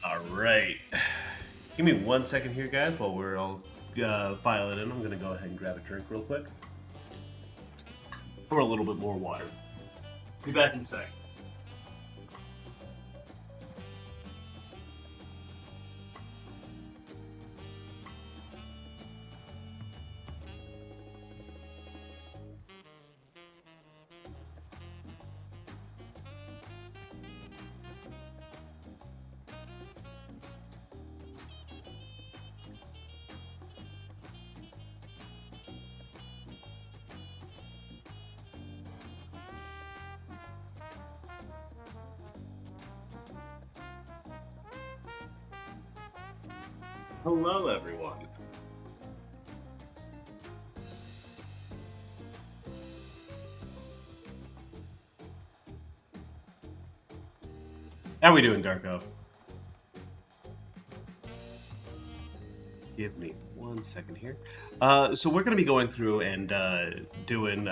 Alright. Give me 1 second here, guys, while we're all filing in. I'm going to go ahead and grab a drink real quick. Or a little bit more water. Be back in a sec. Hello, everyone. How we doing, Darko? Give me 1 second here. So we're going to be going through and doing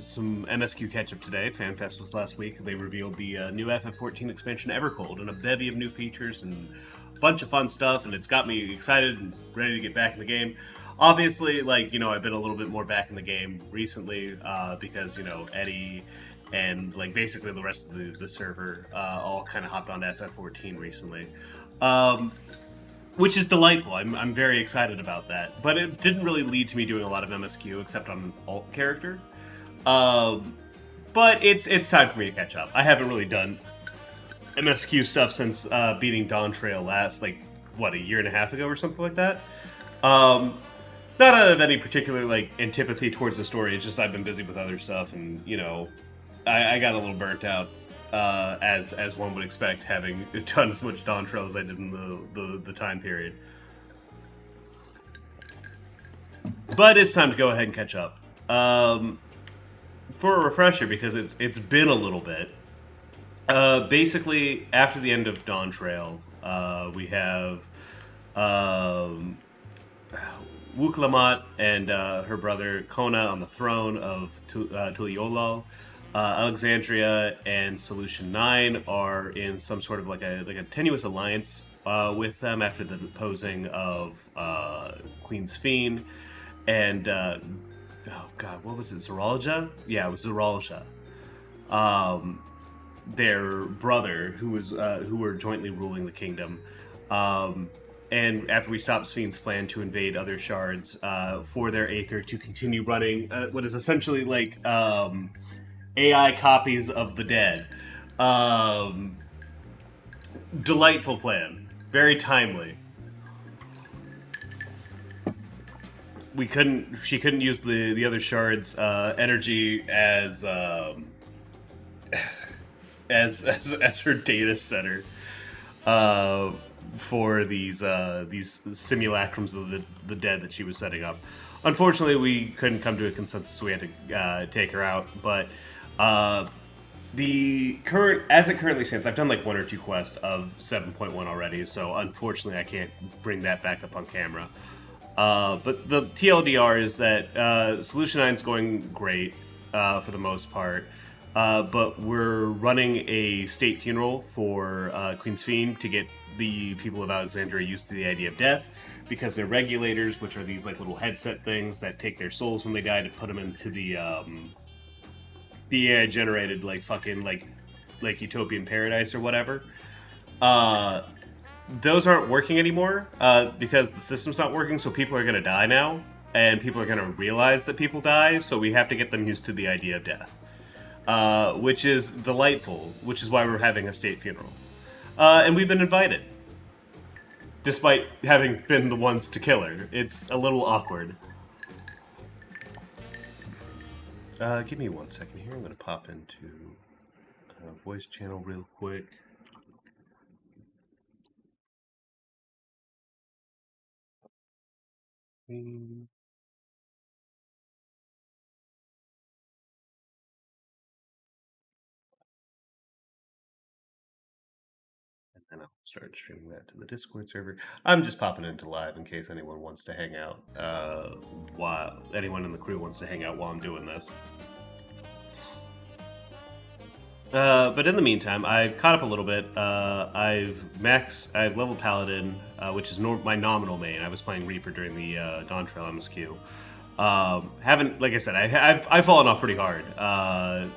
some MSQ catch-up today. FanFest was last week. They revealed the new FF14 expansion Evercold and a bevy of new features and a bunch of fun stuff, and it's got me excited and ready to get back in the game. Obviously, I've been a little bit more back in the game recently because, Eddie and, basically the rest of the server all kind of hopped onto FF14 recently. Which is delightful. I'm very excited about that. But it didn't really lead to me doing a lot of MSQ except on an alt character. But it's time for me to catch up. I haven't really done MSQ stuff since beating Dawn Trail last, a year and a half ago or something like that. Not out of any particular, antipathy towards the story. It's just I've been busy with other stuff and, I got a little burnt out. As one would expect, having done as much Dawn Trail as I did in the time period. But it's time to go ahead and catch up. For a refresher, because it's been a little bit. Basically, after the end of Dawn Trail, we have Wuklamat and her brother Kona on the throne of Tuliolal. Alexandria and Solution 9 are in some sort of like a tenuous alliance with them after the deposing of Queen's Fiend and oh god, what was it? Zoralja? Yeah, it was Zoralja. Their brother, who were jointly ruling the kingdom. And after we stopped Fiend's plan to invade other shards for their Aether to continue running what is essentially AI copies of the dead. Delightful plan. Very timely. She couldn't use the other shards' energy as as her data center for these simulacrums of the dead that she was setting up. Unfortunately, we couldn't come to a consensus, so we had to take her out. But as it currently stands, I've done one or two quests of 7.1 already, so unfortunately I can't bring that back up on camera. But the TLDR is that Solution 9 is going great for the most part, but we're running a state funeral for Queen's Fiend to get the people of Alexandria used to the idea of death, because they're regulators, which are these little headset things that take their souls when they die to put them into the AI generated utopian paradise or whatever. Those aren't working anymore because the system's not working, so people are going to die now, and people are going to realize that people die, so we have to get them used to the idea of death, which is delightful, which is why we're having a state funeral. And we've been invited, despite having been the ones to kill her. It's a little awkward. Give me 1 second here. I'm going to pop into voice channel real quick. And then I'll start streaming that to the Discord server. I'm just popping into live in case anyone wants to hang out. While anyone in the crew wants to hang out while I'm doing this. But in the meantime, I've caught up a little bit. I've leveled Paladin, which is my nominal main. I was playing Reaper during the Dawn Trail MSQ. Haven't, like I said, I've fallen off pretty hard.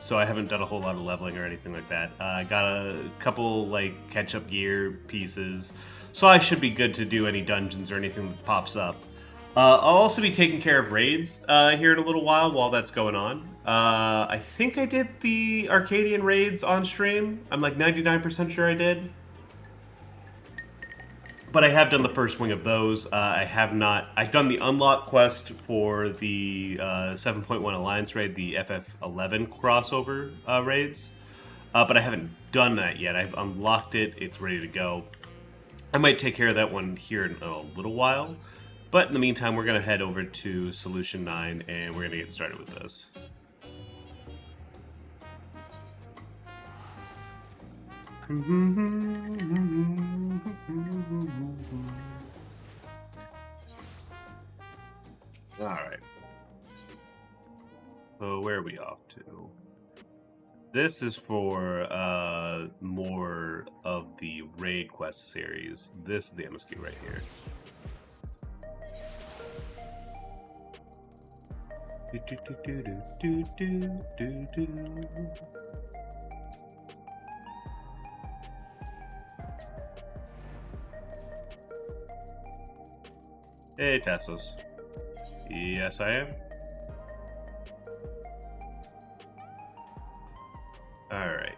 So I haven't done a whole lot of leveling or anything like that. I got a couple like catch-up gear pieces, so I should be good to do any dungeons or anything that pops up. I'll also be taking care of raids here in a little while that's going on. I think I did the Arcadian raids on stream. I'm like 99% sure I did. But I have done the first wing of those. I have not. I've done the unlock quest for the 7.1 Alliance raid, the FF14 crossover raids. But I haven't done that yet. I've unlocked it. It's ready to go. I might take care of that one here in a little while. But in the meantime, we're going to head over to Solution 9, and we're going to get started with this. Alright. So where are we off to? This is for more of the raid quest series. This is the MSQ right here. Hey, Tassos. Yes, I am. Alright.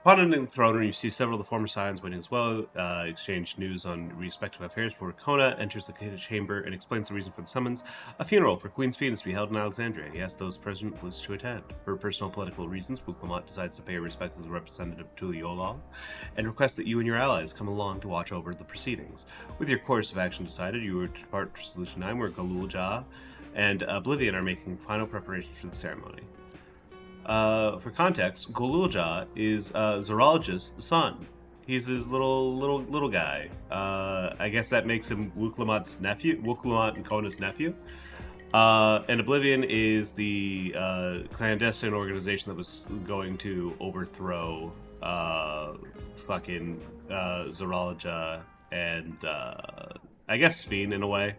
Upon entering the throne room, you see several of the former Scions waiting as well, exchange news on respective affairs before Kona enters the chamber and explains the reason for the summons. A funeral for Queen Sphene is to be held in Alexandria. He asks those present wish to attend. For personal political reasons, Wuklamot decides to pay her respects as a representative to the Olaf, and requests that you and your allies come along to watch over the proceedings. With your course of action decided, you are to depart to Solution 9, where Galulja and Oblivion are making final preparations for the ceremony. For context, Galulja is Zoologist's son. He's his little guy. I guess that makes him Wuklamot's nephew, Wuklamot and Kona's nephew. And Oblivion is the clandestine organization that was going to overthrow fucking Zoologist and I guess Sphene in a way.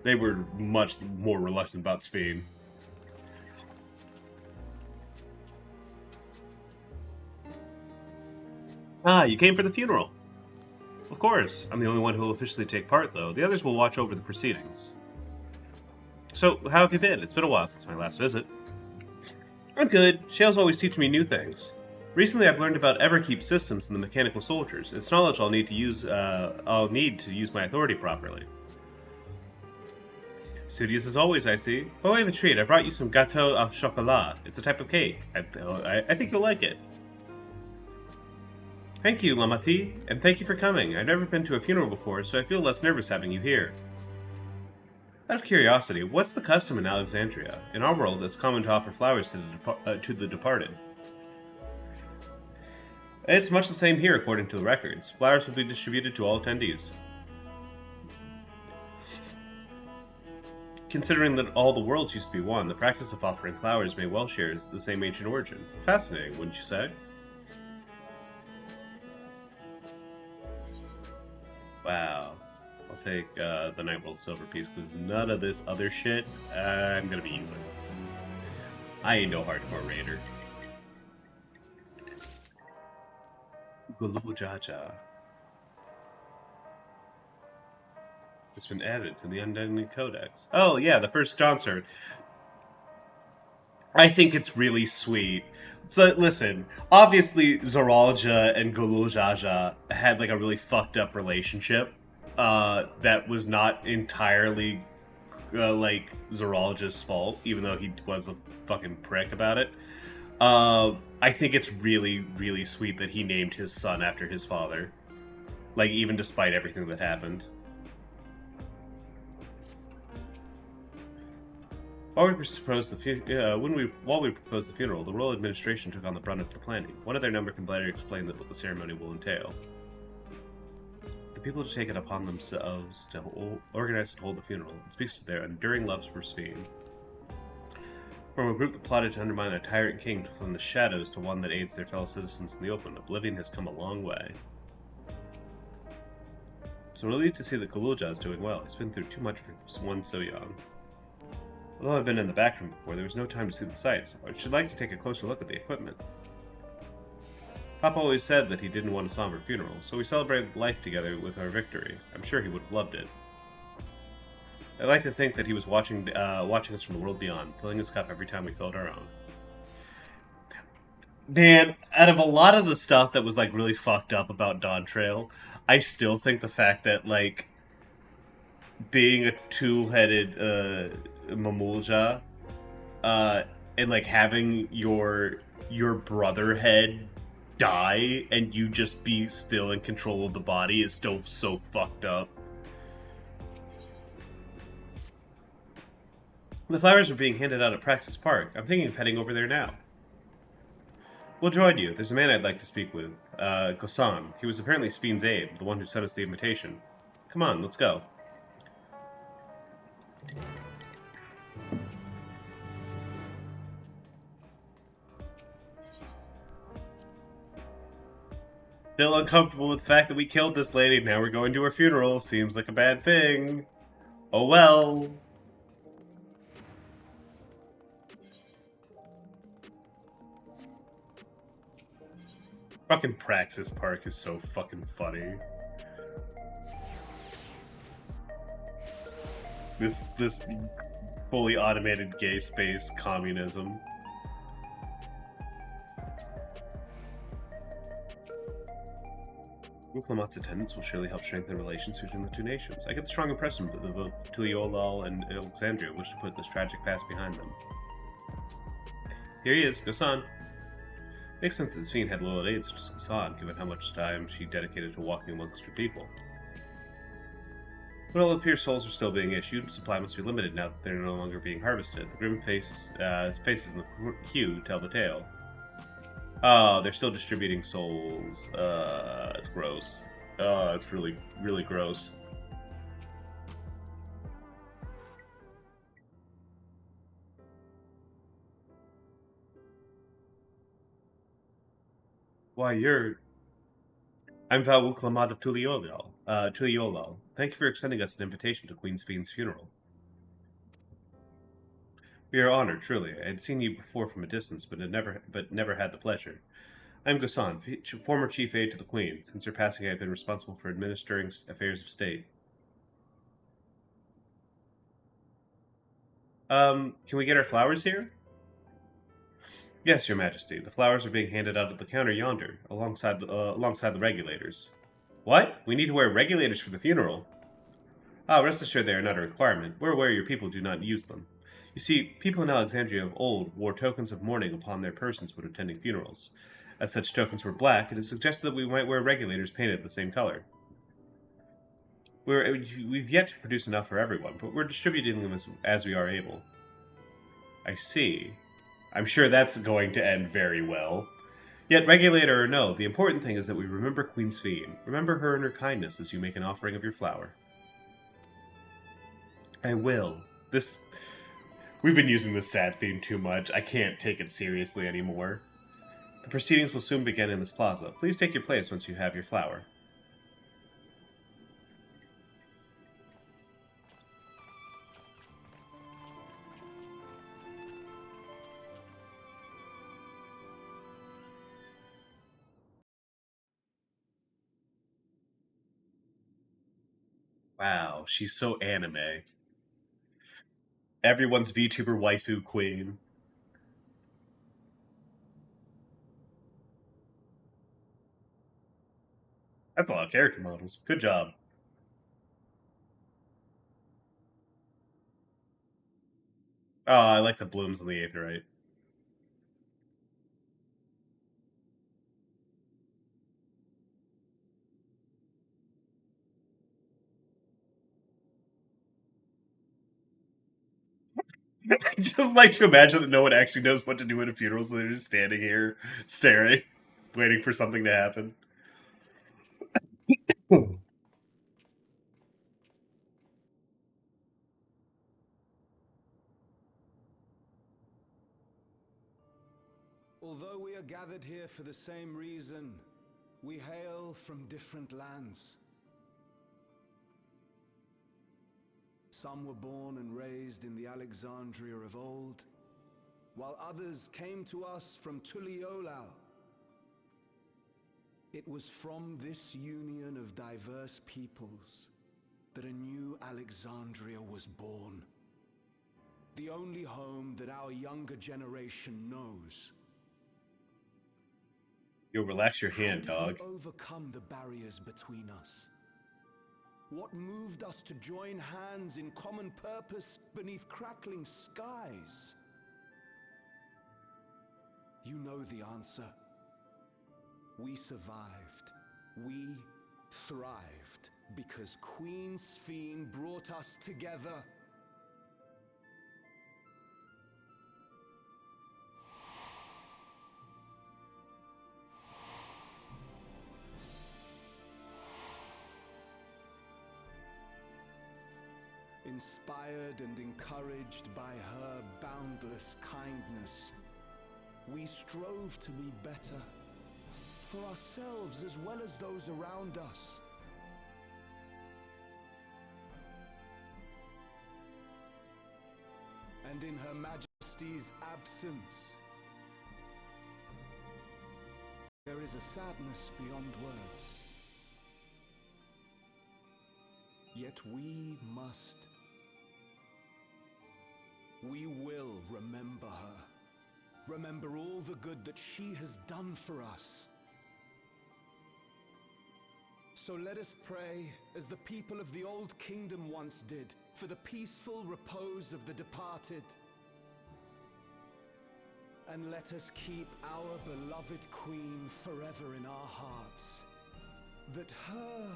They were much more reluctant about Sphene. Ah, you came for the funeral. Of course. I'm the only one who will officially take part, though. The others will watch over the proceedings. So, how have you been? It's been a while since my last visit. I'm good. Shale's always teaching me new things. Recently, I've learned about Everkeep systems and the mechanical soldiers. It's knowledge I'll need to use my authority properly. Studious as always, I see. By way of a treat, I brought you some gâteau au chocolat. It's a type of cake. I think you'll like it. Thank you, Lamati, and thank you for coming. I've never been to a funeral before, so I feel less nervous having you here. Out of curiosity, what's the custom in Alexandria? In our world, it's common to offer flowers to the departed. It's much the same here, according to the records. Flowers will be distributed to all attendees. Considering that all the worlds used to be one, the practice of offering flowers may well share the same ancient origin. Fascinating, wouldn't you say? Wow. I'll take the Nightworld Silver piece, because none of this other shit I'm going to be using. I ain't no hardcore raider. Gulujaja. It's been added to the Undead Codex. Oh, yeah, the first Dawn Sword. I think it's really sweet. So, listen, obviously Zoologist and Gulujaja had like a really fucked up relationship that was not entirely like Zoologist's fault, even though he was a fucking prick about it. I think it's really, really sweet that he named his son after his father. Like, even despite everything that happened. While we proposed the funeral, the royal administration took on the brunt of the planning. One of their number can better explain what the ceremony will entail. The people to take it upon themselves to organize and hold the funeral. It speaks to their enduring loves for Sphene. From a group that plotted to undermine a tyrant king from the shadows to one that aids their fellow citizens in the open, oblivion has come a long way. It's a relief to see that Kaluja is doing well. He's been through too much for one so young. Although I've been in the back room before, there was no time to see the sights. I should like to take a closer look at the equipment. Papa always said that he didn't want a somber funeral, so we celebrated life together with our victory. I'm sure he would have loved it. I like to think that he was watching us from the world beyond, filling his cup every time we filled our own. Man, out of a lot of the stuff that was like really fucked up about Dawn Trail, I still think the fact that like being a two-headed Mamulja, and like having your brother head die and you just be still in control of the body is still so fucked up. The flowers are being handed out at Praxis Park. I'm thinking of heading over there now. We'll join you. There's a man I'd like to speak with. Gosan. He was apparently Speen's aide, the one who sent us the invitation. Come on, let's go. Still uncomfortable with the fact that we killed this lady. Now we're going to her funeral. Seems like a bad thing. Oh well. Fucking Praxis Park is so fucking funny. This fully automated gay space communism. Uklamat's attendance will surely help strengthen relations between the two nations. I get the strong impression that both Tuliolal and Alexandria wish to put this tragic past behind them. Here he is, Gosan. Makes sense that Sphene had loyal aides such as Gosan, given how much time she dedicated to walking amongst her people. But all appears souls are still being issued. Supply must be limited now that they're no longer being harvested. The grim faces in the queue tell the tale. Oh, they're still distributing souls. It's gross. It's really, really gross. Why, I'm Val Uklamat of Tuliolal. Thank you for extending us an invitation to Queen Sphene's funeral. We are honored, truly. I had seen you before from a distance, but never had the pleasure. I am Gosan, former chief aide to the Queen. Since her passing, I have been responsible for administering affairs of state. Can we get our flowers here? Yes, Your Majesty. The flowers are being handed out at the counter yonder, alongside the regulators. What? We need to wear regulators for the funeral? Ah, rest assured they are not a requirement. We're aware your people do not use them. You see, people in Alexandria of old wore tokens of mourning upon their persons when attending funerals. As such tokens were black, it is suggested that we might wear regulators painted the same color. We've yet to produce enough for everyone, but we're distributing them as we are able. I see. I'm sure that's going to end very well. Yet, regulator or no, the important thing is that we remember Queen Sphene. Remember her and her kindness as you make an offering of your flower. I will. We've been using this sad theme too much. I can't take it seriously anymore. The proceedings will soon begin in this plaza. Please take your place once you have your flower. Wow, she's so anime. Everyone's VTuber waifu queen. That's a lot of character models. Good job. Oh, I like the blooms on the Aetheryte. I just like to imagine that no one actually knows what to do at a funeral, so they're just standing here, staring, waiting for something to happen. Although we are gathered here for the same reason, we hail from different lands. Some were born and raised in the Alexandria of old, while others came to us from Tuliolal. It was from this union of diverse peoples that a new Alexandria was born. The only home that our younger generation knows. You'll relax your hand, dog. How did we overcome the barriers between us? What moved us to join hands in common purpose beneath crackling skies? You know the answer. We survived. We thrived because Queen Sphene brought us together. Inspired and encouraged by her boundless kindness, we strove to be better, for ourselves as well as those around us. And in Her Majesty's absence, there is a sadness beyond words. Yet we will remember her. Remember all the good that she has done for us. So let us pray, as the people of the Old Kingdom once did, for the peaceful repose of the departed. And let us keep our beloved Queen forever in our hearts, that her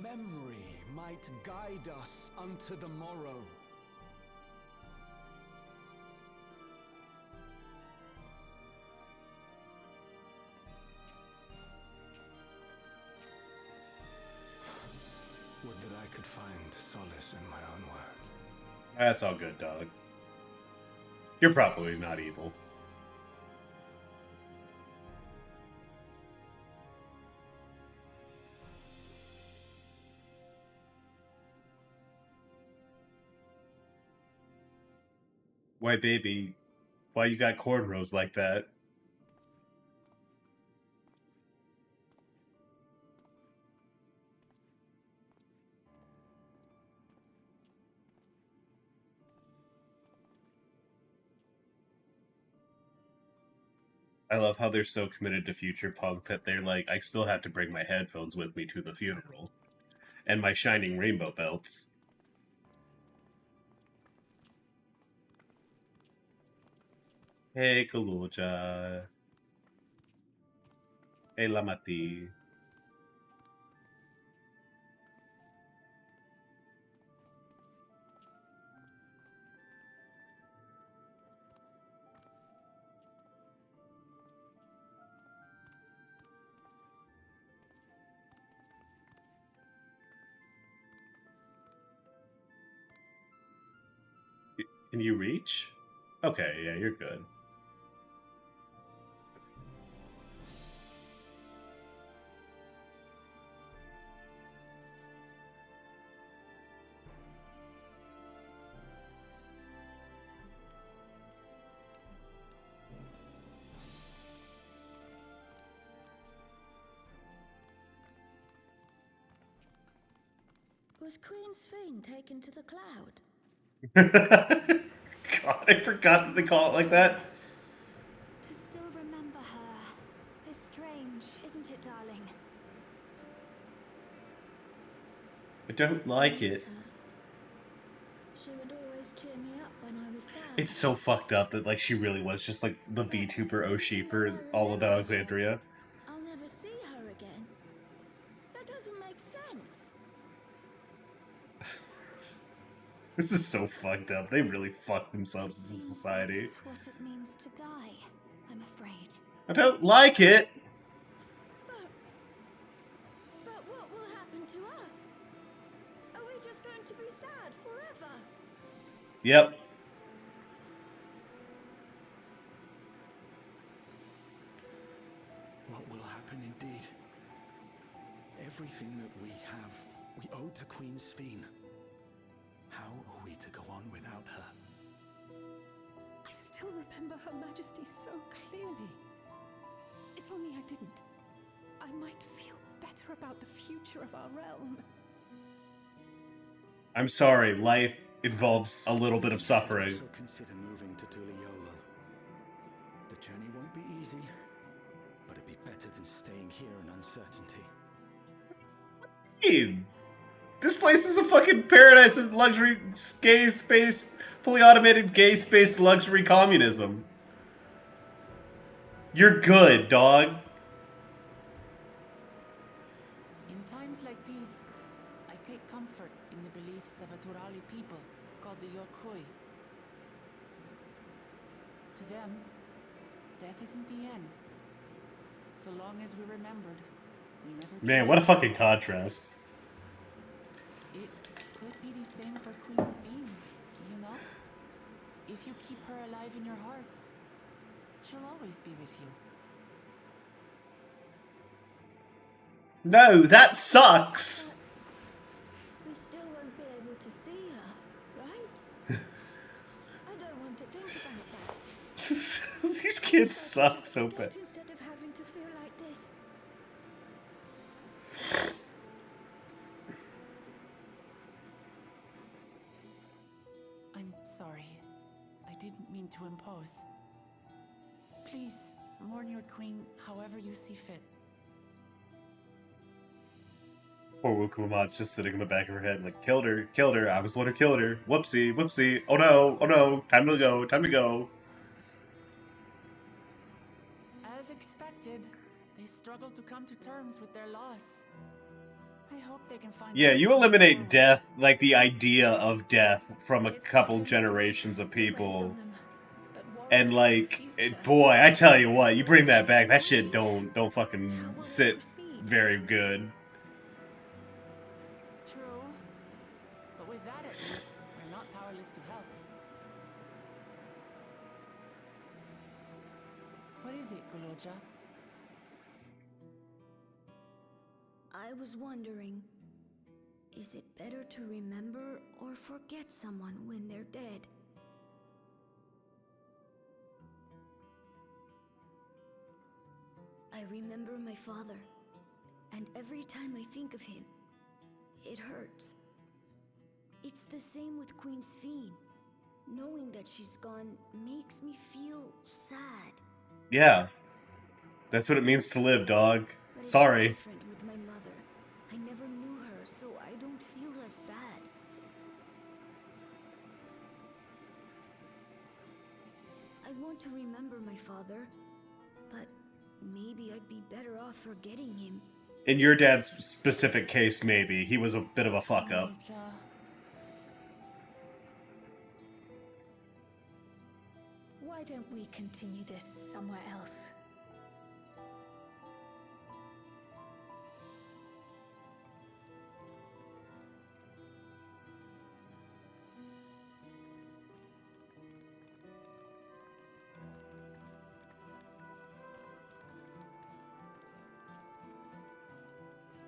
memory might guide us unto the morrow. Would that I could find solace in my own words. That's all good, dog. You're probably not evil. Why, baby? Why you got cornrows like that? I love how they're so committed to future punk that they're like, I still have to bring my headphones with me to the funeral. And my shining rainbow belts. Hey, Kaluja. Hey, Lamati. Can you reach? Okay, yeah, you're good. Was Queen Sphene taken to the cloud? God, I forgot that they call it like that. To still remember her is strange, isn't it, darling? I don't like it. She would always cheer me up when I was down. It's so fucked up that like she really was just like the VTuber Oshi for all of Alexandria. I'll never see her again. That doesn't make sense. This is so fucked up. They really fucked themselves as a society. That's what it means to die, I'm afraid. I don't like it. But what will happen to us? Are we just going to be sad forever? Yep. happen indeed. Everything that we have, we owe to Queen Sphene. How are we to go on without her? I still remember Her Majesty so clearly. If only I didn't, I might feel better about the future of our realm. I'm sorry, life involves a little bit of suffering. Also consider moving to Tuliyola. The journey won't be easy, but it'd be better than staying here in uncertainty. Dude, this place is a fucking paradise of luxury, gay space, fully automated gay space luxury communism. You're good, dog. In times like these, I take comfort in the beliefs of a Turali people called the Yorkoi. To them, death isn't the end. So long as we're remembered, we never... Man, what a fucking contrast. It could be the same for Queen Sphene, you know? If you keep her alive in your hearts, she'll always be with you. No, that sucks. We still won't be able to see her, right? I don't want to think about that. These kids suck so bad. Instead of having to feel like this. I'm sorry. I didn't mean to impose. Please, mourn your queen however you see fit. Poor Wukuma's just sitting in the back of her head like, killed her, I was the one who killed her, whoopsie, whoopsie, oh no, time to go, time to go. As expected, they struggle to come to terms with their loss. I hope they can find... Yeah, you eliminate death, like the idea of death, from a couple generations of people. And like, boy, I tell you what, you bring that back, that shit don't fucking sit very good. True. But with that at least, we're not powerless to help. What is it, Guloja? I was wondering, is it better to remember or forget someone when they're dead? I remember my father, and every time I think of him, it hurts. It's the same with Queen Sphene. Knowing that she's gone makes me feel sad. Yeah. That's what it means to live, dog. But it's Sorry. different with my mother. I never knew her, so I don't feel as bad. I want to remember my father, but maybe I'd be better off forgetting him. In your dad's specific case, maybe. He was a bit of a fuck-up. Guloja. Why don't we continue this somewhere else?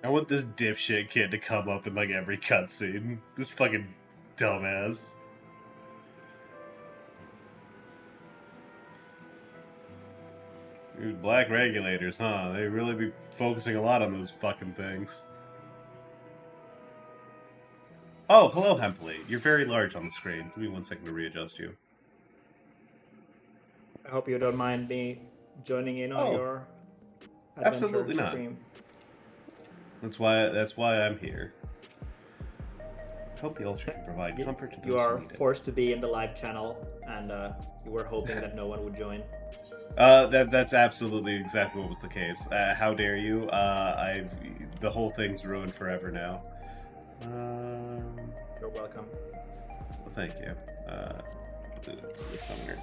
I want this dipshit kid to come up in like every cutscene. This fucking dumbass. These black regulators, huh? They really be focusing a lot on those fucking things. Oh, hello, Hempley. You're very large on the screen. Give me 1 second to readjust you. I hope you don't mind me joining in on your adventure absolutely not. stream. That's why I'm here. Hope the ulcer can provide comfort to those You are who need it. forced to be in the live channel, and you were hoping that no one would join. That's absolutely exactly what was the case. How dare you? The whole thing's ruined forever now. You're welcome. Well, thank you. The summoner.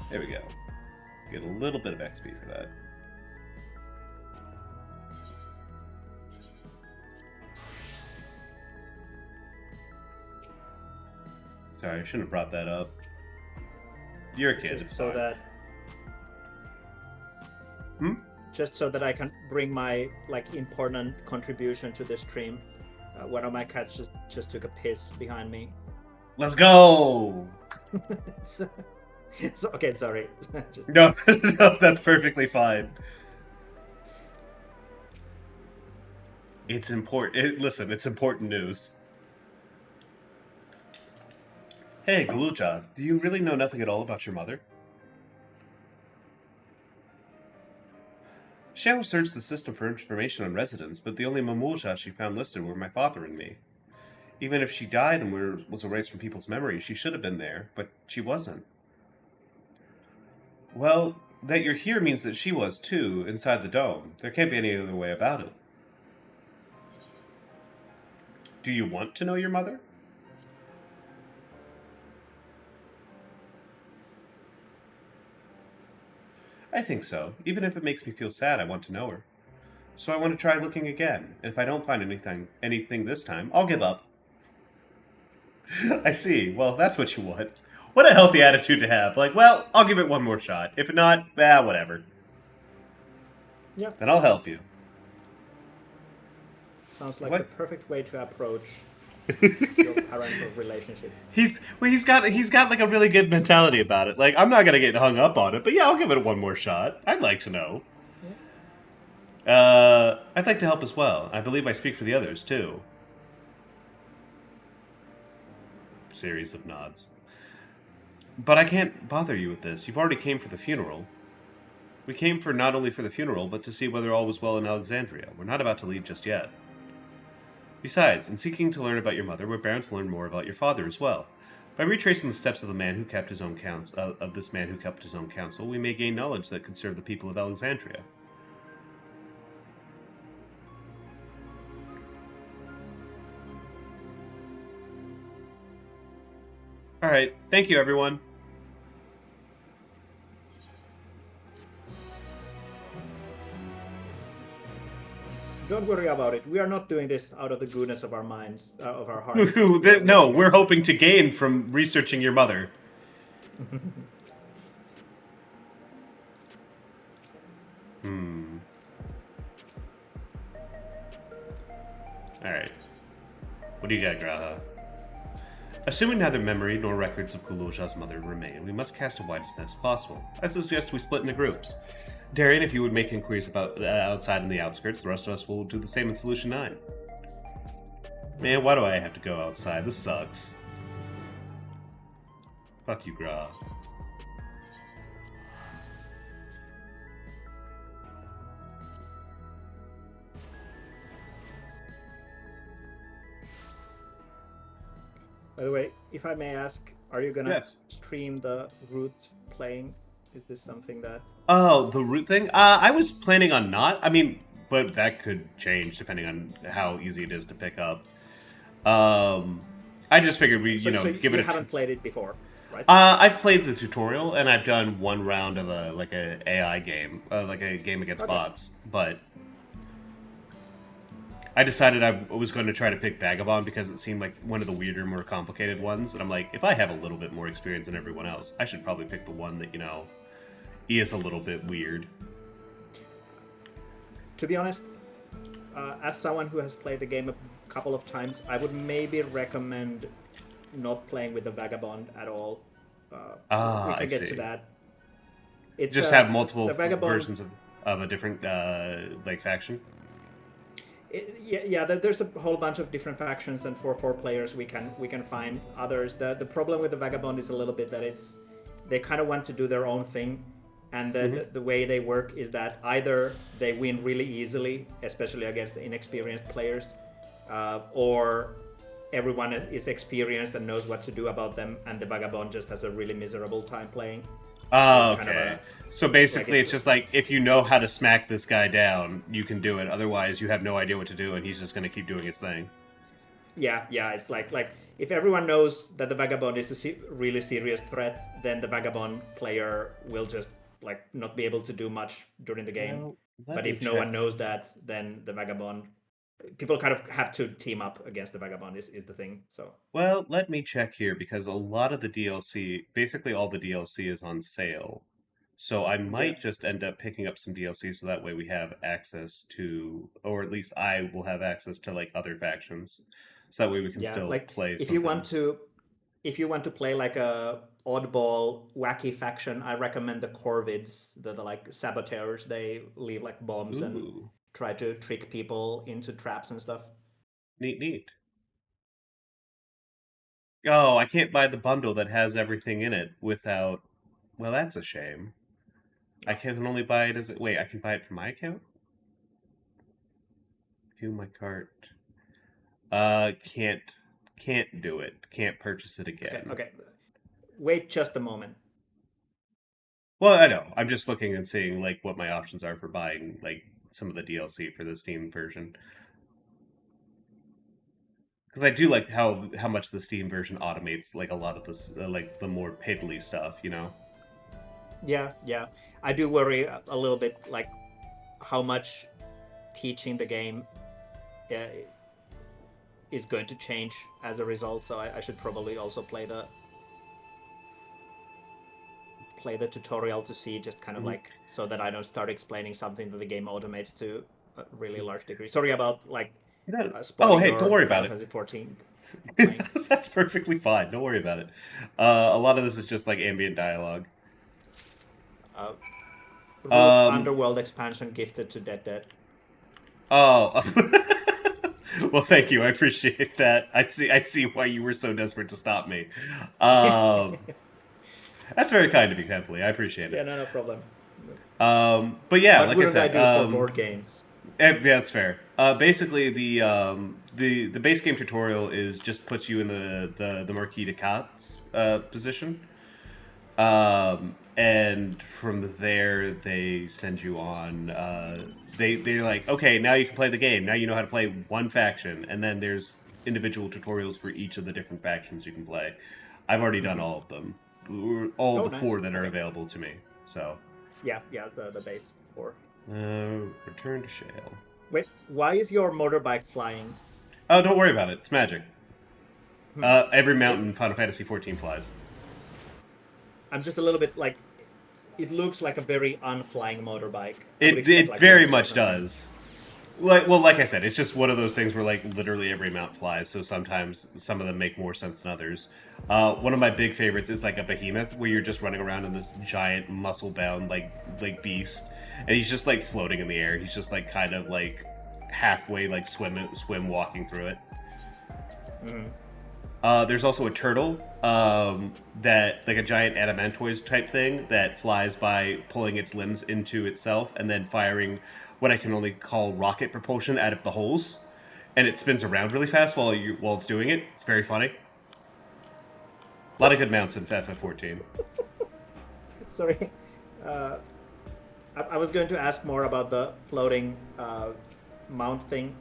There we go. Get a little bit of XP for that. Sorry, I shouldn't have brought that up. You're a kid, Just it's so fine. that Hmm? Just so that I can bring my important contribution to the stream. One of my cats just took a piss behind me. Let's go! Okay, sorry. No, no, that's perfectly fine. It's important. Listen, it's important news. Hey, Galuja, do you really know nothing at all about your mother? Xiao searched the system for information on residents, but the only Mamulja she found listed were my father and me. Even if she died and was erased from people's memories, she should have been there, but she wasn't. Well, that you're here means that she was, too, inside the dome. There can't be any other way about it. Do you want to know your mother? I think so. Even if it makes me feel sad, I want to know her. So I want to try looking again, and if I don't find anything this time, I'll give up. I see. Well, that's what you want. What a healthy attitude to have. Like, well, I'll give it one more shot. If not, whatever. Yeah. Then I'll help you. Sounds like What? the perfect way to approach your parental relationship. He's got like a really good mentality about it. Like, I'm not gonna get hung up on it, but yeah, I'll give it one more shot. I'd like to know. I'd like to help as well. I believe I speak for the others too. Series of nods. But I can't bother you with this. You've already came for the funeral. We came for not only for the funeral, but to see whether all was well in Alexandria. We're not about to leave just yet. Besides, in seeking to learn about your mother, we're bound to learn more about your father as well. By retracing the steps of the man who kept his own counsel, we may gain knowledge that could serve the people of Alexandria. Alright, thank you everyone. Don't worry about it. We are not doing this out of the goodness of our minds, of our hearts. No, we're hoping to gain from researching your mother. Alright. What do you got, Graha? Assuming neither memory nor records of Guluja's mother remain, we must cast a widest net as possible. I suggest we split into groups. Darian, if you would make inquiries about outside and the outskirts, the rest of us will do the same in Solution 9. Man, why do I have to go outside? This sucks. Fuck you, Gra. By the way, if I may ask, are you gonna Yes. stream the root playing? Is this something that... Oh, the root thing? I was planning on not. I mean, but that could change depending on how easy it is to pick up. I just figured we, So give it a... You haven't played it before, right? I've played the tutorial, and I've done one round of a AI game, like a game against bots, but I decided I was going to try to pick Vagabond because it seemed like one of the weirder, more complicated ones, and I'm like, if I have a little bit more experience than everyone else, I should probably pick the one that, is a little bit weird. To be honest, as someone who has played the game a couple of times, I would maybe recommend not playing with the Vagabond at all. We can get to that. It's, just have multiple the Vagabond, versions of a different faction. There's a whole bunch of different factions, and for 4 players we can find others. The problem with the Vagabond is a little bit that they kind of want to do their own thing, and the way they work is that either they win really easily, especially against the inexperienced players, or everyone is experienced and knows what to do about them, and the Vagabond just has a really miserable time playing. Oh, okay. So basically, it's just like, if you know how to smack this guy down, you can do it. Otherwise, you have no idea what to do, and he's just going to keep doing his thing. Yeah, it's like if everyone knows that the Vagabond is a really serious threat, then the Vagabond player will just not be able to do much during the game. Well, but if no one knows that, then the Vagabond... People kind of have to team up against the Vagabond is the thing, so... Well, let me check here, because a lot of the DLC, basically all the DLC is on sale. So I might just end up picking up some DLC so that way we have access to, or at least I will have access to like other factions. So that way we can Yeah, still like play if you something. want to if you want to play like a oddball wacky faction, I recommend the Corvids, the like saboteurs. They leave like bombs and Ooh, try to trick people into traps and stuff. neat, neat. Oh, I can't buy the bundle that has everything in it without. Well, that's a shame. I can only buy it as. Wait, I can buy it from my account? View my cart. Can't do it. Can't purchase it Okay, again. okay. Wait just a moment. Well, I know. I'm just looking and seeing like what my options are for buying like some of the DLC for the Steam version. Because I do like how much the Steam version automates like a lot of this like the more piddly stuff, you know. Yeah, yeah. I do worry a little bit like how much teaching the game uh, is going to change as a result. So I should probably also play the tutorial to see just kind of like so that I don't start explaining something that the game automates to a really large degree. Sorry about like Oh, spoiling hey, your don't worry Final about it. Fantasy 14 playing. That's perfectly fine. Don't worry about it. A lot of this is just like ambient dialogue. Root Underworld expansion gifted to Dead Dead. Oh. Well, thank you. I appreciate that. I see why you were so desperate to stop me. That's very kind of you, Templey. I appreciate Yeah, it. no problem. But yeah, What like I wouldn't said, I do for board games? yeah, that's fair. Basically, the base game tutorial is just puts you in the Marquis de Cat's position, and from there they send you on. They're like, okay, now you can play the game. Now you know how to play one faction, and then there's individual tutorials for each of the different factions you can play. I've already done all of them, all the nice. 4 that are Okay. available to me. So, Yeah, it's the base 4. return to Shale. Wait, why is your motorbike flying? Oh, don't worry about it. It's magic. Every mountain in Final Fantasy 14 flies. I'm just a little bit like, it looks like a very unflying motorbike. It very much does. Like I said, it's just one of those things where like literally every mount flies. So sometimes some of them make more sense than others. One of my big favorites is like a behemoth, where you're just running around in this giant muscle-bound like beast, and he's just like floating in the air. He's just like kind of like halfway like swim walking through it. There's also a turtle that like a giant adamantoise type thing that flies by pulling its limbs into itself and then firing what I can only call rocket propulsion out of the holes, and it spins around really fast while it's doing it. It's very funny. A lot of good mounts in FF14. Sorry. I was going to ask more about the floating mount thing,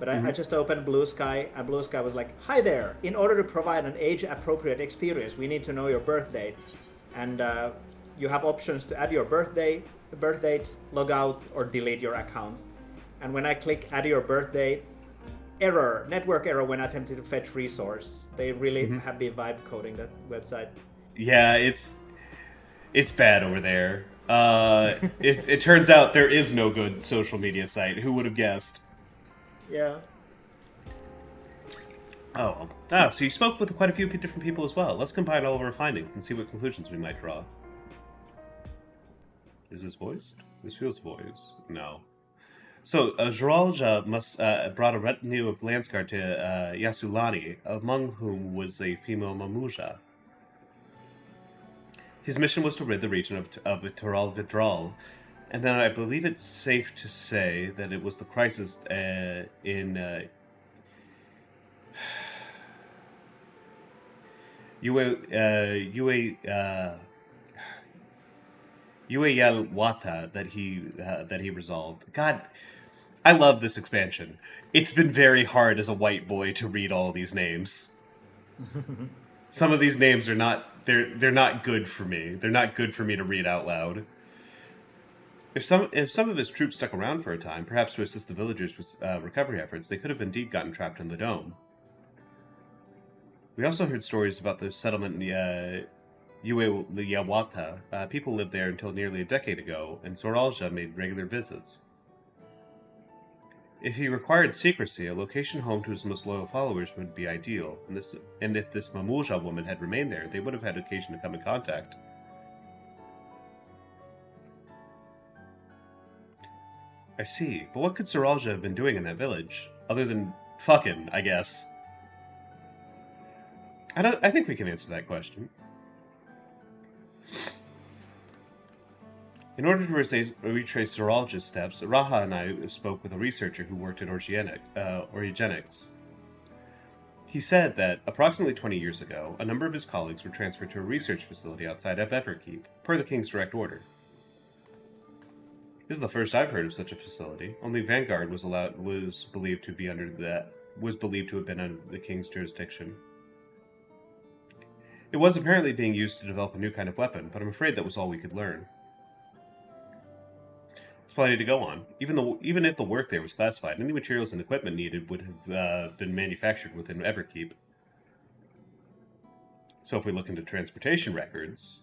but I just opened Blue Sky, and Blue Sky was like, "Hi there! In order to provide an age-appropriate experience, we need to know your birth date, and you have options to add your birth date, log out, or delete your account." And when I click add your birth date, error, network error when attempting to fetch resource. They really have been vibe coding that website. Yeah, it's bad over there. It turns out there is no good social media site. Who would have guessed? Yeah. Oh, so you spoke with quite a few different people as well. Let's combine all of our findings and see what conclusions we might draw. Is this voiced? This feels voiced. No. So, Zhralja brought a retinue of Landsguard to Yasulani, among whom was a female Mamuja. His mission was to rid the region of Taral Vidral, and then I believe it's safe to say that it was the crisis in Ueyalwata that he resolved. God, I love this expansion. It's been very hard as a white boy to read all these names. Some of these names are not they're not good for me. They're not good for me to read out loud. If some of his troops stuck around for a time, perhaps to assist the villagers with recovery efforts, they could have indeed gotten trapped in the dome. We also heard stories about the settlement Yawata, people lived there until nearly a decade ago, and Zoralja made regular visits. If he required secrecy, a location home to his most loyal followers would be ideal, and if this Mamulja woman had remained there, they would have had occasion to come in contact. I see, but what could Zoralja have been doing in that village? Other than fucking, I guess. I think we can answer that question. In order to retrace Zoralja's steps, Raha and I spoke with a researcher who worked in orogenics. He said that approximately 20 years ago, a number of his colleagues were transferred to a research facility outside FF14, per the King's direct order. This is the first I've heard of such a facility. Only Vanguard was believed to have been under the King's jurisdiction. It was apparently being used to develop a new kind of weapon, but I'm afraid that was all we could learn. It's plenty to go on. Even if the work there was classified, any materials and equipment needed would have been manufactured within Everkeep. So if we look into transportation records...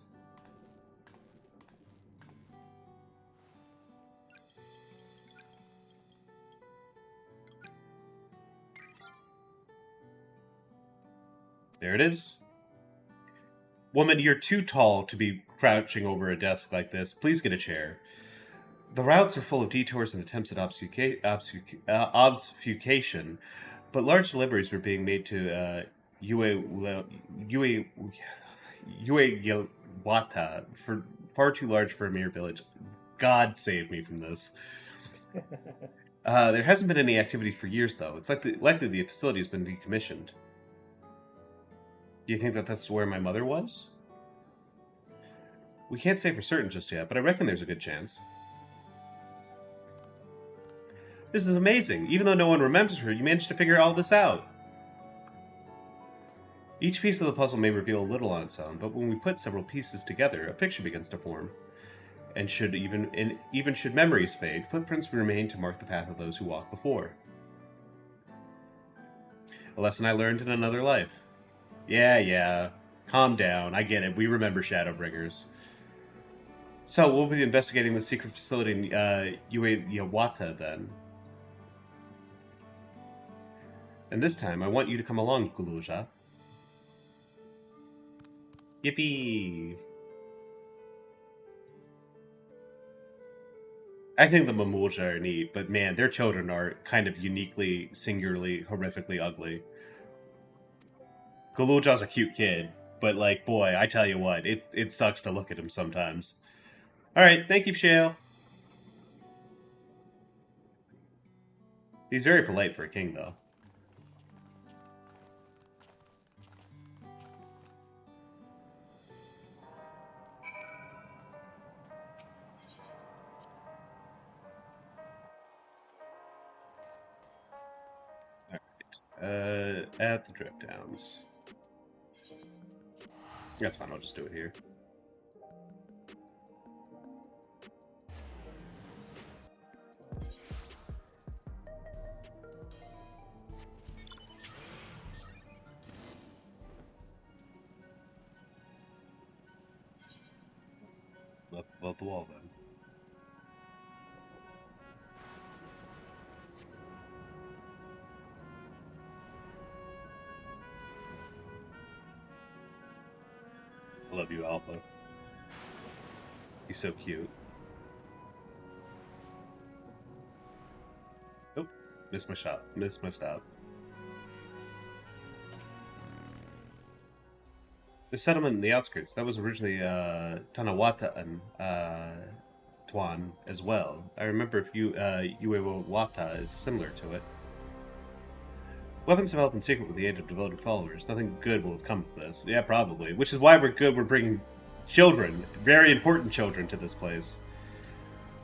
There it is. Woman, you're too tall to be crouching over a desk like this. Please get a chair. The routes are full of detours and attempts at obfuscation, but large deliveries were being made to Uewata, for far too large for a mere village. God save me from this. There hasn't been any activity for years, though. It's likely the facility has been decommissioned. Do you think that that's where my mother was? We can't say for certain just yet, but I reckon there's a good chance. This is amazing. Even though no one remembers her, you managed to figure all this out. Each piece of the puzzle may reveal a little on its own, but when we put several pieces together, a picture begins to form. And even should memories fade, footprints remain to mark the path of those who walked before. A lesson I learned in another life. Yeah. Calm down. I get it. We remember Shadowbringers. So, we'll be investigating the secret facility in Uewata, then. And this time, I want you to come along, Guluja. Yippee! I think the Mamulja are neat, but man, their children are kind of uniquely, singularly, horrifically ugly. Guluja's a cute kid, but like, boy, I tell you what, it sucks to look at him sometimes. Alright, thank you, Shale. He's very polite for a king, though. Alright, at the Drift Downs. That's fine, I'll just do it here. Up above the wall, then. I love you, Alpha. He's so cute. Oh, missed my shot. Missed my stop. The settlement in the outskirts, that was originally Tanawata and Tuan as well. I remember if Uewata is similar to it. Weapons developed in secret with the aid of devoted followers. Nothing good will have come of this. Yeah, probably. Which is why we're bringing children, very important children, to this place.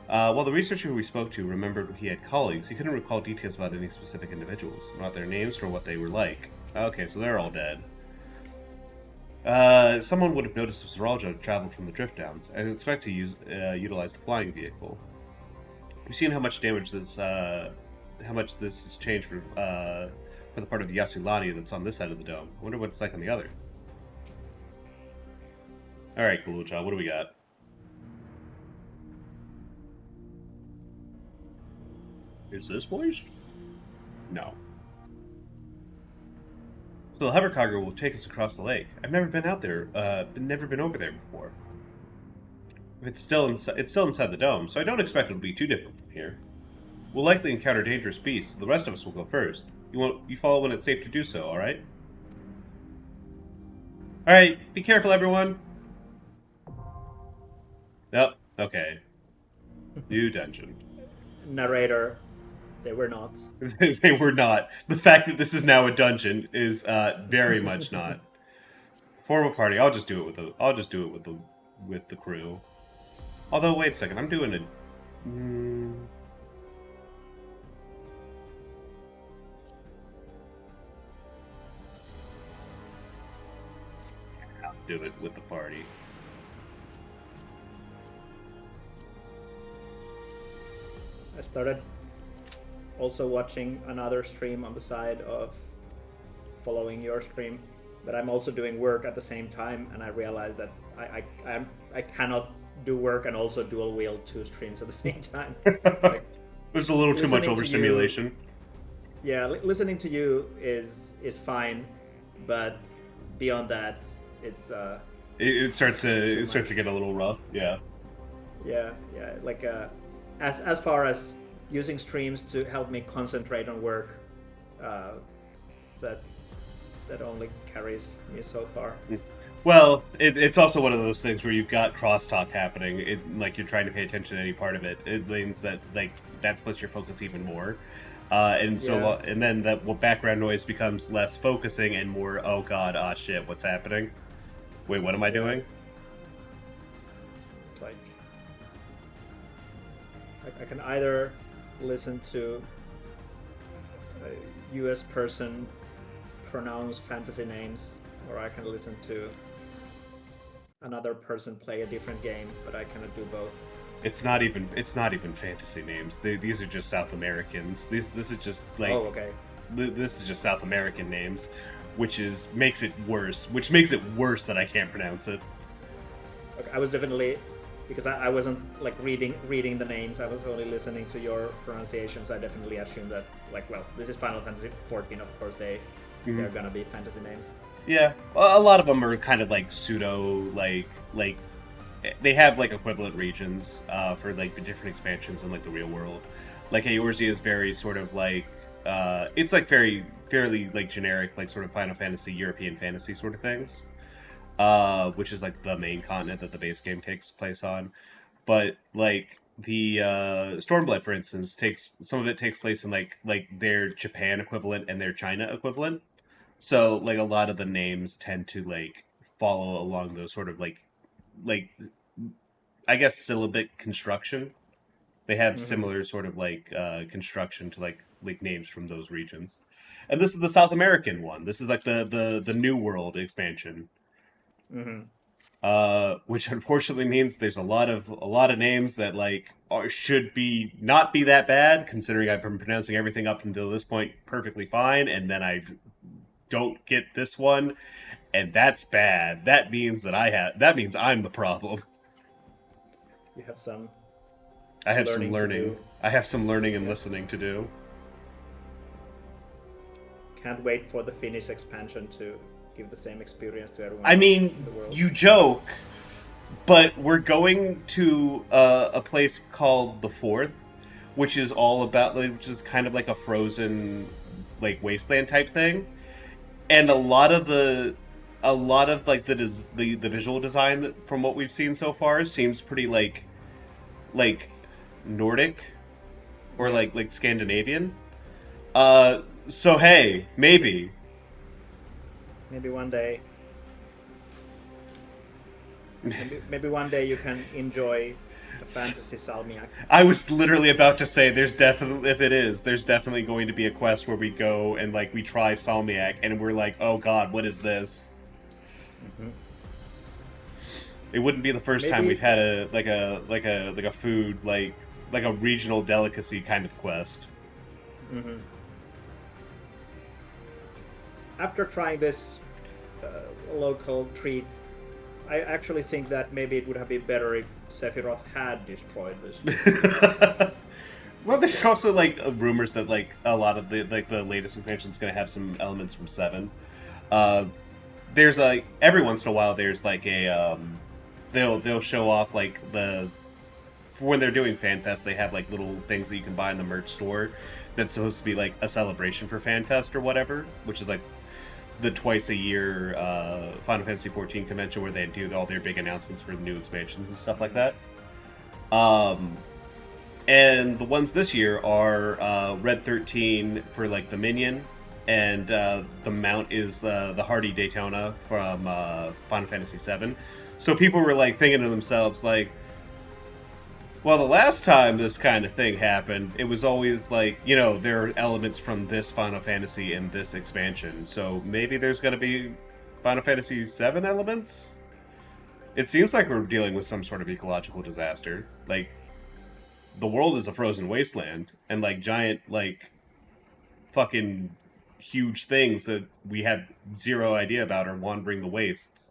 While the researcher who we spoke to remembered he had colleagues, he couldn't recall details about any specific individuals. Not their names nor what they were like. Okay, so they're all dead. Someone would have noticed if Zoralja traveled from the Drift Downs. I expect to utilize a flying vehicle. We've seen how much damage this has changed for the part of the Yasulani that's on this side of the dome. I wonder what it's like on the other. All right, Kalucha, what do we got? Is this voice? No. So the hover cargo will take us across the lake. I've never been out there, never been over there before. It's still inside the dome, so I don't expect it'll be too different from here. We'll likely encounter dangerous beasts, so the rest of us will go first. You follow when it's safe to do so, alright? Alright, be careful, everyone! Yep, okay. New dungeon. Narrator, they were not. They were not. The fact that this is now a dungeon is very much not. Form a party. I'll just do it with the crew. Although, wait a second, I'm doing a... I'll do it with the party. I started also watching another stream on the side of following your stream, but I'm also doing work at the same time, and I realized that I cannot do work and also dual wield 2 streams at the same time. Like, there's a little too much overstimulation. Yeah, listening to you is fine, but beyond that, it's it starts to get a little rough. Yeah. Yeah. Like as far as using streams to help me concentrate on work, that only carries me so far. Well, it's also one of those things where you've got crosstalk happening. Like you're trying to pay attention to any part of it. It means that that splits your focus even more. And then that background noise becomes less focusing and more, oh god, ah shit, what's happening? Wait, what am I doing? It's like I can either listen to a US person pronounce fantasy names, or I can listen to another person play a different game, but I cannot do both. It's not even fantasy names. These are just South Americans. This is just like this is just South American names, which makes it worse that I can't pronounce it. Okay, I was definitely, because I wasn't like reading the names. I was only listening to your pronunciations. I definitely assumed that this is Final Fantasy 14. Of course they're gonna be fantasy names. Yeah, a lot of them are kind of like pseudo like they have like equivalent regions for like the different expansions in like the real world. Like Eorzea is very sort of like it's like fairly like generic, like sort of Final Fantasy, European fantasy sort of things, which is like the main continent that the base game takes place on. But like the Stormblood, for instance, some of it takes place in like their Japan equivalent and their China equivalent. So like a lot of the names tend to like follow along those sort of like I guess syllabic construction. They have similar sort of like construction to like names from those regions. And this is the South American one. This is like the New World expansion. Which unfortunately means there's a lot of names that like should not be that bad, considering I've been pronouncing everything up until this point perfectly fine, and then I don't get this one, and that's bad. That means I'm the problem. You have some. I have some learning. I have some learning and listening to do. Can't wait for the Finnish expansion to give the same experience to everyone. I mean, in the world. You joke, but we're going to a place called the Fourth, which is all about, which is kind of like a frozen, like wasteland type thing, and a lot of like the visual design from what we've seen so far seems pretty like Nordic or like Scandinavian. So hey, maybe one day. Maybe one day you can enjoy a fantasy Salmiak. I was literally about to say there's definitely going to be a quest where we go and like we try Salmiak and we're like, oh god, what is this? It wouldn't be the first time we've had a food like a regional delicacy kind of quest. After trying this local treat I actually think that maybe it would have been better if Sephiroth had destroyed this. Well, there's also like rumors that like a lot of the latest expansion is going to have some elements from 7. There's like every once in a while there's like a they'll show off like for when they're doing FanFest, they have like little things that you can buy in the merch store that's supposed to be like a celebration for FanFest or whatever, which is like the twice a year Final Fantasy 14 convention where they do all their big announcements for the new expansions and stuff like that. And the ones this year are Red 13 for like the minion, and the mount is the Hardy Daytona from Final Fantasy 7. So people were like thinking to themselves like, well, the last time this kind of thing happened, it was always like, you know, there are elements from this Final Fantasy in this expansion. So maybe there's going to be Final Fantasy 7 elements? It seems like we're dealing with some sort of ecological disaster. Like, the world is a frozen wasteland, and like giant, like, fucking huge things that we have zero idea about are wandering the wastes.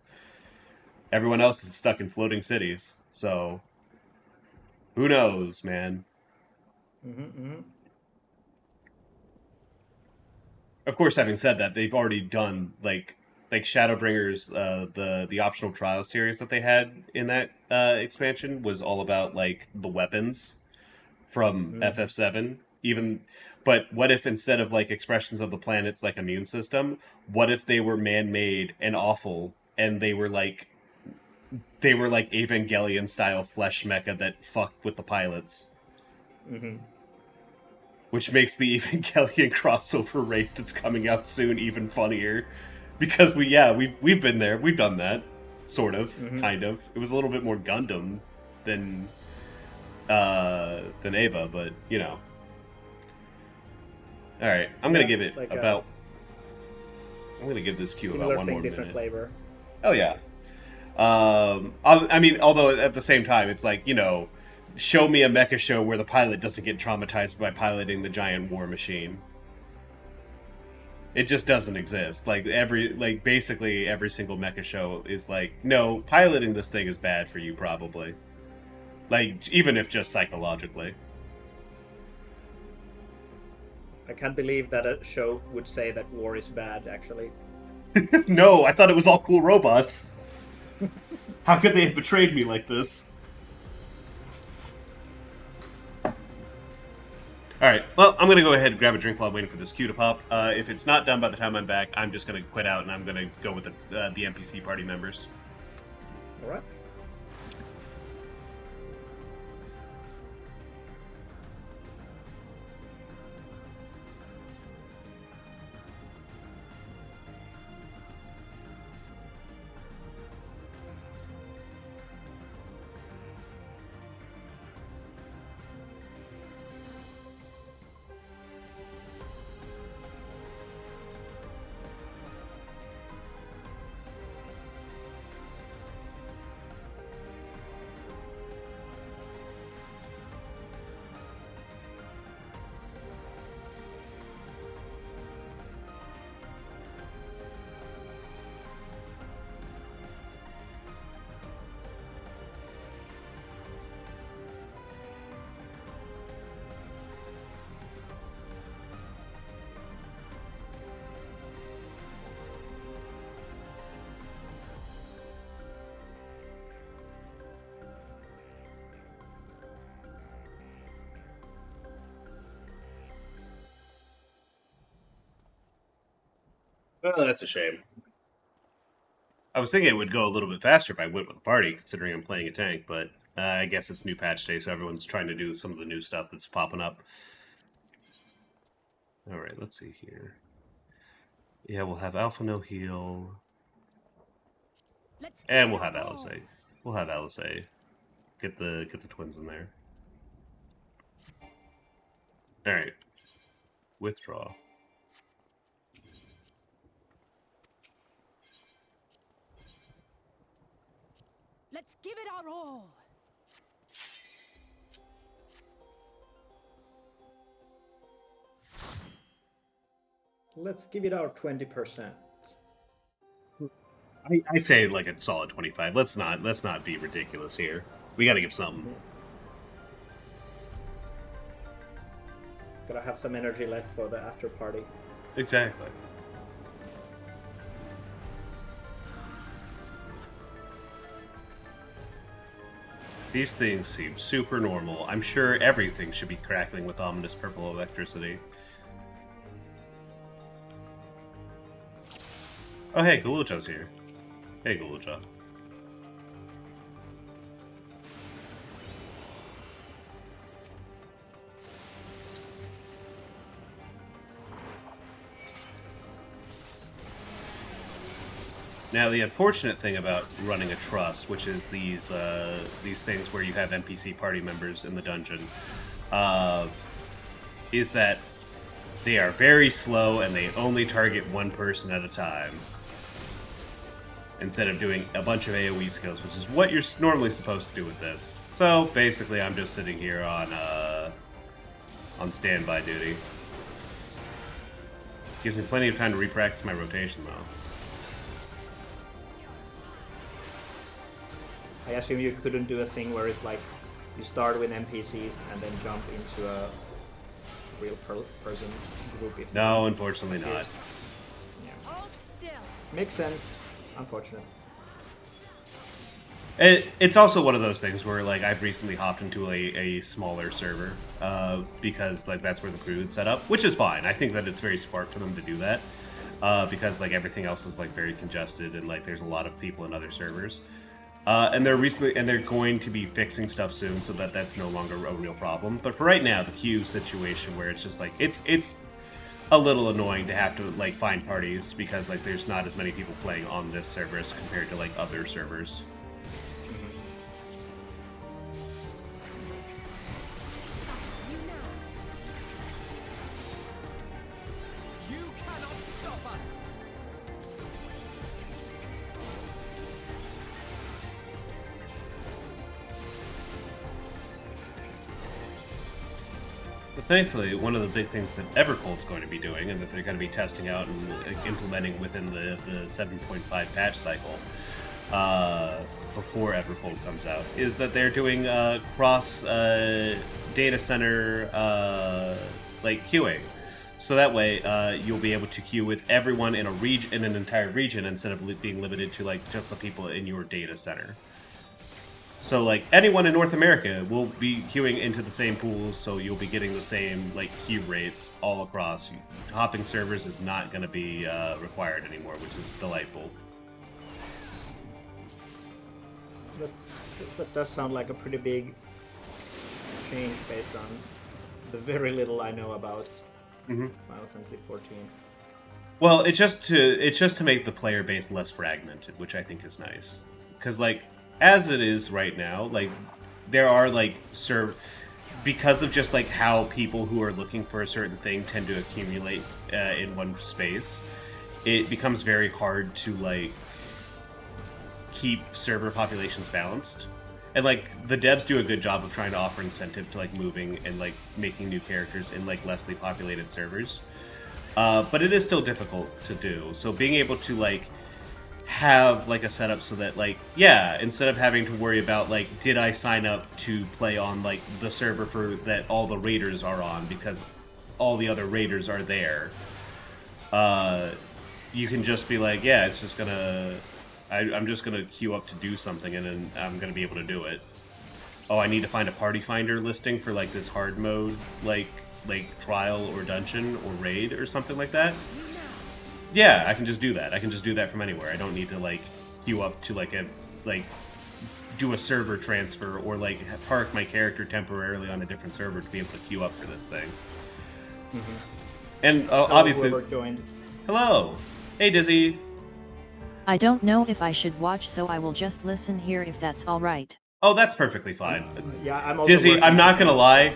Everyone else is stuck in floating cities, so who knows, man? Of course, having said that, they've already done like Shadowbringers, the optional trial series that they had in that expansion was all about like the weapons from FF7. But what if instead of like expressions of the planet's like immune system, what if they were man-made and awful, and they were like Evangelion style flesh mecha that fucked with the pilots? Which makes the Evangelion crossover rate that's coming out soon even funnier, because we've been there, we've done that, sort of, kind of. It was a little bit more Gundam than Eva, but you know. All right, I'm gonna give it like about. I'm gonna give this queue about one more different minute. Flavor. Oh yeah. I mean, although at the same time, it's like, you know, show me a mecha show where the pilot doesn't get traumatized by piloting the giant war machine. It just doesn't exist. Like basically every single mecha show is like, no, piloting this thing is bad for you, probably. Like, even if just psychologically. I can't believe that a show would say that war is bad, actually. No, I thought it was all cool robots. How could they have betrayed me like this? Alright, well, I'm going to go ahead and grab a drink while I'm waiting for this queue to pop. If it's not done by the time I'm back, I'm just going to quit out and I'm going to go with the NPC party members. Alright. Oh, that's a shame. I was thinking it would go a little bit faster if I went with the party, considering I'm playing a tank, but I guess it's new patch day, so everyone's trying to do some of the new stuff that's popping up. Alright, let's see here. Yeah, we'll have Alpha No Heal. And we'll have Alizé. We'll have Alizé. Get the twins in there. Alright. Withdraw. Let's give it our all. Let's give it our 20%. I say like a solid 25. Let's not be ridiculous here. We got to give something. Gotta have some energy left for the after party. Exactly. These things seem super normal. I'm sure everything should be crackling with ominous purple electricity. Oh hey, Galuja's here. Hey Galuja. Now, the unfortunate thing about running a trust, which is these things where you have NPC party members in the dungeon, is that they are very slow and they only target one person at a time, instead of doing a bunch of AoE skills, which is what you're normally supposed to do with this. So basically, I'm just sitting here on standby duty. Gives me plenty of time to re-practice my rotation, though. I assume you couldn't do a thing where it's like you start with NPCs and then jump into a real person group. If No, unfortunately not. Yeah. Hold still. Makes sense. Unfortunate. It's also one of those things where, like, I've recently hopped into a smaller server because, like, that's where the crew is set up, which is fine. I think that it's very smart for them to do that because, like, everything else is, like, very congested and, like, there's a lot of people in other servers. And they're going to be fixing stuff soon so that that's no longer a real problem. But for right now, the queue situation where it's just, like, it's a little annoying to have to, like, find parties because, like, there's not as many people playing on this server as compared to, like, other servers. You cannot stop us! But thankfully, one of the big things that Evercold's going to be doing, and that they're going to be testing out and implementing within the 7.5 patch cycle before Evercold comes out, is that they're doing cross data center like queuing. So that way, you'll be able to queue with everyone in an entire region instead of being limited to like just the people in your data center. So, like, anyone in North America will be queuing into the same pools, so you'll be getting the same, like, queue rates all across. Hopping servers is not going to be required anymore, which is delightful. That does sound like a pretty big change based on the very little I know about Final Fantasy 14. Well, it's just to make the player base less fragmented, which I think is nice. Because, like, as it is right now, like, there are, like, because of just, like, how people who are looking for a certain thing tend to accumulate in one space, it becomes very hard to, like, keep server populations balanced. And, like, the devs do a good job of trying to offer incentive to, like, moving and, like, making new characters in, like, lessly populated servers. But it is still difficult to do. So being able to, like, have like a setup so that, like, yeah, instead of having to worry about, like, did I sign up to play on, like, the server for that all the raiders are on because all the other raiders are there, you can just be like, yeah, it's just gonna I'm just gonna queue up to do something and then I'm gonna be able to do it. Oh, I need to find a party finder listing for, like, this hard mode, like trial or dungeon or raid or something like that. Yeah, I can just do that. I can just do that from anywhere. I don't need to, like, queue up to, like, do a server transfer or, like, park my character temporarily on a different server to be able to queue up for this thing. And obviously, joined. Hello, hey Dizzy. I don't know if I should watch, so I will just listen here if that's all right. Oh, that's perfectly fine. Yeah, I'm also Dizzy, working I'm not on gonna some- lie.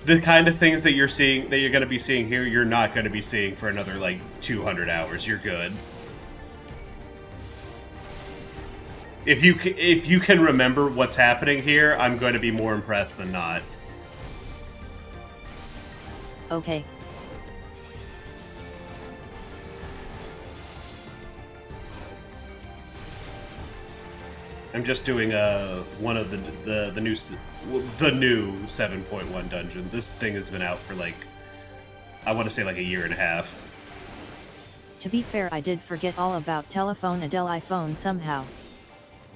The kind of things that you're seeing, that you're going to be seeing here, you're not going to be seeing for another, like, 200 hours. You're good. If you can remember what's happening here, I'm going to be more impressed than not. Okay. I'm just doing one of the new 7.1 dungeon. This thing has been out for like, I want to say like a year and a half. To be fair, I did forget all about Telephone Adele iPhone somehow.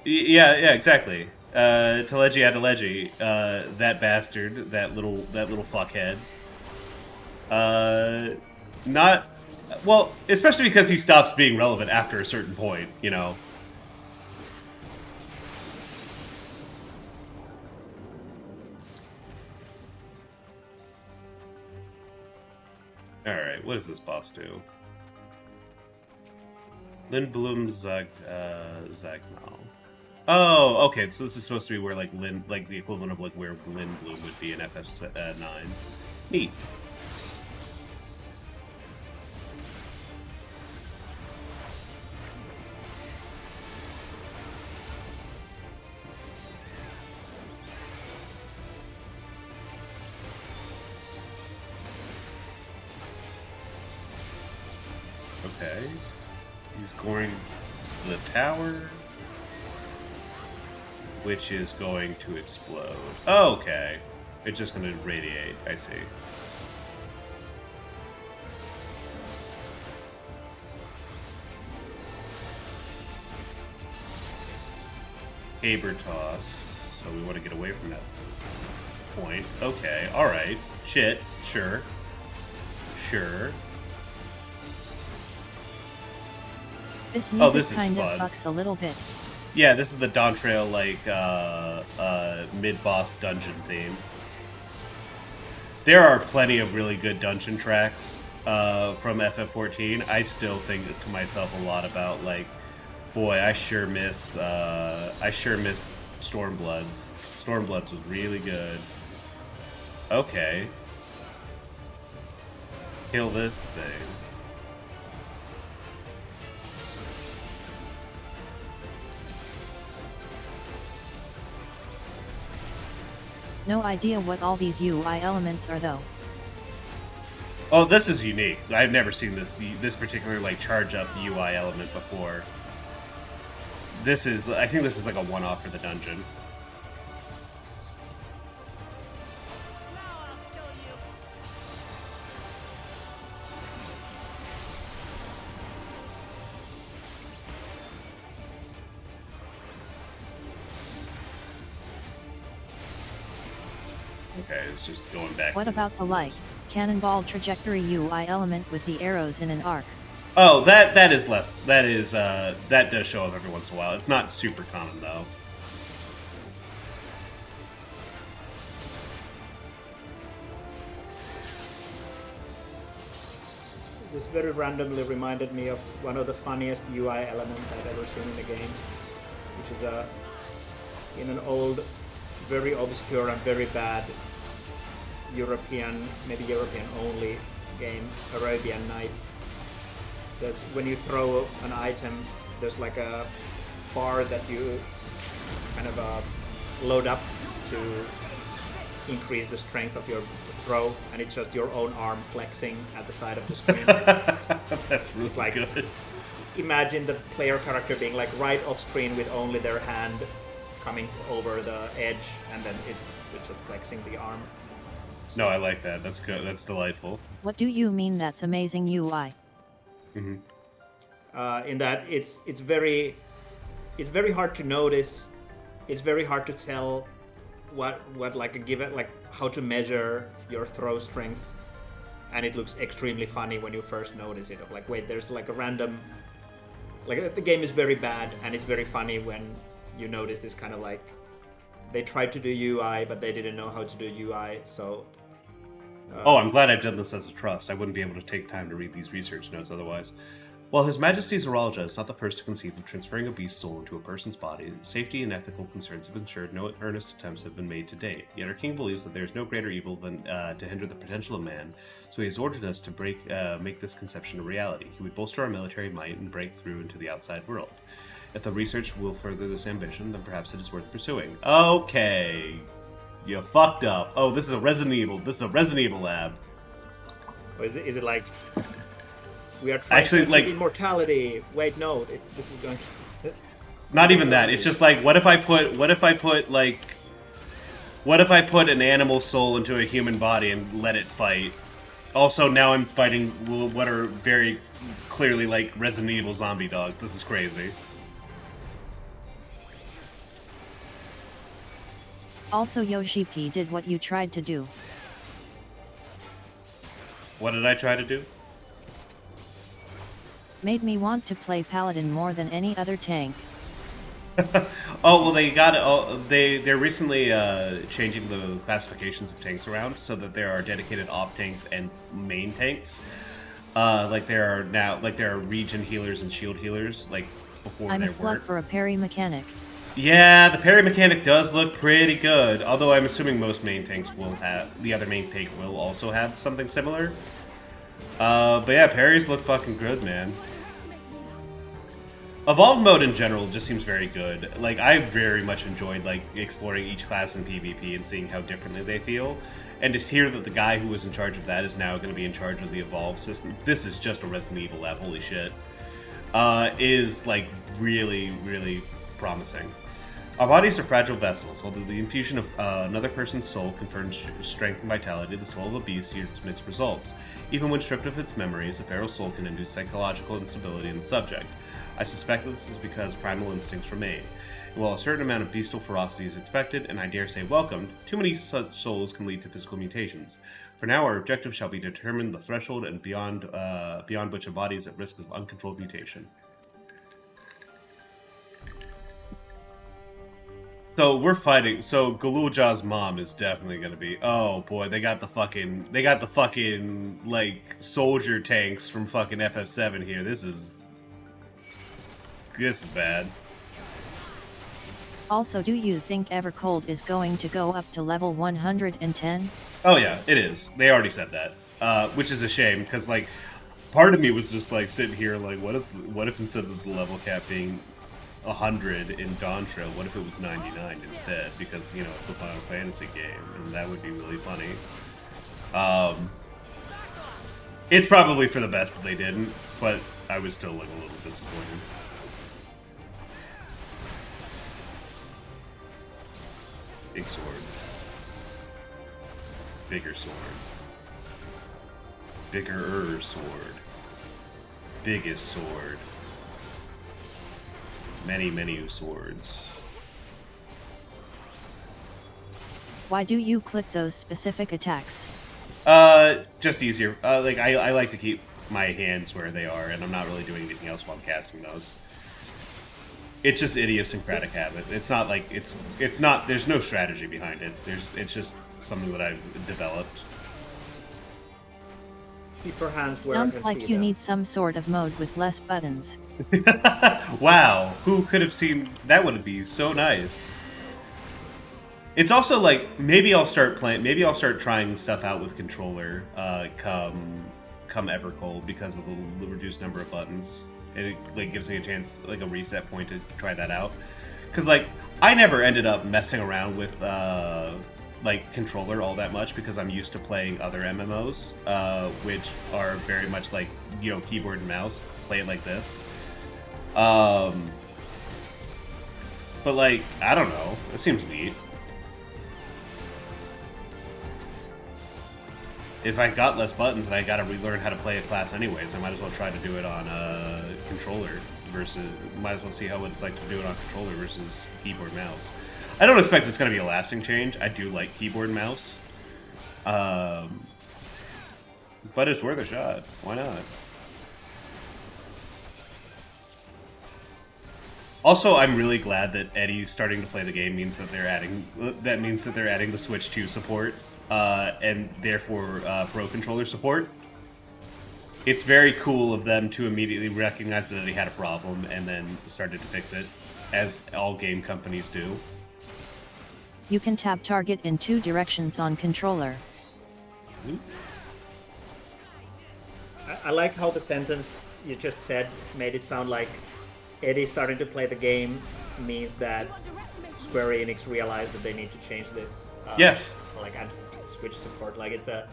Yeah, exactly. Telegi Adelegi, that bastard, that little fuckhead. Not, well, especially because he stops being relevant after a certain point, you know. Alright, what does this boss do? Lindblum Zagnal. Oh, okay, so this is supposed to be where, like, the equivalent of, like, where Lindblum would be in FF9. Neat. Okay. He's going to the tower, which is going to explode. Oh, okay. It's just going to radiate. I see. Caber toss. So we want to get away from that point. Okay. All right. Shit. Sure. Sure. This music this is kind of fun. fucks a little bit. Yeah, this is the Dawntrail, like, mid-boss dungeon theme. There are plenty of really good dungeon tracks from FF14. I still think to myself a lot about, like, boy, I sure miss Stormbloods. Stormbloods was really good. Okay. Kill this thing. No idea what all these UI elements are though. Oh, this is unique. I've never seen this particular, like, charge up UI element before. I think this is like a one-off for the dungeon. Now I'll show you. Okay, it's just going back. What about the like cannonball trajectory UI element with the arrows in an arc? Oh, that is less. That does show up every once in a while. It's not super common though. This very randomly reminded me of one of the funniest UI elements I've ever seen in a game, which is in an old, very obscure and very bad European, maybe European only game, Arabian Nights. There's, when you throw an item, there's like a bar that you kind of load up to increase the strength of your throw, and it's just your own arm flexing at the side of the screen. That's really like, good. Imagine the player character being like right off screen with only their hand coming over the edge, and then it's just flexing the arm. No, I like that. That's good. That's delightful. What do you mean that's amazing UI? Mm-hmm. In that it's very hard to notice. It's very hard to tell what like a given, like how to measure your throw strength, and it looks extremely funny when you first notice it. Of like, wait, there's like a random, like the game is very bad, and it's very funny when you notice this kind of like they tried to do UI, but they didn't know how to do UI, so. Oh, I'm glad I've done this as a trust. I wouldn't be able to take time to read these research notes otherwise. While His Majesty Zoraija is not the first to conceive of transferring a beast's soul into a person's body, safety and ethical concerns have ensured no earnest attempts have been made to date. Yet our king believes that there is no greater evil than to hinder the potential of man, so he has ordered us to make this conception a reality. He would bolster our military might and break through into the outside world. If the research will further this ambition, then perhaps it is worth pursuing. Okay. You fucked up. Oh, this is a Resident Evil. This is a Resident Evil lab. Or is it like we are trying actually to like immortality? Wait, no. This is going. Not even that. It's just like, what if I put an animal soul into a human body and let it fight? Also, now I'm fighting what are very clearly like Resident Evil zombie dogs. This is crazy. Also, Yoshi P did what you tried to do. What did I try to do? Made me want to play Paladin more than any other tank. Oh well, they're recently changing the classifications of tanks around so that there are dedicated off tanks and main tanks. Like there are region healers and shield healers. Like before I'm a there slut weren't. for a parry mechanic. Yeah, the parry mechanic does look pretty good. Although I'm assuming most main tanks will have the other main tank will also have something similar. But yeah, parries look fucking good, man. Evolve mode in general just seems very good. Like, I very much enjoyed, like, exploring each class in PvP and seeing how differently they feel. And to hear that the guy who was in charge of that is now going to be in charge of the Evolve system, this is just a Resident Evil app, holy shit, is, like, really, really promising. Our bodies are fragile vessels. Although the infusion of another person's soul confers strength and vitality, the soul of a beast yields mixed results. Even when stripped of its memories, a feral soul can induce psychological instability in the subject. I suspect that this is because primal instincts remain. And while a certain amount of bestial ferocity is expected, and I dare say welcomed, too many such souls can lead to physical mutations. For now, our objective shall be to determine the threshold and beyond which a body is at risk of uncontrolled mutation. So we're fighting. So Galulja's mom is definitely gonna be. Oh boy, they got the fucking like soldier tanks from fucking FF7 here. This is bad. Also, do you think Evercold is going to go up to level 110? Oh yeah, it is. They already said that, which is a shame because like part of me was just like sitting here like, what if instead of the level cap being 100 in Dawn Trail, what if it was 99 instead? Because you know it's a Final Fantasy game, and that would be really funny. It's probably for the best that they didn't, but I was still like a little disappointed. Big sword. Bigger sword. Bigger sword. Biggest sword. Many, many swords. Why do you click those specific attacks? Just easier. Like, I like to keep my hands where they are, and I'm not really doing anything else while I'm casting those. It's just idiosyncratic habit. It's not like, it's not, there's no strategy behind it. It's just something that I've developed. Keep your hands where Sounds you can like see you them. need some sort of mode with less buttons. Wow, who could have seen that? Would be so nice. It's also like maybe I'll start trying stuff out with controller come Evercold because of the reduced number of buttons. And it like gives me a chance, like a reset point to try that out. Because like I never ended up messing around with like controller all that much because I'm used to playing other MMOs, which are very much like, you know, keyboard and mouse. Play it like this. But like, I don't know. It seems neat. If I got less buttons and I gotta relearn how to play a class anyways, I might as well try to do it on controller versus. Might as well see how it's like to do it on controller versus keyboard mouse. I don't expect it's gonna be a lasting change. I do like keyboard and mouse, but it's worth a shot. Why not? Also, I'm really glad that Eddie's starting to play the game means that they're adding. That means that they're adding the Switch 2 support. And therefore Pro Controller support. It's very cool of them to immediately recognize that he had a problem and then started to fix it, as all game companies do. You can tap target in 2 directions on controller. I like how the sentence you just said made it sound like Eddie starting to play the game means that Square Enix realized that they need to change this. Yes. Like add Switch support. Like it's a.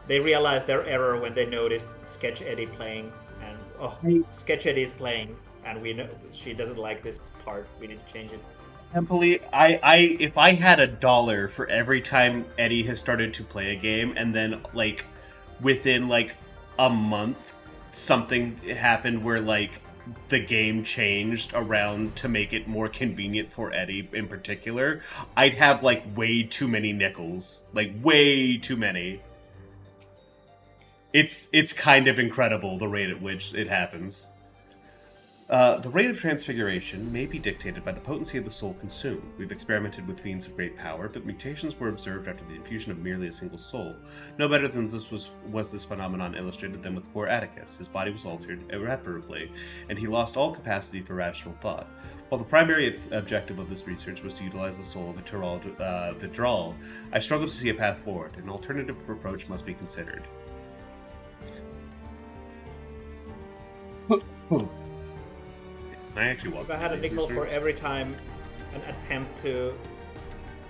They realized their error when they noticed Sketch Eddie playing, and Sketch Eddie is playing, and we know she doesn't like this part. We need to change it. Emily, if I had $1 for every time Eddie has started to play a game, and then like within like a month, something happened where like the game changed around to make it more convenient for Eddie in particular, I'd have like way too many nickels, like way too many. It's kind of incredible the rate at which it happens. The rate of transfiguration may be dictated by the potency of the soul consumed. We've experimented with fiends of great power, but mutations were observed after the infusion of merely a single soul. No better than this was this phenomenon illustrated than with poor Atticus. His body was altered irreparably, and he lost all capacity for rational thought. While the primary objective of this research was to utilize the soul of Vidral, I struggle to see a path forward. An alternative approach must be considered. I actually walked. If I had a nickel for every time an attempt to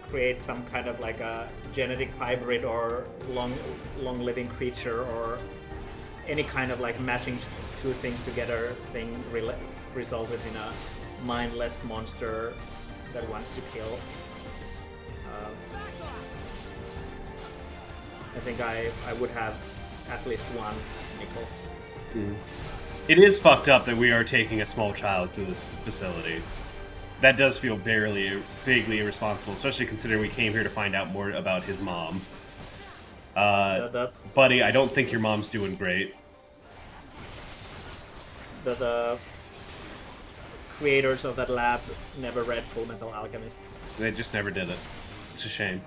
create some kind of like a genetic hybrid or long living creature or any kind of like matching two things together thing resulted in a mindless monster that wants to kill. I think I would have at least one nickel. Mm. It is fucked up that we are taking a small child through this facility. That does feel vaguely irresponsible, especially considering we came here to find out more about his mom. Buddy, I don't think your mom's doing great. The creators of that lab never read Full Metal Alchemist. They just never did it. It's a shame.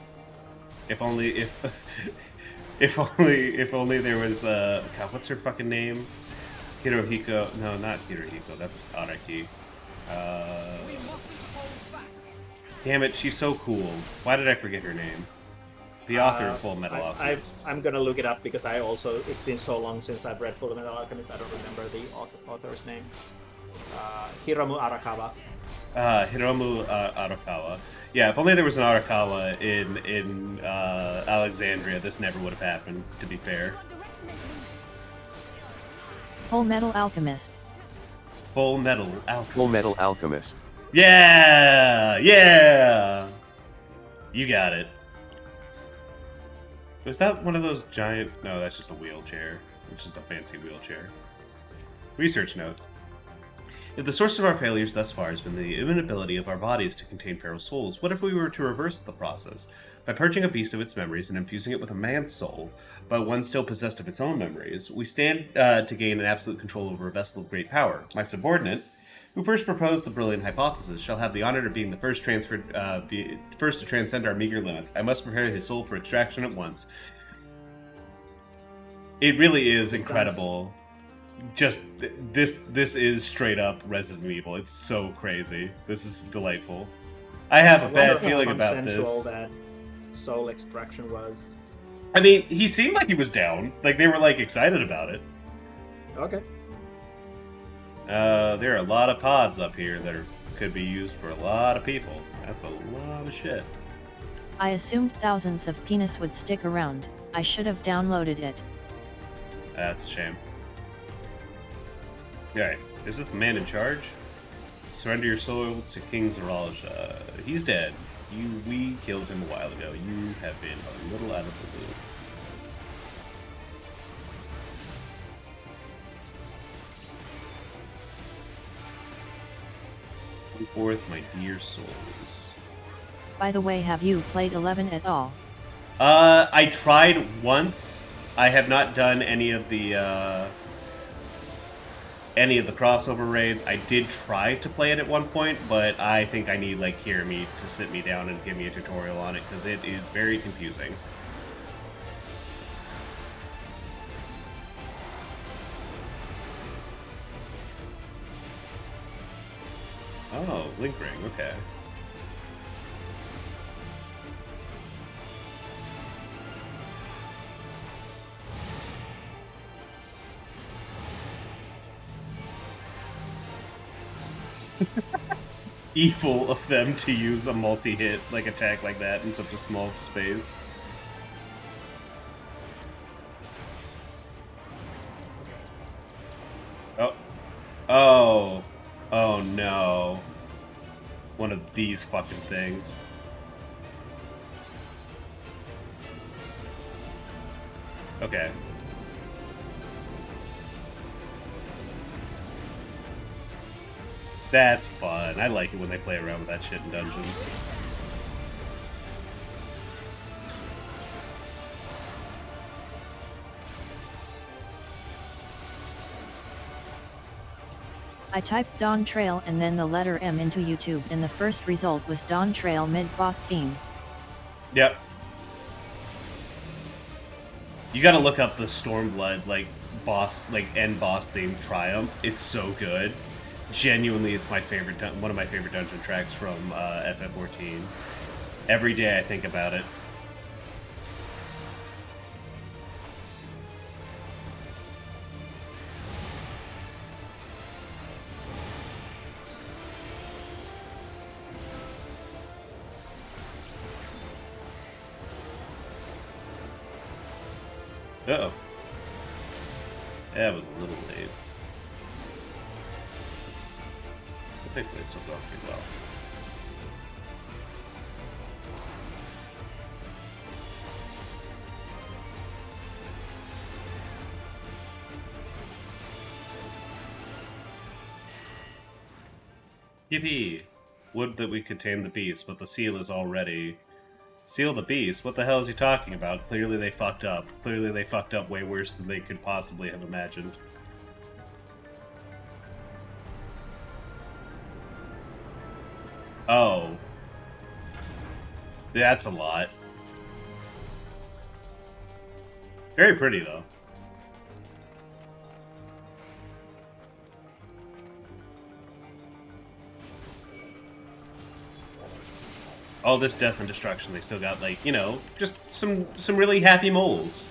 If only there was God, what's her fucking name? Hirohiko. No, not Hirohiko. That's Araki. Damn it, she's so cool. Why did I forget her name? The author of Full Metal Alchemist. I'm gonna look it up because it's been so long since I've read Full Metal Alchemist, I don't remember the author's name. Hiromu Arakawa. Hiromu Arakawa. Yeah, if only there was an Arakawa in Alexandria, this never would have happened, to be fair. Full Metal Alchemist. Full Metal Alchemist. Full Metal Alchemist. Yeah! Yeah! You got it. Was that one of those giant... No, that's just a wheelchair. It's just a fancy wheelchair. Research note. If the source of our failures thus far has been the inability of our bodies to contain feral souls, what if we were to reverse the process? By purging a beast of its memories and infusing it with a man's soul, but one still possessed of its own memories, we stand to gain an absolute control over a vessel of great power. My subordinate, who first proposed the brilliant hypothesis, shall have the honor of being the first to transcend our meager limits. I must prepare his soul for extraction at once. It really is incredible. Just this is straight up Resident Evil. It's so crazy. This is delightful. I have a bad feeling about this. That soul extraction was. I mean, he seemed like he was down. Like they were like excited about it. Okay. There are a lot of pods up here that could be used for a lot of people. That's a lot of shit. I assumed thousands of penis would stick around. I should have downloaded it. That's a shame. Alright, is this the man in charge? Surrender your soul to King Zeraj. He's dead. We killed him a while ago. You have been a little out of the loop. Forth, my dear souls. By the way, have you played 11 at all? I tried once. I have not done any of the crossover raids. I did try to play it at one point, but I think I need like Hirami to sit me down and give me a tutorial on it because it is very confusing. Oh, Link Ring, okay. Evil of them to use a multi-hit like attack like that in such a small space. Oh. no. One of these fucking things. Okay. That's fun. I like it when they play around with that shit in dungeons. I typed Dawn Trail and then the letter M into YouTube, and the first result was Dawn Trail mid-boss theme. Yep. You gotta look up the Stormblood, like, boss, like, end boss theme Triumph. It's so good. Genuinely, it's my favorite, one of my favorite dungeon tracks from FF14. Every day I think about it. Uh-oh. That was a little late. I think they still going pretty well. Yippee! Would that we could tame the beast, but the seal is already... Seal the beast? What the hell is he talking about? Clearly they fucked up. Clearly they fucked up way worse than they could possibly have imagined. Oh. That's a lot. Very pretty, though. All this death and destruction, they still got, like, you know, just some really happy moles.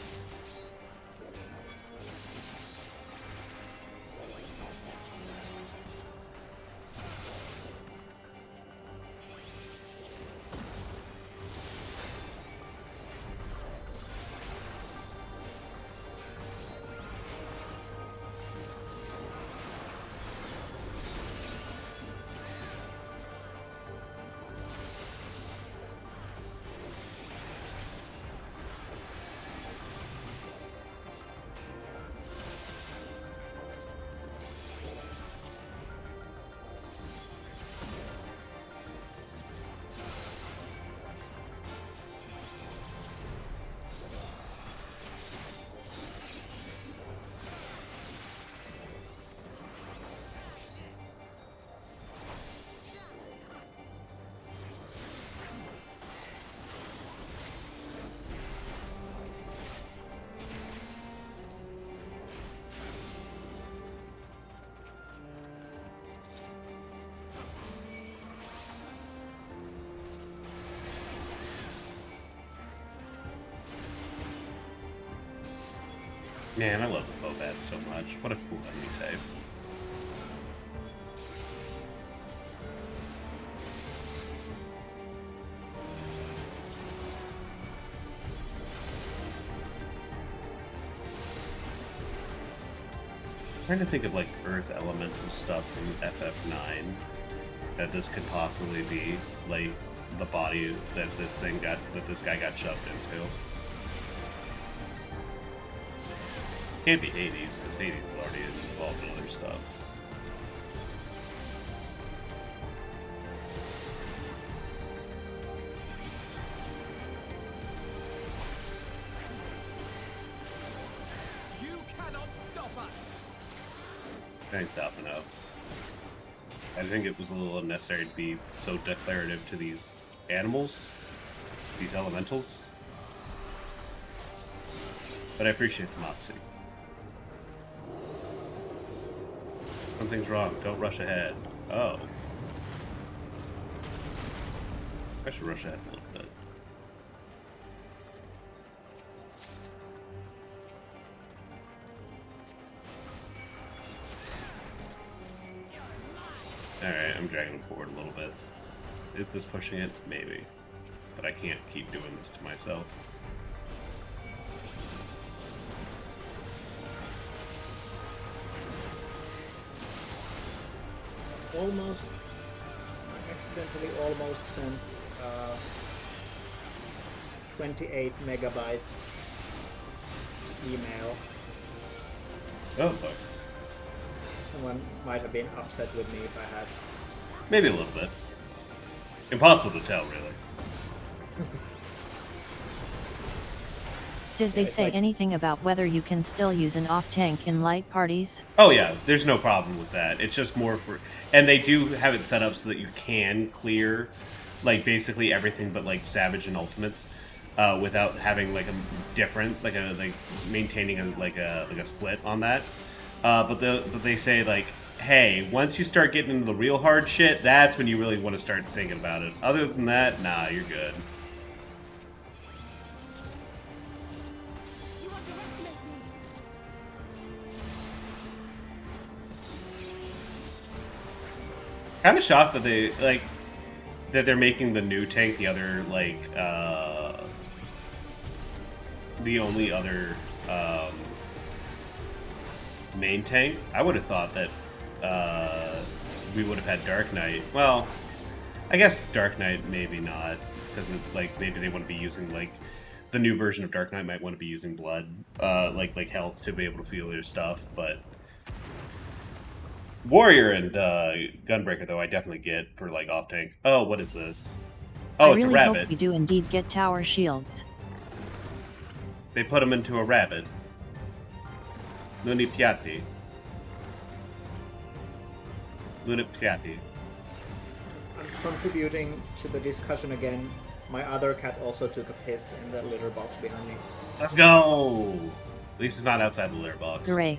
Man, I love the Bobat so much. What a cool enemy type. I'm trying to think of, like, Earth Elemental stuff from FF9 that this could possibly be, like, the body that this guy got shoved into. Can't be Hades, because Hades is already involved in other stuff. You cannot stop us! Thanks, Alpino. I think it was a little unnecessary to be so declarative to these animals, these elementals. But I appreciate the moxie. Something's wrong. Don't rush ahead. Oh. I should rush ahead a little bit. Alright, I'm dragging forward a little bit. Is this pushing it? Maybe. But I can't keep doing this to myself. almost accidentally almost sent 28 megabytes email. Oh boy. Someone might have been upset with me if I had. Maybe a little bit. Impossible to tell, really. Did they it's say like- anything about whether you can still use an off-tank in light parties? Oh yeah, there's no problem with that. It's just more for, and they do have it set up so that you can clear, like basically everything but like Savage and Ultimates, without having like a different, like maintaining a split on that. But they say like, hey, once you start getting into the real hard shit, that's when you really want to start thinking about it. Other than that, nah, you're good. You underestimate me. Kind of shocked that they're making the new tank the other the only other main tank. I would have thought that we would have had Dark Knight. Well, I guess Dark Knight maybe not, because maybe they want to be using the new version of Dark Knight might want to be using blood, like health to be able to feel their stuff, but. Warrior and Gunbreaker, though, I definitely get for, off-tank. Oh, what is this? Oh, I it's really a rabbit. hope we do indeed get tower shields. They put him into a rabbit. Luni Piatti. Luni Piatti. I'm contributing to the discussion again. My other cat also took a piss in the litter box behind me. Let's go! At least it's not outside the litter box. Hooray.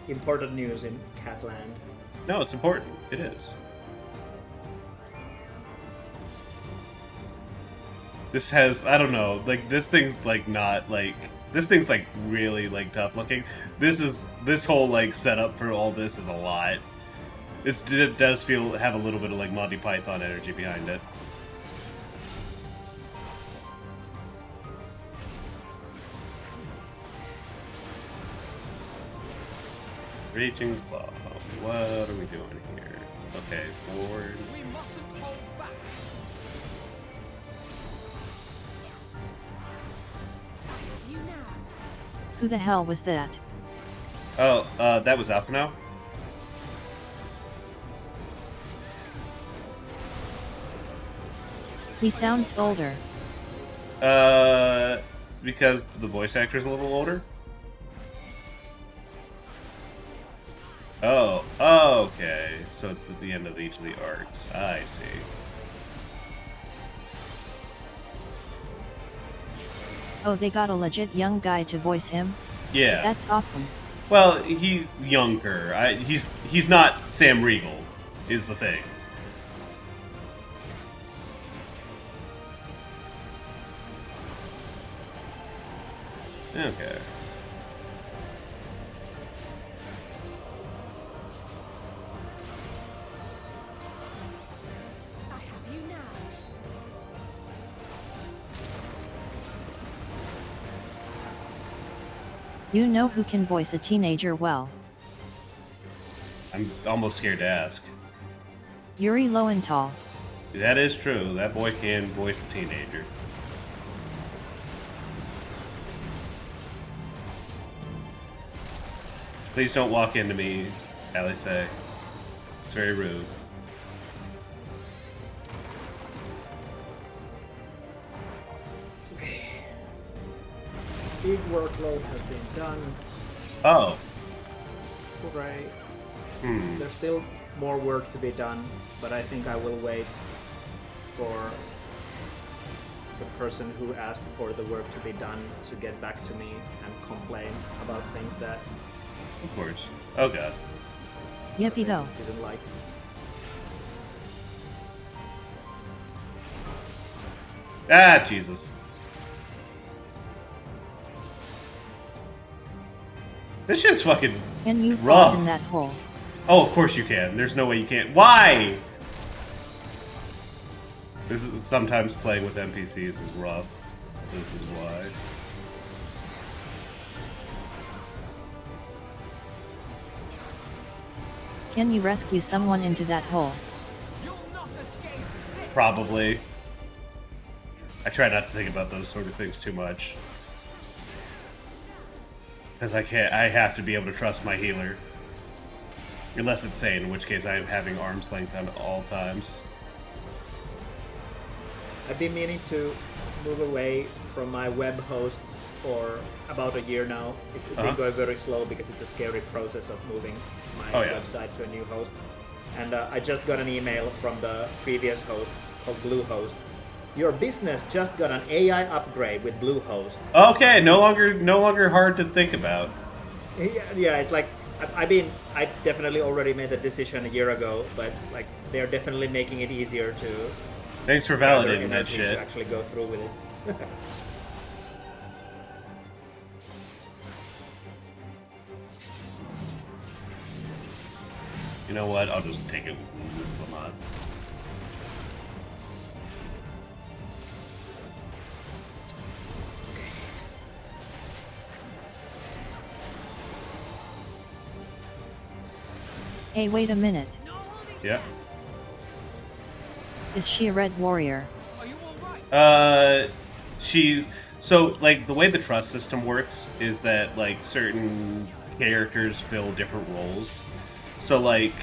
Important news in Catland. No, it's important. It is. This has, I don't know, this thing's not this thing's really tough looking. This whole setup for all this is a lot. It does have a little bit of Monty Python energy behind it. Reaching claw. What are we doing here? Okay, forward. We mustn't hold back. You now. Who the hell was that? Oh, that was Alpha now? He sounds older. Because the voice actor's a little older? Oh, okay. So it's at the end of each of the arcs. I see. Oh, they got a legit young guy to voice him? Yeah. That's awesome. Well, he's younger. He's not Sam Riegel, is the thing. Okay. I have you now. You know who can voice a teenager well? I'm almost scared to ask. Yuri Lowenthal. That is true. That boy can voice a teenager. Please don't walk into me, Alice. It's very rude. Okay. Big workload has been done. Oh. Hooray. Hmm. There's still more work to be done, but I think I will wait for the person who asked for the work to be done to get back to me and complain about things that Of course. Oh god. Yippee they though. didn't like. Ah, Jesus. This shit's fucking Can you rough. fall in that hole? Oh, of course you can. There's no way you can't. Why? This is sometimes playing with NPCs is rough. This is why. Can you rescue someone into that hole? Probably. I try not to think about those sort of things too much. Because I have to be able to trust my healer. Unless it's sane, in which case I am having arm's length at all times. I've been meaning to move away from my web host for about a year now. It's been going very slow because it's a scary process of moving my website to a new host. And I just got an email from the previous host called Bluehost. Your business just got an AI upgrade with Bluehost. Okay, no longer hard to think about. Yeah, it's like I definitely already made the decision a year ago, but like they're definitely making it easier to. Thanks for validating that shit. To actually go through with it. You know what? I'll just take it. Come on. Hey, wait a minute. Yeah. Is she a red warrior? She's so like the way the trust system works is that like certain characters fill different roles. So like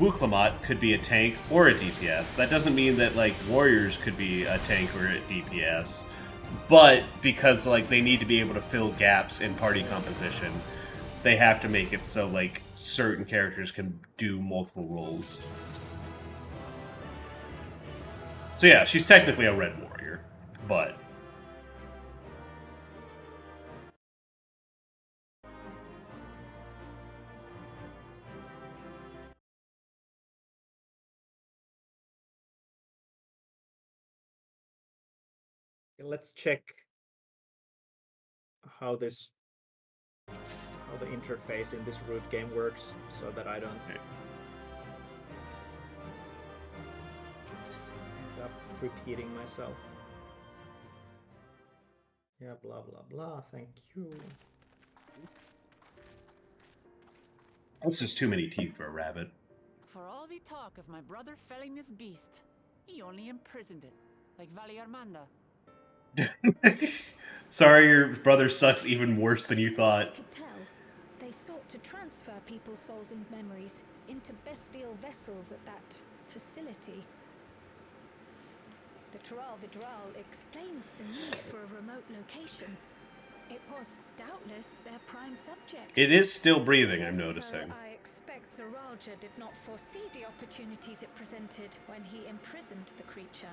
Wuklamot could be a tank or a DPS. That doesn't mean that like warriors could be a tank or a DPS. But because like they need to be able to fill gaps in party composition, they have to make it so like certain characters can do multiple roles. So yeah, she's technically a red warrior, but let's check how the interface in this root game works, so that I don't end up repeating myself. Yeah, blah blah blah. Thank you. that's just too many teeth for a rabbit. For all the talk of my brother felling this beast, he only imprisoned it, like Valley Armanda. Sorry, your brother sucks even worse than you thought. I could tell they sought to transfer people's souls and memories into bestial vessels at that facility. The Tural Vidral explains the need for a remote location. It was doubtless their prime subject. It is still breathing, I'm noticing. Though I expect Zaralja did not foresee the opportunities it presented when he imprisoned the creature.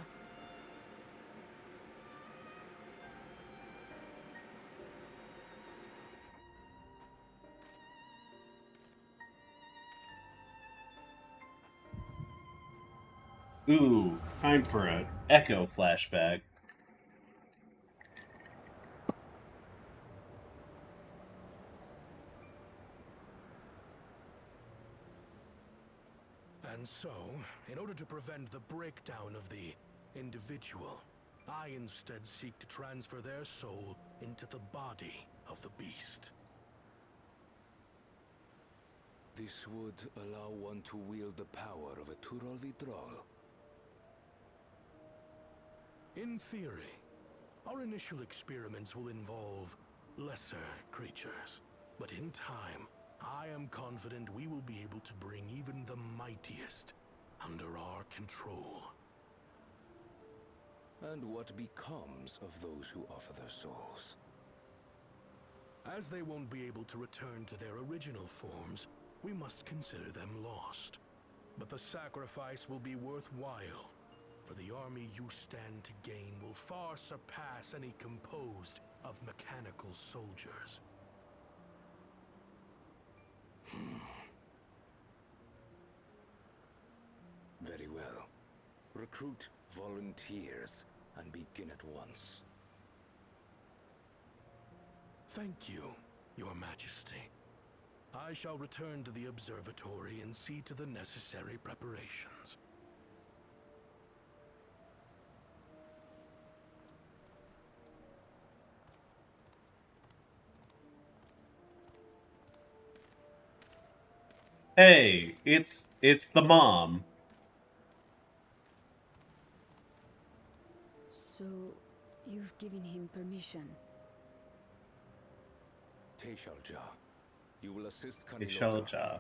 Ooh, time for an Echo flashback. And so, in order to prevent the breakdown of the individual, I instead seek to transfer their soul into the body of the beast. This would allow one to wield the power of a Tural Vidral. In theory, our initial experiments will involve lesser creatures. But in time, I am confident we will be able to bring even the mightiest under our control. And what becomes of those who offer their souls? As they won't be able to return to their original forms, we must consider them lost. But the sacrifice will be worthwhile, for the army you stand to gain will far surpass any composed of mechanical soldiers. Very well. Recruit volunteers and begin at once. Thank you, Your Majesty. I shall return to the observatory and see to the necessary preparations. Hey, it's the mom. So, you've given him permission. Teishalja, you will assist Kaniloka. Ishalja.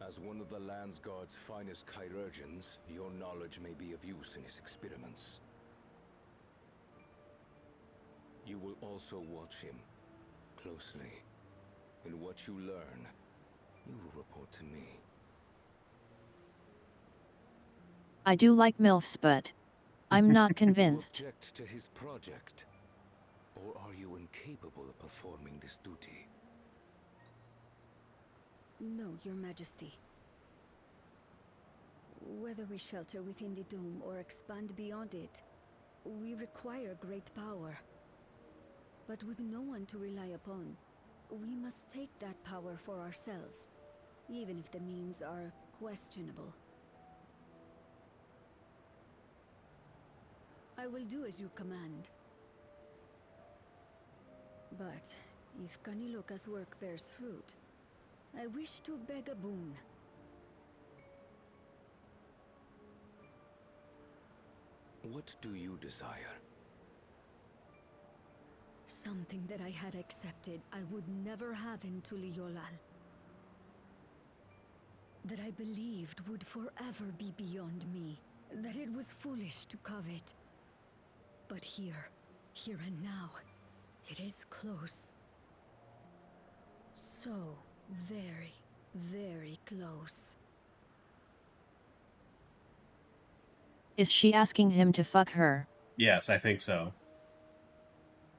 As one of the Land's Guard's finest chirurgeons, your knowledge may be of use in his experiments. You will also watch him closely. And what you learn, you will report to me. I do like MILFs, but I'm not convinced. You object to his project? Or are you incapable of performing this duty? No, Your Majesty. Whether we shelter within the dome or expand beyond it, we require great power. But with no one to rely upon, we must take that power for ourselves, even if the means are questionable. I will do as you command. But if Kaniloka's work bears fruit, I wish to beg a boon. What do you desire? Something that I had accepted I would never have in Tuliolal. That I believed would forever be beyond me. That it was foolish to covet. But here and now, it is close. So very, very close. Is she asking him to fuck her? Yes, I think so.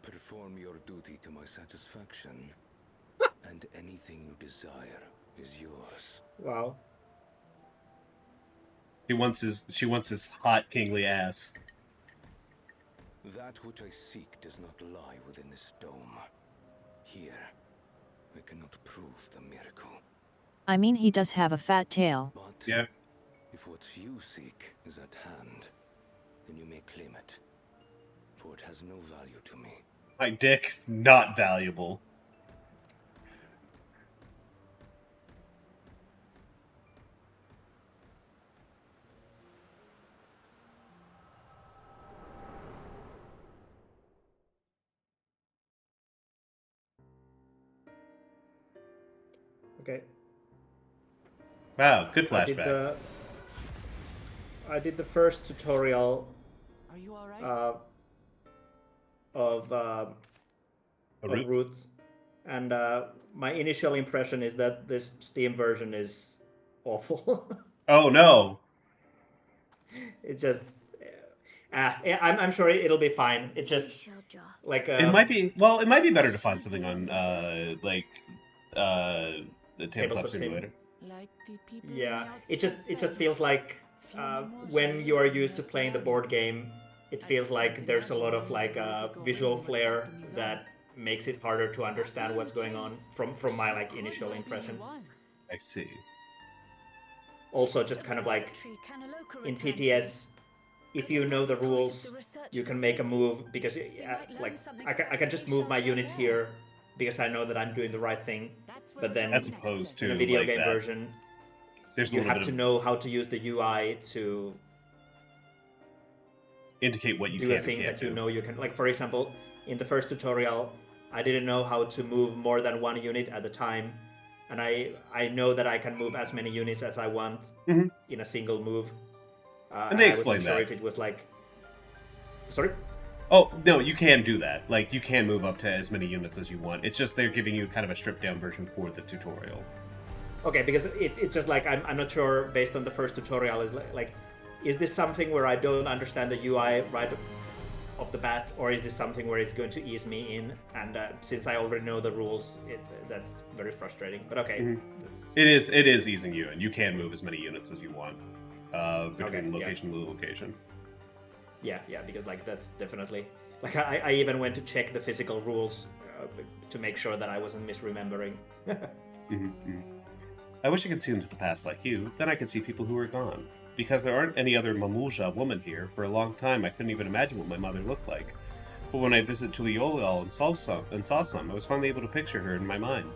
Perform your duty to my satisfaction, and anything you desire is yours. Wow. She wants his hot kingly ass. That which I seek does not lie within this dome. Here, I cannot prove the miracle. I mean, he does have a fat tail. But Yeah. if what you seek is at hand, then you may claim it, for it has no value to me. My dick, not valuable. Okay. Wow, good flashback. I did the first tutorial Are you alright? of Root? Root, and my initial impression is that this Steam version is awful. Oh no. It's just, I'm sure it'll be fine. It's just Ishalja. like It might be better to find something on the Tabletop of Sim. Simulator. Like the people in Yeah, the it just outskirts feels like Few more when shall you are live in used to this playing the valley. board game, it feels like there's a lot of like visual flair That that makes it harder to understand what's going on from my like initial impression. I see. Also, just kind of like in TTS, if you know the rules, you can make a move because like I can just move my units here because I know that I'm doing the right thing. But then As opposed to in a video like game that. version, There's a you little have bit to of know how to use the UI to indicate what you do can a thing and can't that you do. know you can. Like for example, in the first tutorial, I didn't know how to move more than one unit at a time, and I know that I can move as many units as I want Mhm. in a single move. And they I wasn't explain sure that. if it was like, sorry. Oh, no, you can do that. Like, you can move up to as many units as you want. It's just they're giving you kind of a stripped-down version for the tutorial. Okay, because it's just like I'm not sure based on the first tutorial is this something where I don't understand the UI right off the bat, or is this something where it's going to ease me in? And since I already know the rules, that's very frustrating. But okay, that's... It is easing you in. You can move as many units as you want between location to location. Yeah, because like that's definitely like I even went to check the physical rules to make sure that I wasn't misremembering. I wish I could see into the past like you. Then I could see people who are gone. Because there aren't any other Mamulja woman here, for a long time I couldn't even imagine what my mother looked like. But when I visited Tuliolal and saw some, I was finally able to picture her in my mind.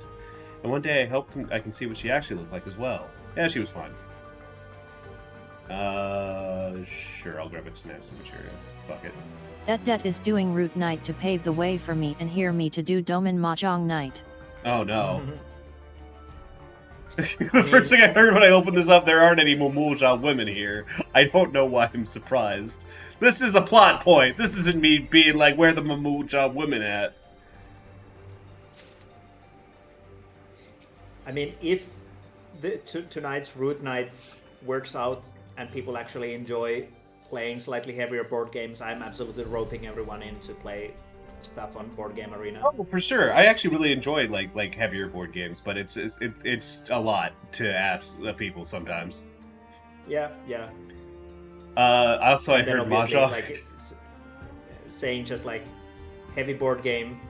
And one day I hope I can see what she actually looked like as well. Yeah, she was fine. Sure, I'll grab a tenacity material. Fuck it. Det is doing Root Night to pave the way for me and hear me to do Domin Mahjong Night. Oh no. The first thing I heard when I opened this up, there aren't any Momulja women here. I don't know why I'm surprised. This is a plot point. This isn't me being like, where the Momulja women at? I mean, if tonight's Root Night works out and people actually enjoy playing slightly heavier board games, I'm absolutely roping everyone in to play stuff on Board Game Arena. Oh, for sure. I actually really enjoy like heavier board games, but it's a lot to ask people sometimes. Yeah. Also, I And then heard obviously, Mahjong. like saying just like heavy board game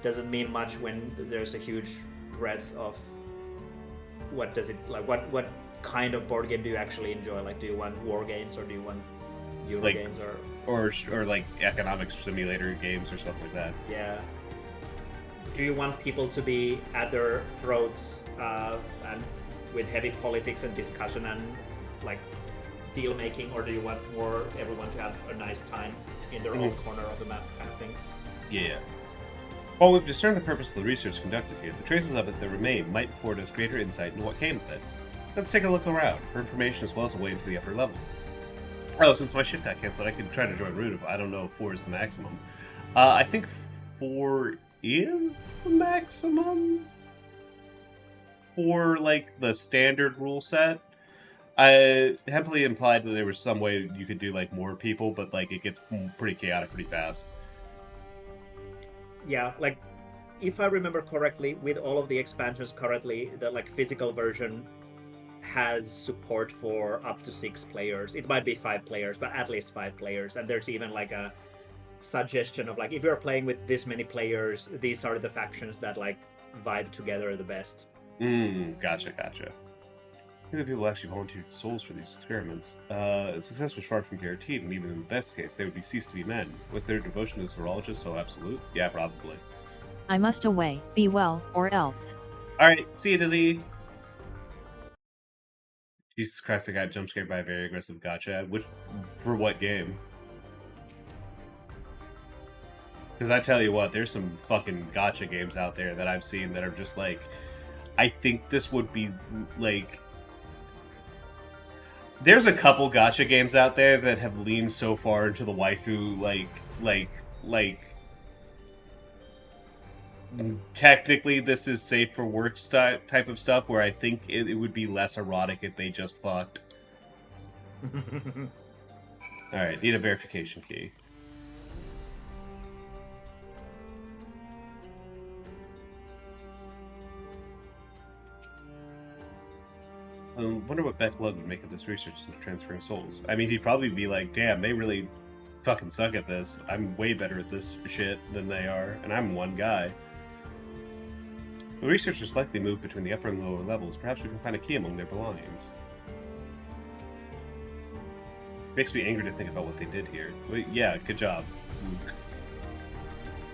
doesn't mean much when there's a huge breadth of what does it like. What kind of board game do you actually enjoy? Like, do you want war games or do you want Euro Like, games or like economic simulator games or something like that. yeah? Do you want people to be at their throats and with heavy politics and discussion and like deal making, or do you want more everyone to have a nice time in their own corner of the map kind of thing? Yeah. While we've discerned the purpose of the research conducted here, the traces of it that remain might afford us greater insight into what came of it. Let's take a look around for information as well as a way into the upper level. Oh, since my shift got cancelled, I could try to join Root. I don't know if 4 is the maximum. I think 4 is the maximum for like the standard rule set. I heavily implied that there was some way you could do like more people, but like it gets pretty chaotic pretty fast. Yeah, like if I remember correctly, with all of the expansions currently, the like physical version has support for up to 6 players. It might be 5 players, but at least 5 players. And there's even like a suggestion of like, if you're playing with this many players, these are the factions that like vibe together the best. Gotcha. I think that people actually volunteered souls for these experiments. Success was far from guaranteed, and even in the best case, they would be ceased to be men. Was their devotion to the Sorologist so absolute? Yeah, probably. I must away, be well, or else. Alright, see you, Dizzy! Jesus Christ, I got jump scared by a very aggressive gotcha ad. For what game? Because I tell you what, there's some fucking gotcha games out there that I've seen that are just like, I think this would be like... There's a couple gotcha games out there that have leaned so far into the waifu, technically this is safe for work type of stuff, where I think it would be less erotic if they just fucked. Alright, need a verification key. I wonder what Beth Lug would make of this research into transferring souls. I mean, he'd probably be like, damn, they really fucking suck at this. I'm way better at this shit than they are, and I'm one guy. The researchers likely moved between the upper and lower levels. Perhaps we can find a key among their belongings. Makes me angry to think about what they did here. But yeah, good job.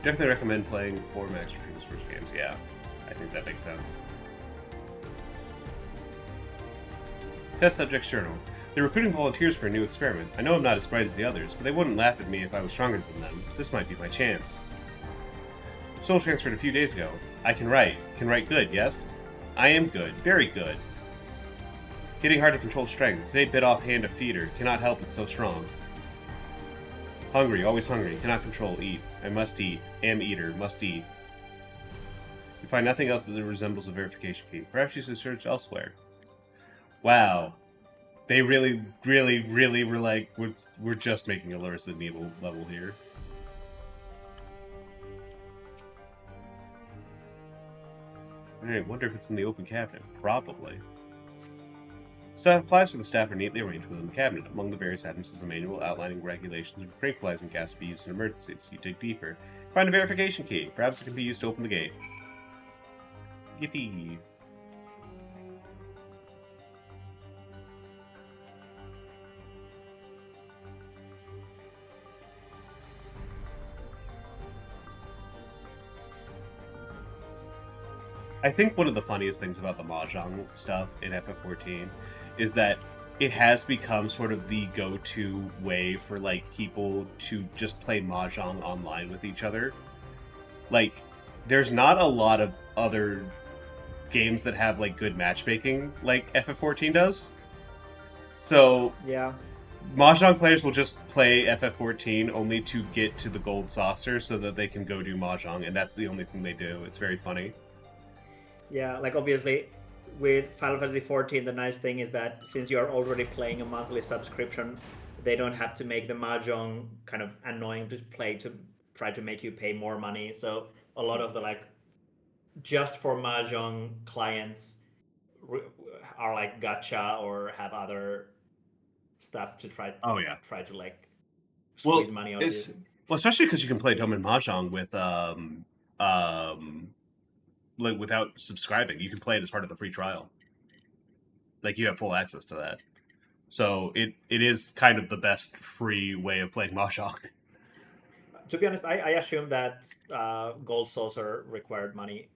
Definitely recommend playing 4 max for people's first games. Yeah, I think that makes sense. Test Subject's Journal. They're recruiting volunteers for a new experiment. I know I'm not as bright as the others, but they wouldn't laugh at me if I was stronger than them. This might be my chance. Soul transferred a few days ago. I can write. Can write good, yes? I am good. Very good. Getting hard to control strength. Today bit off hand of feeder. Cannot help it, so strong. Hungry. Always hungry. Cannot control. Eat. I must eat. Am eater. Must eat. You find nothing else that resembles a verification key. Perhaps you should search elsewhere. Wow. They really were like, we're just making a Resident Evil level here. Alright, wonder if it's in the open cabinet. Probably. Supplies for the staff are neatly arranged within the cabinet. Among the various items is a manual outlining regulations and tranquilizing gas to be used in emergencies. You dig deeper. Find a verification key. Perhaps it can be used to open the gate. Yippee. I think one of the funniest things about the Mahjong stuff in FF14 is that it has become sort of the go-to way for like people to just play Mahjong online with each other. Like, there's not a lot of other games that have like good matchmaking like FF14 does. So Yeah. Mahjong players will just play FF14 only to get to the gold saucer so that they can go do Mahjong, and that's the only thing they do. It's very funny. Yeah, like obviously with Final Fantasy XIV, the nice thing is that since you are already playing a monthly subscription, they don't have to make the Mahjong kind of annoying to play to try to make you pay more money. So a lot of the like just for Mahjong clients are like gacha or have other stuff to try. Oh yeah, try to like squeeze money out of you. Well, especially because you can play Domain Mahjong with like without subscribing. You can play it as part of the free trial. Like you have full access to that. So it is kind of the best free way of playing Mahjong. To be honest, I assume that gold saucer required money.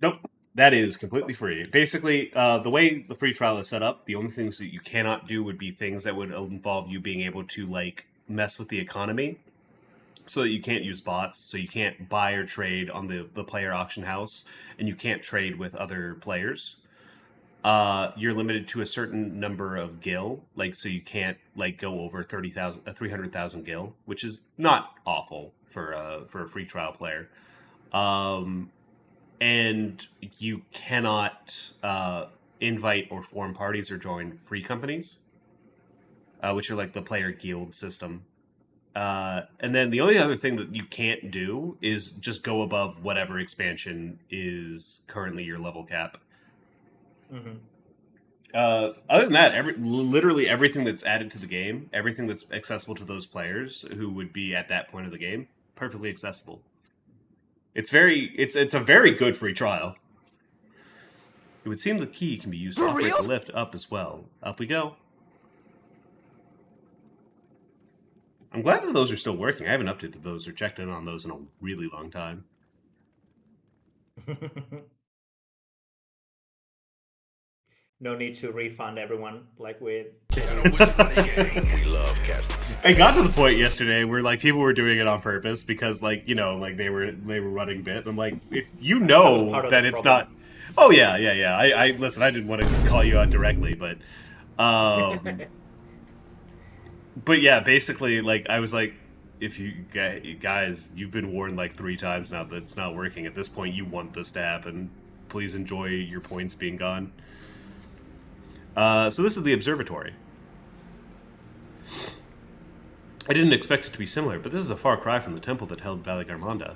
Nope. That is completely free. Basically, the way the free trial is set up, the only things that you cannot do would be things that would involve you being able to like mess with the economy, so that you can't use bots, so you can't buy or trade on the player auction house, and you can't trade with other players. You're limited to a certain number of gil, like so you can't like go over 300,000 gil, which is not awful for a free trial player. And you cannot invite or form parties or join free companies, which are like the player guild system. And then the only other thing that you can't do is just go above whatever expansion is currently your level cap. Mm-hmm. Other than that, literally everything that's added to the game, everything that's accessible to those players who would be at that point of the game, perfectly accessible. It's a very good free trial. It would seem the key can be used to operate the lift up as well. Up we go. I'm glad that those are still working. I haven't updated those or checked in on those in a really long time. No need to refund everyone like with. We love casting. It got to the point yesterday where like people were doing it on purpose because like like they were running bit. I'm like, if you know that it's not. Oh yeah. I listen. I didn't want to call you out directly, but but yeah, basically like I was like, if you guys, you've been warned like 3 times now that it's not working. At this point, you want this to happen. Please enjoy your points being gone. So this is the observatory. I didn't expect it to be similar, but this is a far cry from the temple that held Valley Garmonda.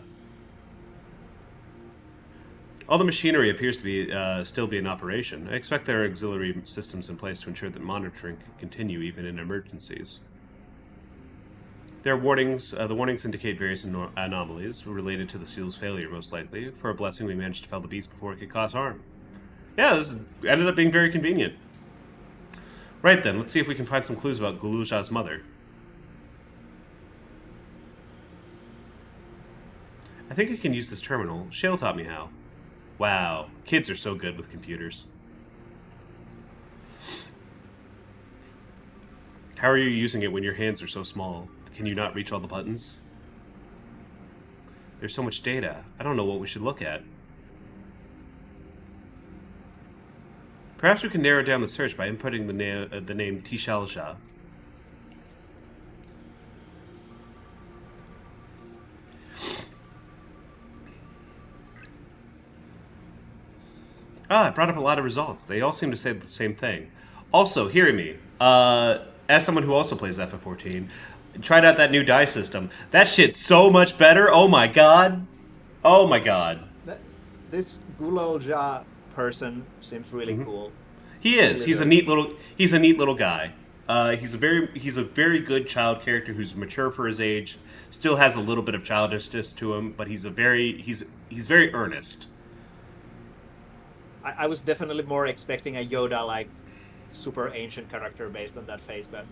All the machinery appears to be still be in operation. I expect there are auxiliary systems in place to ensure that monitoring can continue even in emergencies. There are warnings. The warnings indicate various anomalies related to the seal's failure, most likely. For a blessing, we managed to fell the beast before it could cause harm. Yeah, this ended up being very convenient. Right then, let's see if we can find some clues about Guluja's mother. I think I can use this terminal. Shale taught me how. Wow, kids are so good with computers. How are you using it when your hands are so small? Can you not reach all the buttons? There's so much data. I don't know what we should look at. Perhaps we can narrow down the search by inputting the name Tishalja. It brought up a lot of results. They all seem to say the same thing. Also, hearing me, as someone who also plays FF14, tried out that new die system. That shit's so much better. Oh my god. Oh my god. This Gulolja person seems really cool. He is. He's a neat little guy. He's a very good child character who's mature for his age. Still has a little bit of childishness to him, but he's very earnest. I was definitely more expecting a Yoda like super ancient character based on that face, but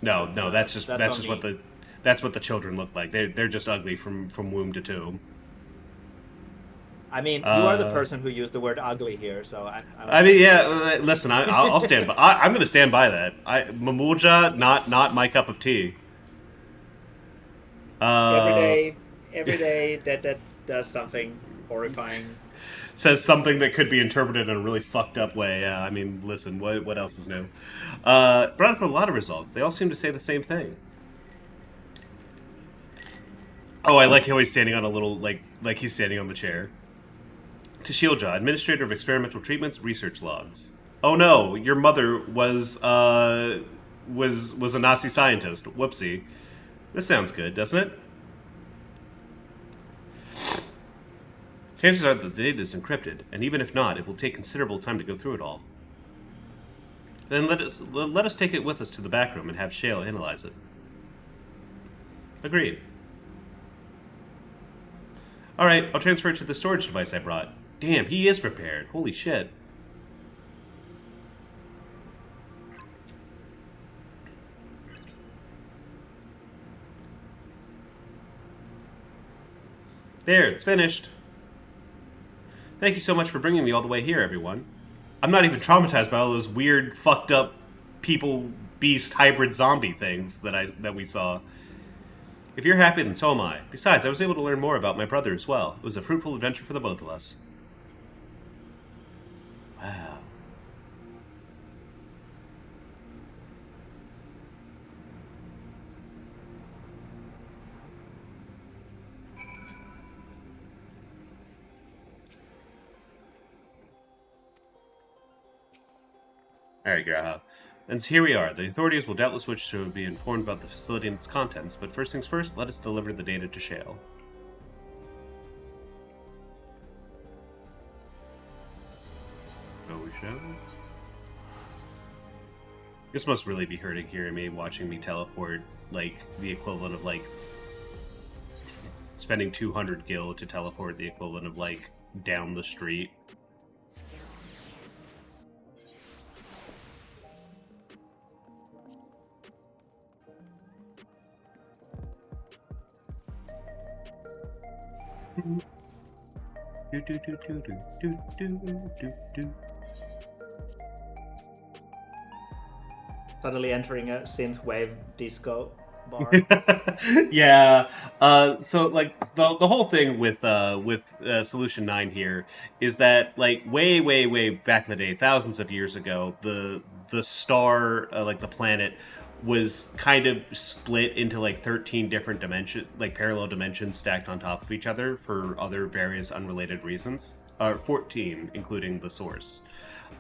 no, that's just what the children look like. They're just ugly from womb to tomb. I mean, you are the person who used the word ugly here, so I mean, yeah. Listen, I'll stand by. I'm going to stand by that. Mamulja, not my cup of tea. Every day that does something horrifying. Says something that could be interpreted in a really fucked up way. Yeah, I mean, listen, what else is new? Brought up a lot of results. They all seem to say the same thing. Oh, I like how he's standing on a little, like he's standing on the chair. Tashilja, Administrator of Experimental Treatments, Research Logs. Oh no, your mother was a Nazi scientist. Whoopsie. This sounds good, doesn't it? Chances are that the data is encrypted, and even if not, it will take considerable time to go through it all. Then let us take it with us to the back room and have Shale analyze it. Agreed. Alright, I'll transfer it to the storage device I brought. Damn, he is prepared. Holy shit. There, it's finished. Thank you so much for bringing me all the way here, everyone. I'm not even traumatized by all those weird, fucked up people, beast, hybrid zombie things that we saw. If you're happy, then so am I. Besides, I was able to learn more about my brother as well. It was a fruitful adventure for the both of us. Wow. Alright, Graha. And so here we are. The authorities will doubtless wish to be informed about the facility and its contents, but first things first, let us deliver the data to Shale. Oh, we shall? This must really be hurting hearing me, watching me teleport, like, the equivalent of, like, spending 200 gil to teleport the equivalent of, like, down the street. Suddenly entering a synthwave disco bar. Yeah. So like the whole thing with Solution 9 here is that like way back in the day, thousands of years ago, the star like the planet was kind of split into like 13 different dimensions, like parallel dimensions stacked on top of each other for other various unrelated reasons. 14, including the source.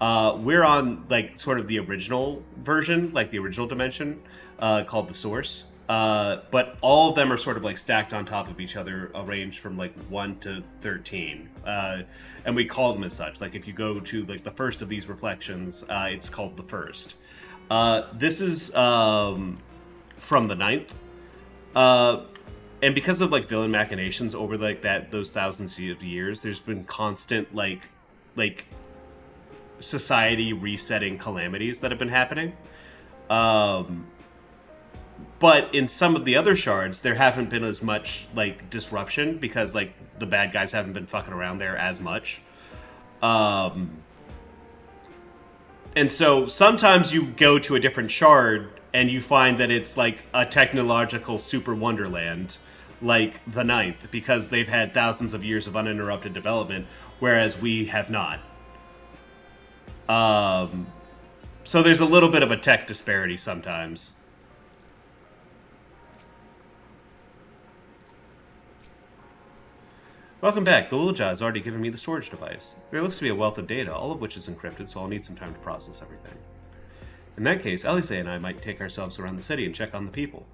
We're on like sort of the original version, like the original dimension, called the source. But all of them are sort of like stacked on top of each other, arranged from like 1 to 13. And we call them as such. Like if you go to like the first of these reflections, it's called the first. This is from the 9th. And because of like villain machinations over like those thousands of years, there's been constant like society resetting calamities that have been happening. But in some of the other shards, there haven't been as much like disruption because like the bad guys haven't been fucking around there as much. And so sometimes you go to a different shard and you find that it's like a technological super wonderland, like the 9th, because they've had thousands of years of uninterrupted development, whereas we have not. So there's a little bit of a tech disparity sometimes. Welcome back. Galulja has already given me the storage device. There looks to be a wealth of data, all of which is encrypted, so I'll need some time to process everything. In that case, Elise and I might take ourselves around the city and check on the people.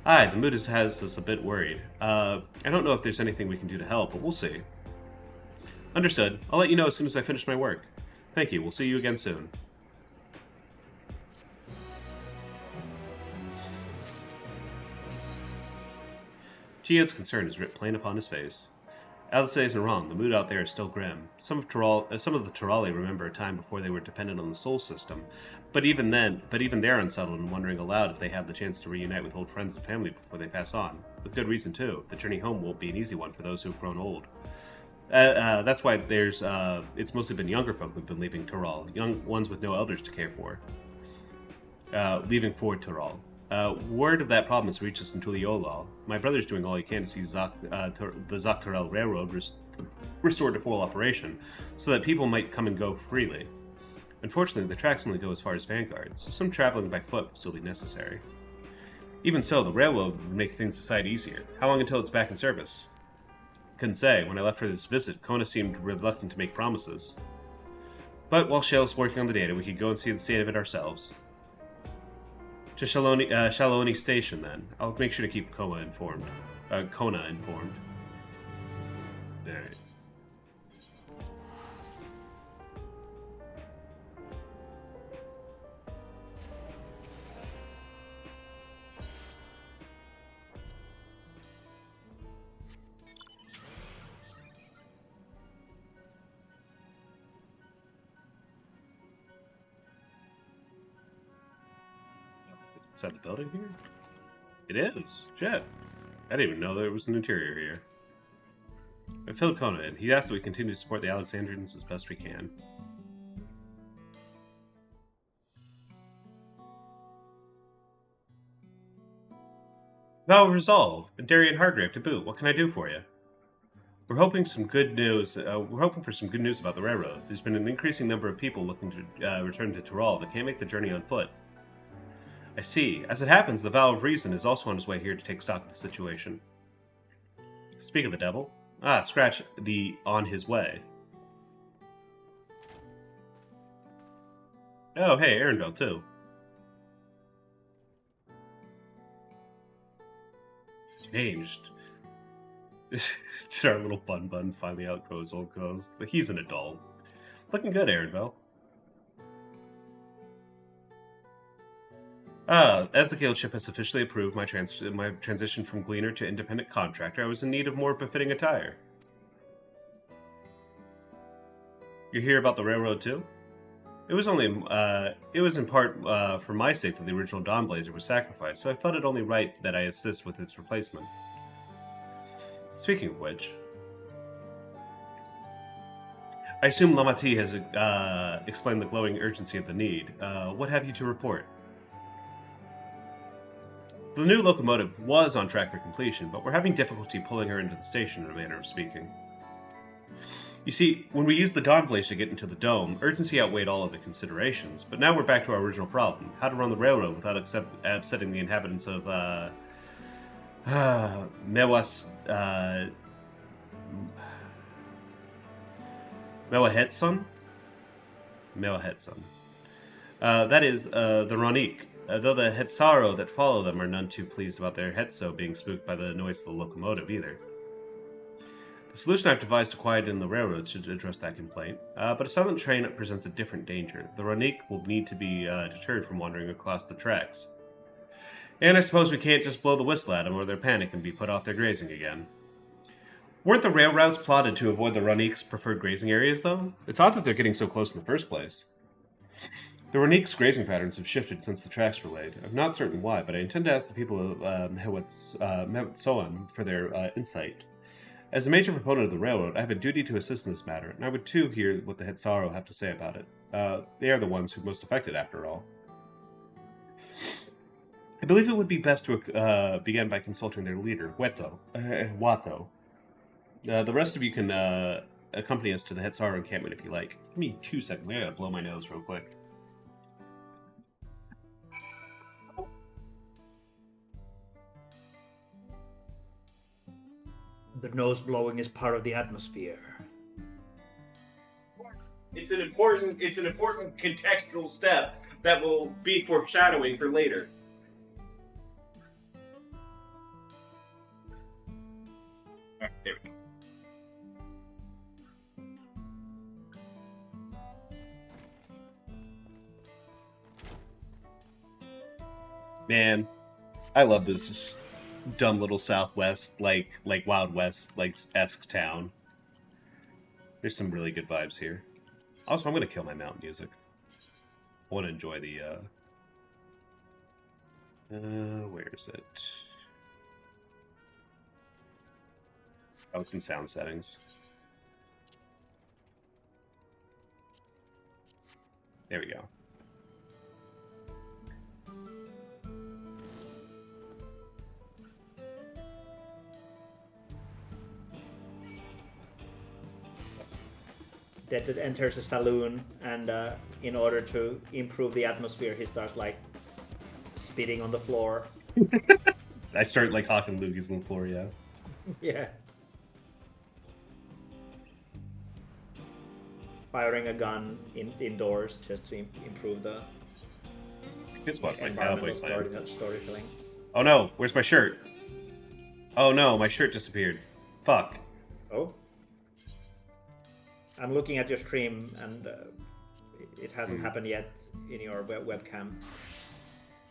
Aye, the mood has us a bit worried. I don't know if there's anything we can do to help, but we'll see. Understood. I'll let you know as soon as I finish my work. Thank you. We'll see you again soon. Geode's concern is writ plain upon his face. Alice isn't wrong. The mood out there is still grim. Some of the Turali remember a time before they were dependent on the Sol system, but even they're unsettled and wondering aloud if they have the chance to reunite with old friends and family before they pass on. With good reason too. The journey home won't be an easy one for those who have grown old. That's why there's it's mostly been younger folk who've been leaving Tyrol, young ones with no elders to care for, leaving for Tyrol. Word of that problem has reached us in Tuliolal. My brother's doing all he can to see the Zaktarel Railroad restored to full operation, so that people might come and go freely. Unfortunately, the tracks only go as far as Vanguard, so some traveling by foot will still be necessary. Even so, the railroad would make things decide easier. How long until it's back in service? Couldn't say. When I left for this visit, Kona seemed reluctant to make promises. But while Shell's working on the data, we could go and see the state of it ourselves. To Shaloni Station, then. I'll make sure to keep Kona informed. Alright. Inside the building here? It is. Shit. I didn't even know there was an interior here. I filled Kona in. He asked that we continue to support the Alexandrians as best we can. Vow of Resolve, and Darian Hargrave to boot. What can I do for you? We're hoping for some good news about the railroad. There's been an increasing number of people looking to return to Tyrol that can't make the journey on foot. I see. As it happens, the Vow of Reason is also on his way here to take stock of the situation. Speak of the devil. Scratch the on his way. Oh, hey, Arendelle, too. Changed. Did our little bun finally outgrow his old clothes? He's an adult. Looking good, Arendelle. As the guild ship has officially approved my transition from gleaner to independent contractor, I was in need of more befitting attire. You're here about the railroad too? It was in part for my sake that the original Dawn Blazer was sacrificed, so I felt it only right that I assist with its replacement. Speaking of which, I assume Lamati has explained the glowing urgency of the need. What have you to report? The new locomotive was on track for completion, but we're having difficulty pulling her into the station in a manner of speaking. You see, when we used the Dawn Blaze to get into the dome, urgency outweighed all other considerations, but now we're back to our original problem, how to run the railroad without upsetting the inhabitants of, Mewahetsun? Mewahetsun. That is, the Ronik. Though the Hetsaro that follow them are none too pleased about their Hetso being spooked by the noise of the locomotive either. The solution I've devised to quieten the railroad should address that complaint, but a silent train presents a different danger. The Ronik will need to be deterred from wandering across the tracks. And I suppose we can't just blow the whistle at them or they'll panic and be put off their grazing again. Weren't the rail routes plotted to avoid the Ronik's preferred grazing areas, though? It's odd that they're getting so close in the first place. The Ronik's grazing patterns have shifted since the tracks were laid. I'm not certain why, but I intend to ask the people of Mewatsoan for their insight. As a major proponent of the railroad, I have a duty to assist in this matter, and I would too hear what the Hetsaro have to say about it. They are the ones who are most affected, after all. I believe it would be best to begin by consulting their leader, Wato. The rest of you can accompany us to the Hetsaro encampment if you like. Give me 2 seconds. I gotta blow my nose real quick. The nose blowing is part of the atmosphere. It's an important contextual step that will be foreshadowing for later. Alright, there we go. Man, I love this dumb little Southwest, like Wild West, esque town. There's some really good vibes here. Also, I'm gonna kill my mountain music. I want to enjoy the. Where is it? Oh, it's in sound settings. There we go. Dead enters a saloon, and in order to improve the atmosphere, he starts like spitting on the floor. I start like hawking loogies on the floor, yeah. Yeah. Firing a gun indoors just to improve the Just watch my environmental cowboy storytelling. Oh no, where's my shirt? Oh no, my shirt disappeared. Fuck. Oh. I'm looking at your stream, and it hasn't happened yet in your webcam.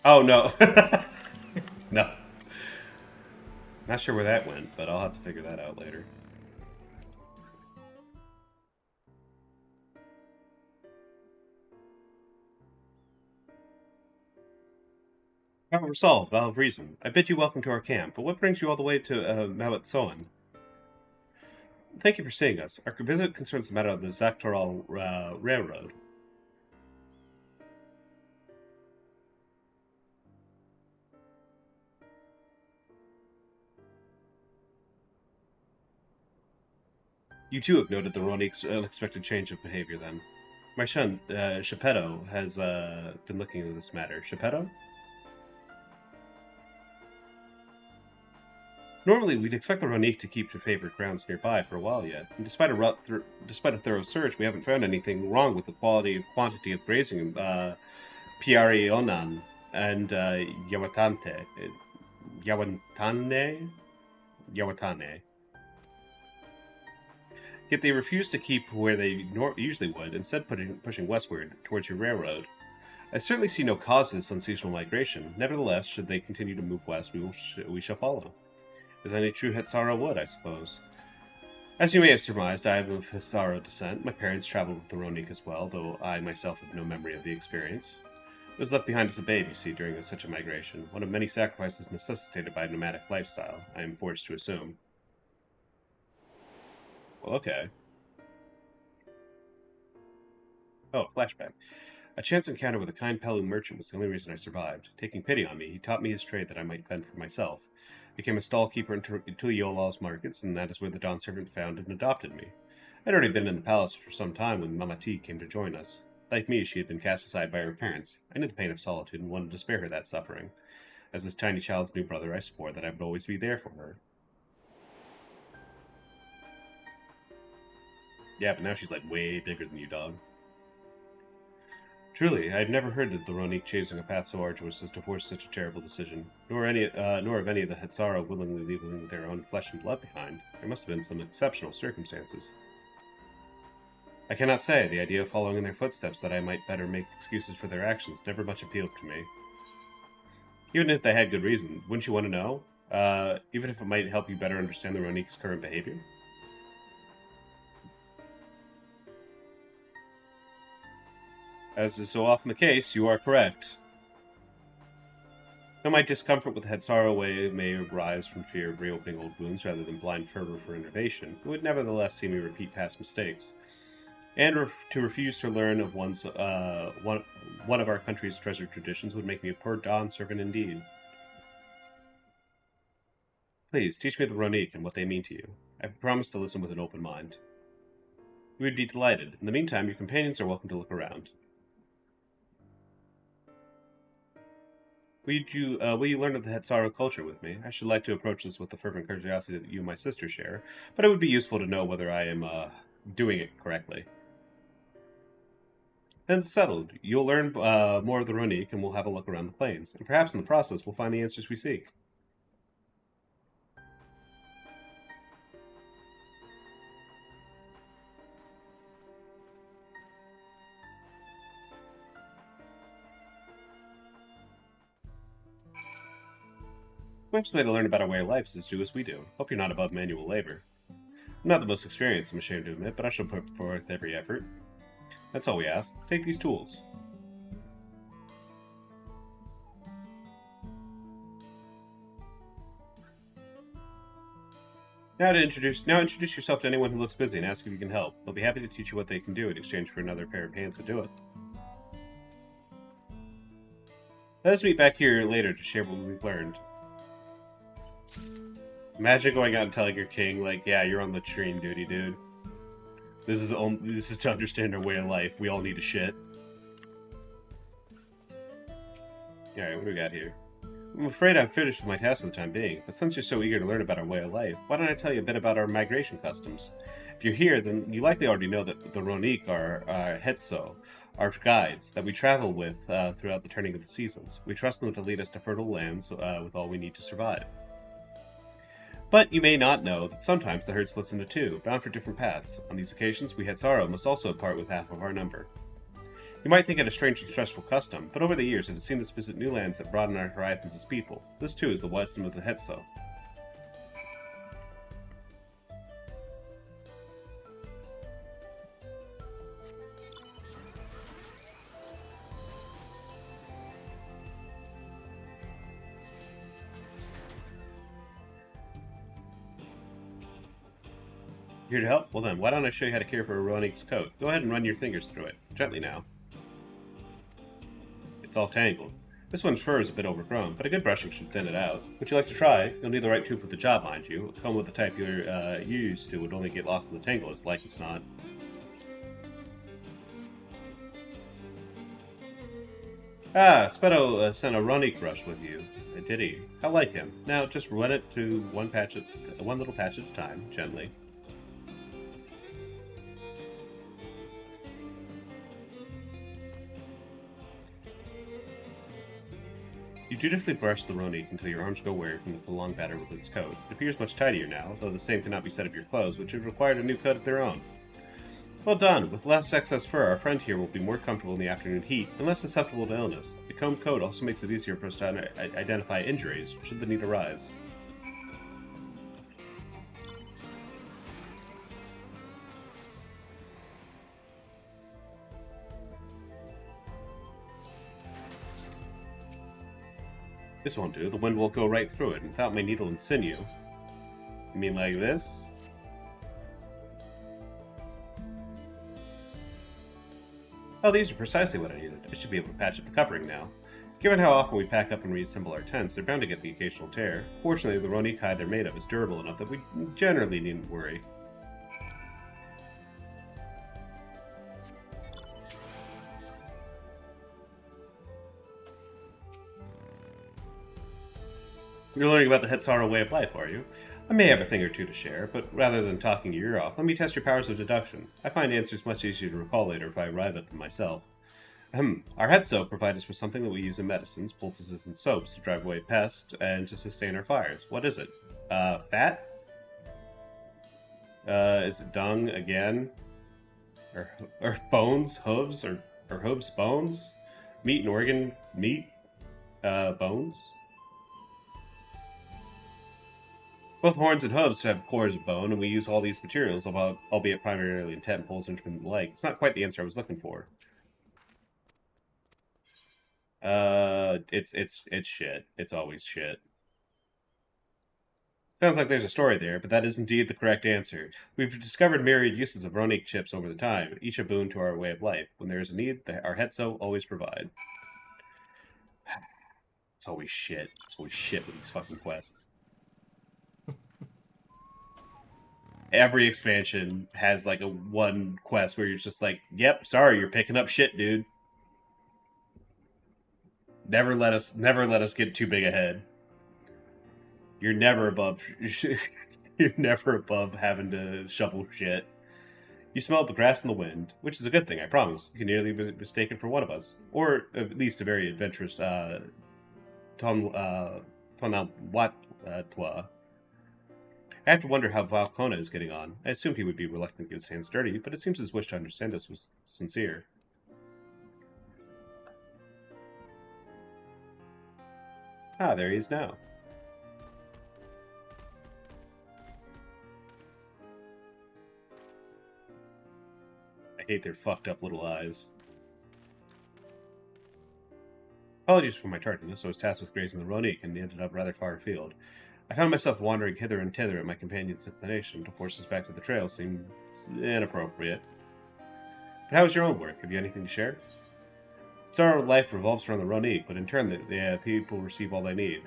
Oh no. No. Not sure where that went, but I'll have to figure that out later. Problem resolved, valid reason. I bid you welcome to our camp, but what brings you all the way to Mawat Soan? Thank you for seeing us. Our visit concerns the matter of the Zaktoral Railroad. You too have noted the Ronik's unexpected change of behavior then. My son, Shepetto, has been looking into this matter. Shepetto? Normally, we'd expect the Ronik to keep to favored grounds nearby for a while yet, and despite a thorough search, we haven't found anything wrong with the quality and quantity of grazing in Piarionan and Yawatane. Yet they refuse to keep where they usually would, instead pushing westward towards your railroad. I certainly see no cause for this unseasonal migration. Nevertheless, should they continue to move west, we shall follow. As any true Hetsaro would, I suppose. As you may have surmised, I am of Hetsaro descent. My parents traveled with the Ronik as well, though I myself have no memory of the experience. I was left behind as a babe, you see, during such a migration, one of many sacrifices necessitated by a nomadic lifestyle, I am forced to assume. Well, okay. Oh, flashback. A chance encounter with a kind Pelu merchant was the only reason I survived. Taking pity on me, he taught me his trade that I might fend for myself. Became a stall-keeper in Tuliola's markets, and that is where the Dawn Servant found and adopted me. I'd already been in the palace for some time when Mama T came to join us. Like me, she had been cast aside by her parents. I knew the pain of solitude and wanted to spare her that suffering. As this tiny child's new brother, I swore that I would always be there for her. Yeah, but now she's like way bigger than you, dog. Truly, I had never heard of the Ronik choosing a path so arduous as to force such a terrible decision, nor of any of the Hetsaro willingly leaving their own flesh and blood behind. There must have been some exceptional circumstances. I cannot say. The idea of following in their footsteps that I might better make excuses for their actions never much appealed to me. Even if they had good reason, wouldn't you want to know? Even if it might help you better understand the Ronik's current behavior? As is so often the case, you are correct. Though my discomfort with the Hetsaro way may arise from fear of reopening old wounds rather than blind fervor for innovation, it would nevertheless see me repeat past mistakes. And to refuse to learn of one of our country's treasured traditions would make me a poor Dawn servant indeed. Please, teach me the Ronik and what they mean to you. I promise to listen with an open mind. We would be delighted. In the meantime, your companions are welcome to look around. Will you learn of the Hetsaro culture with me? I should like to approach this with the fervent curiosity that you and my sister share, but it would be useful to know whether I am, doing it correctly. Then it's settled. You'll learn more of the Ronik, and we'll have a look around the plains, and perhaps in the process we'll find the answers we seek. The best way to learn about our way of life is to do as we do. Hope you're not above manual labor. I'm not the most experienced, I'm ashamed to admit, but I shall put forth every effort. That's all we ask. Take these tools. Now introduce yourself to anyone who looks busy and ask if you can help. They'll be happy to teach you what they can do in exchange for another pair of hands to do it. Let us meet back here later to share what we've learned. Imagine going out and telling your king, like, yeah, you're on latrine duty, dude. This is to understand our way of life. We all need to shit. Alright, what do we got here? I'm afraid I'm finished with my task for the time being, but since you're so eager to learn about our way of life, why don't I tell you a bit about our migration customs? If you're here, then you likely already know that the Ronik are Hetso, our guides, that we travel with throughout the turning of the seasons. We trust them to lead us to fertile lands with all we need to survive. But you may not know that sometimes the herd splits into two, bound for different paths. On these occasions, we Hetsaro must also part with half of our number. You might think it a strange and stressful custom, but over the years it has seen us visit new lands that broaden our horizons as people. This too is the wisdom of the Hetso. Here to help? Well then, why don't I show you how to care for a Ronik's coat? Go ahead and run your fingers through it. Gently now. It's all tangled. This one's fur is a bit overgrown, but a good brushing should thin it out. Would you like to try? You'll need the right tool for the job, mind you. A comb with the type you're used to would only get lost in the tangle, it's like it's not. Ah, Spedo sent a Ronik brush with you. Did he? I like him. Now, just run it to one little patch at a time, gently. You dutifully brush the Ronik until your arms go weary from the long batter with its coat. It appears much tidier now, though the same cannot be said of your clothes, which have required a new coat of their own. Well done! With less excess fur, our friend here will be more comfortable in the afternoon heat, and less susceptible to illness. The combed coat also makes it easier for us to identify injuries, should the need arise. This won't do. The wind will go right through it, and without my needle and sinew. You mean like this? Oh, these are precisely what I needed. I should be able to patch up the covering now. Given how often we pack up and reassemble our tents, they're bound to get the occasional tear. Fortunately, the Ronik hide they're made of is durable enough that we generally needn't worry. You're learning about the Hetsaro way of life, are you? I may have a thing or two to share, but rather than talking your ear off, let me test your powers of deduction. I find answers much easier to recall later if I arrive at them myself. Our Hetso provide us with something that we use in medicines, poultices, and soaps to drive away pests and to sustain our fires. What is it? Fat? Is it dung again? Or bones? Hooves? Or hooves? Bones? Meat and organ? Meat? Bones? Both horns and hooves have cores of bone, and we use all these materials, albeit primarily in temples, instruments, and the like. It's not quite the answer I was looking for. It's shit. It's always shit. Sounds like there's a story there, but that is indeed the correct answer. We've discovered myriad uses of Ronik chips over the time, each a boon to our way of life. When there is a need, our Hetso always provide. It's always shit. It's always shit with these fucking quests. Every expansion has like one quest where you're just like, yep, sorry, you're picking up shit, dude. Never let us get too big ahead. You're never above having to shovel shit. You smell the grass and the wind, which is a good thing, I promise. You can nearly be mistaken for one of us. Or at least a very adventurous Tonawatwa. I have to wonder how Valkona is getting on. I assumed he would be reluctant to get his hands dirty, but it seems his wish to understand us was sincere. Ah, there he is now. I hate their fucked up little eyes. Apologies for my tardiness. I was tasked with grazing the Ronik and ended up rather far afield. I found myself wandering hither and thither at my companion's inclination. To force us back to the trail seemed inappropriate. But how was your own work? Have you anything to share? So our life revolves around the Ronique, but in turn, the people receive all they need.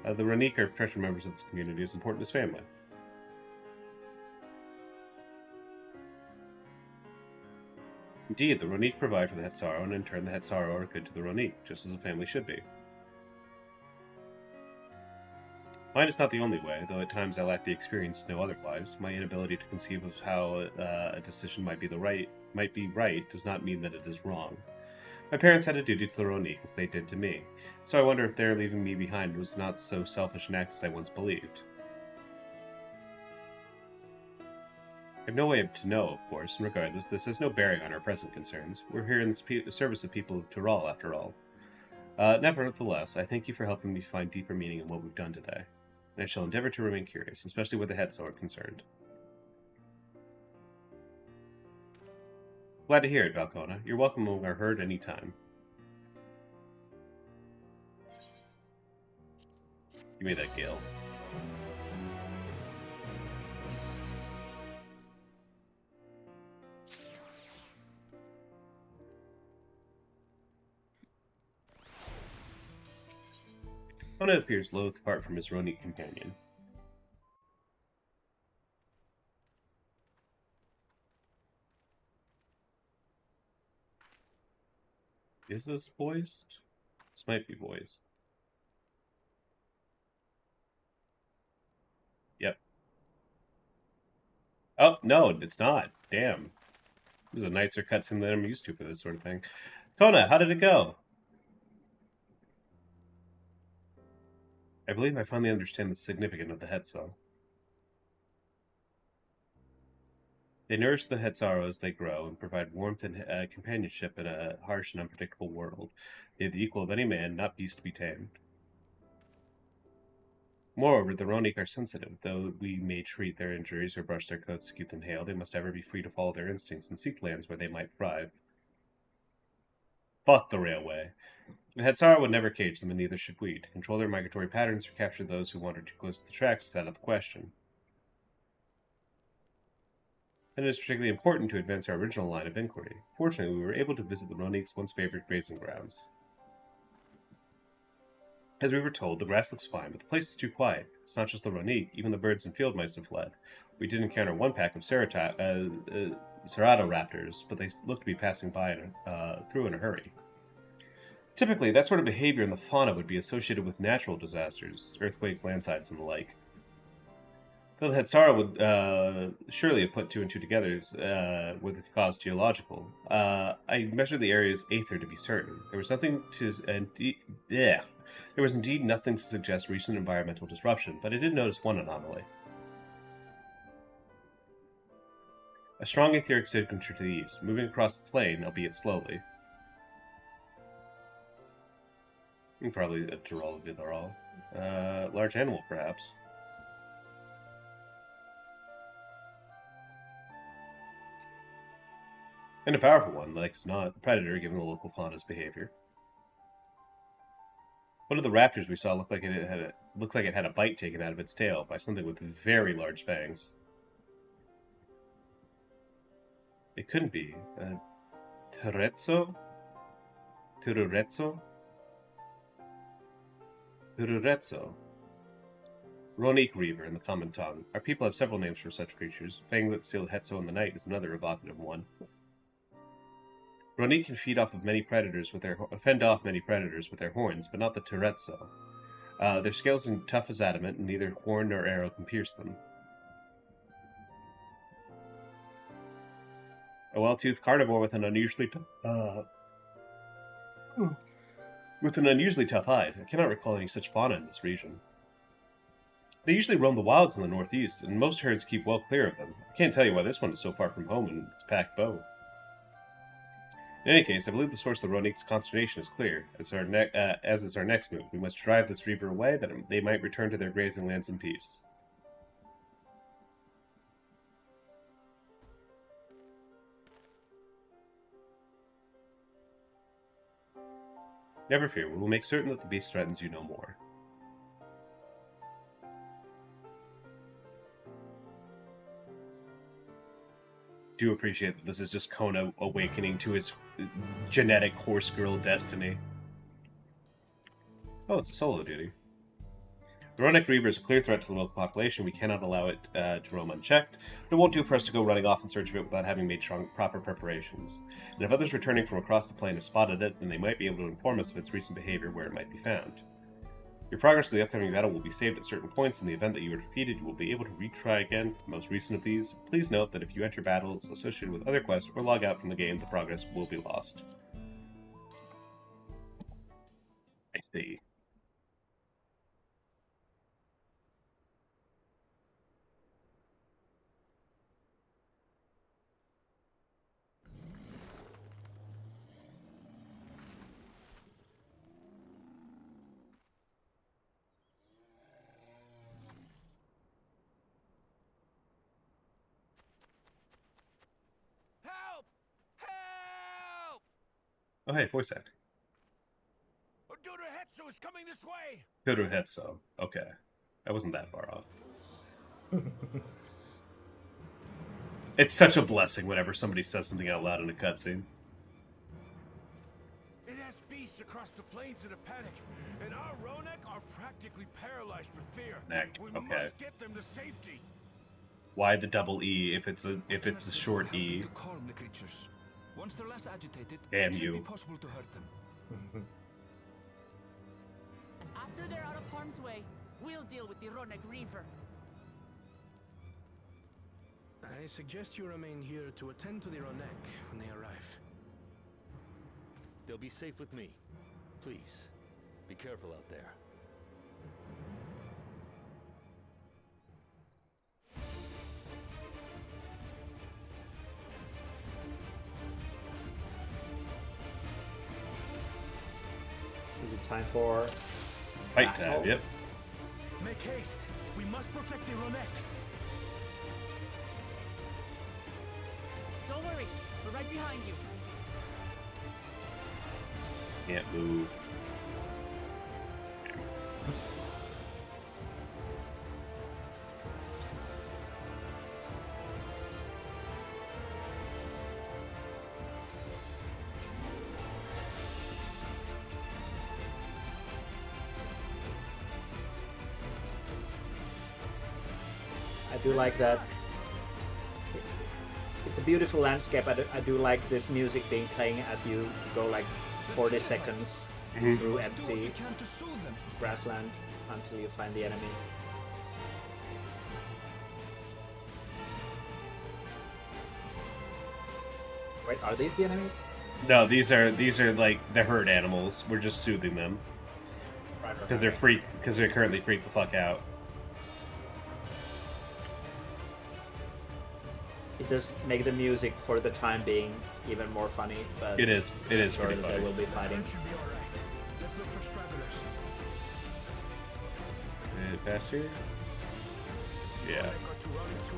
The Ronique are treasured members of this community as important as family. Indeed, the Ronique provide for the Hetzaro, and in turn the Hetzaro are good to the Ronique, just as a family should be. Mine is not the only way, though at times I lack the experience to know otherwise. My inability to conceive of how a decision might be right does not mean that it is wrong. My parents had a duty to the Ronique, as they did to me, so I wonder if their leaving me behind was not so selfish an act as I once believed. I have no way to know, of course, and regardless, this has no bearing on our present concerns. We're here in the service of people of Tural, after all. Nevertheless, I thank you for helping me find deeper meaning in what we've done today. And I shall endeavor to remain curious, especially where the Hetzaro are concerned. Glad to hear it, Valcona. You're welcome among our herd any time. Give me that Gale. Kona appears loath to part from his Ronique companion. Is this voiced? This might be voiced. Yep. Oh, no, it's not. Damn. This is a nicer cutscene than I'm used to for this sort of thing. Kona, how did it go? I believe I finally understand the significance of the Hetzaro. They nourish the Hetzaro as they grow and provide warmth and companionship in a harsh and unpredictable world. They are the equal of any man, not beast to be tamed. Moreover, the Ronique are sensitive. Though we may treat their injuries or brush their coats to keep them hale, they must ever be free to follow their instincts and seek lands where they might thrive. Fuck the railway. The Hetzaro would never cage them, and neither should we. To control their migratory patterns or capture those who wander too close to the tracks is out of the question. And it is particularly important to advance our original line of inquiry. Fortunately, we were able to visit the Ronique's once favorite grazing grounds. As we were told, the grass looks fine, but the place is too quiet. It's not just the Ronique, even the birds and field mice have fled. We did encounter one pack of Ceratoraptors, but they looked to be passing by through in a hurry. Typically, that sort of behavior in the fauna would be associated with natural disasters, earthquakes, landslides, and the like. Though the Hetzaro would surely have put two and two together with the cause geological. I measured the area's aether to be certain. There was indeed nothing to suggest recent environmental disruption, but I did notice one anomaly. A strong etheric signature to the east, moving across the plain, albeit slowly. Probably a Tural. Large animal, perhaps. And a powerful one, like it's not. A predator, given the local fauna's behavior. One of the raptors we saw looked like it had a bite taken out of its tail by something with very large fangs. It couldn't be. Tururezzo? Ronique Reaver in the common tongue. Our people have several names for such creatures. Fanglet Seal Hetzo in the night is another evocative one. Ronique can fend off many predators with their horns, but not the Tururezzo. Their scales are tough as adamant, and neither horn nor arrow can pierce them. A well-toothed carnivore with an unusually tough hide. I cannot recall any such fauna in this region. They usually roam the wilds in the northeast, and most herds keep well clear of them. I can't tell you why this one is so far from home in its packed bow. In any case, I believe the source of the Ronique's consternation is clear. As is our next move, we must drive this reaver away, that they might return to their grazing lands in peace. Never fear, we will make certain that the beast threatens you no more. Do appreciate that this is just Kona awakening to his genetic horse girl destiny. Oh, it's a solo duty. The Ronek Reaver is a clear threat to the local population. We cannot allow it to roam unchecked. But it won't do for us to go running off in search of it without having made proper preparations. And if others returning from across the plain have spotted it, then they might be able to inform us of its recent behavior, where it might be found. Your progress to the upcoming battle will be saved at certain points. In the event that you are defeated, you will be able to retry again for the most recent of these. Please note that if you enter battles associated with other quests or log out from the game, the progress will be lost. I see. Help! Help! Oh, hey, voice acting. Odoruhetsu is coming this way! Kodohetsu. Okay. That wasn't that far off. It's such a blessing whenever somebody says something out loud in a cutscene. It has beasts across the plains in a panic, and our Ronek are practically paralyzed with fear. We must get them to safety. Why the double E if it's a short E? To calm the creatures. Once they're less agitated, Damn it should you. be possible to hurt them. And after they're out of harm's way, we'll deal with the Ronek Reaver. I suggest you remain here to attend to the Ronek when they arrive. They'll be safe with me. Please, be careful out there. Is it time for Fight time, yep. Make haste. We must protect the Ronek. Don't worry, we're right behind you. Can't move. I do like that. It's a beautiful landscape. I do like this music being playing as you go like 40 seconds through empty grassland until you find the enemies. Wait, are these the enemies? No, these are like the herd animals. We're just soothing them because they're currently freaked the fuck out. It does make the music for the time being even more funny, but It is sure pretty that funny. they will be fighting. Should be all right. Let's look for stragglers. Past here? Yeah. Ronek are to rally too.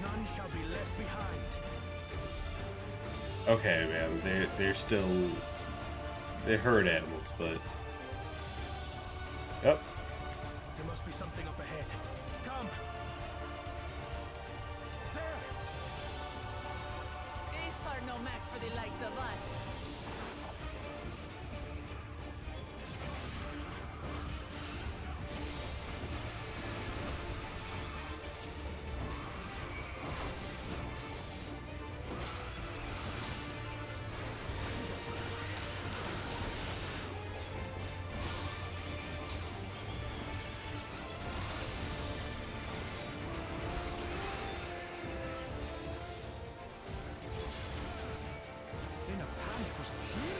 None shall be left behind. Okay, man. They're herd animals, but. Yep. There must be something up ahead. Come. There. These are no match for the likes of us. In a panic was the hero.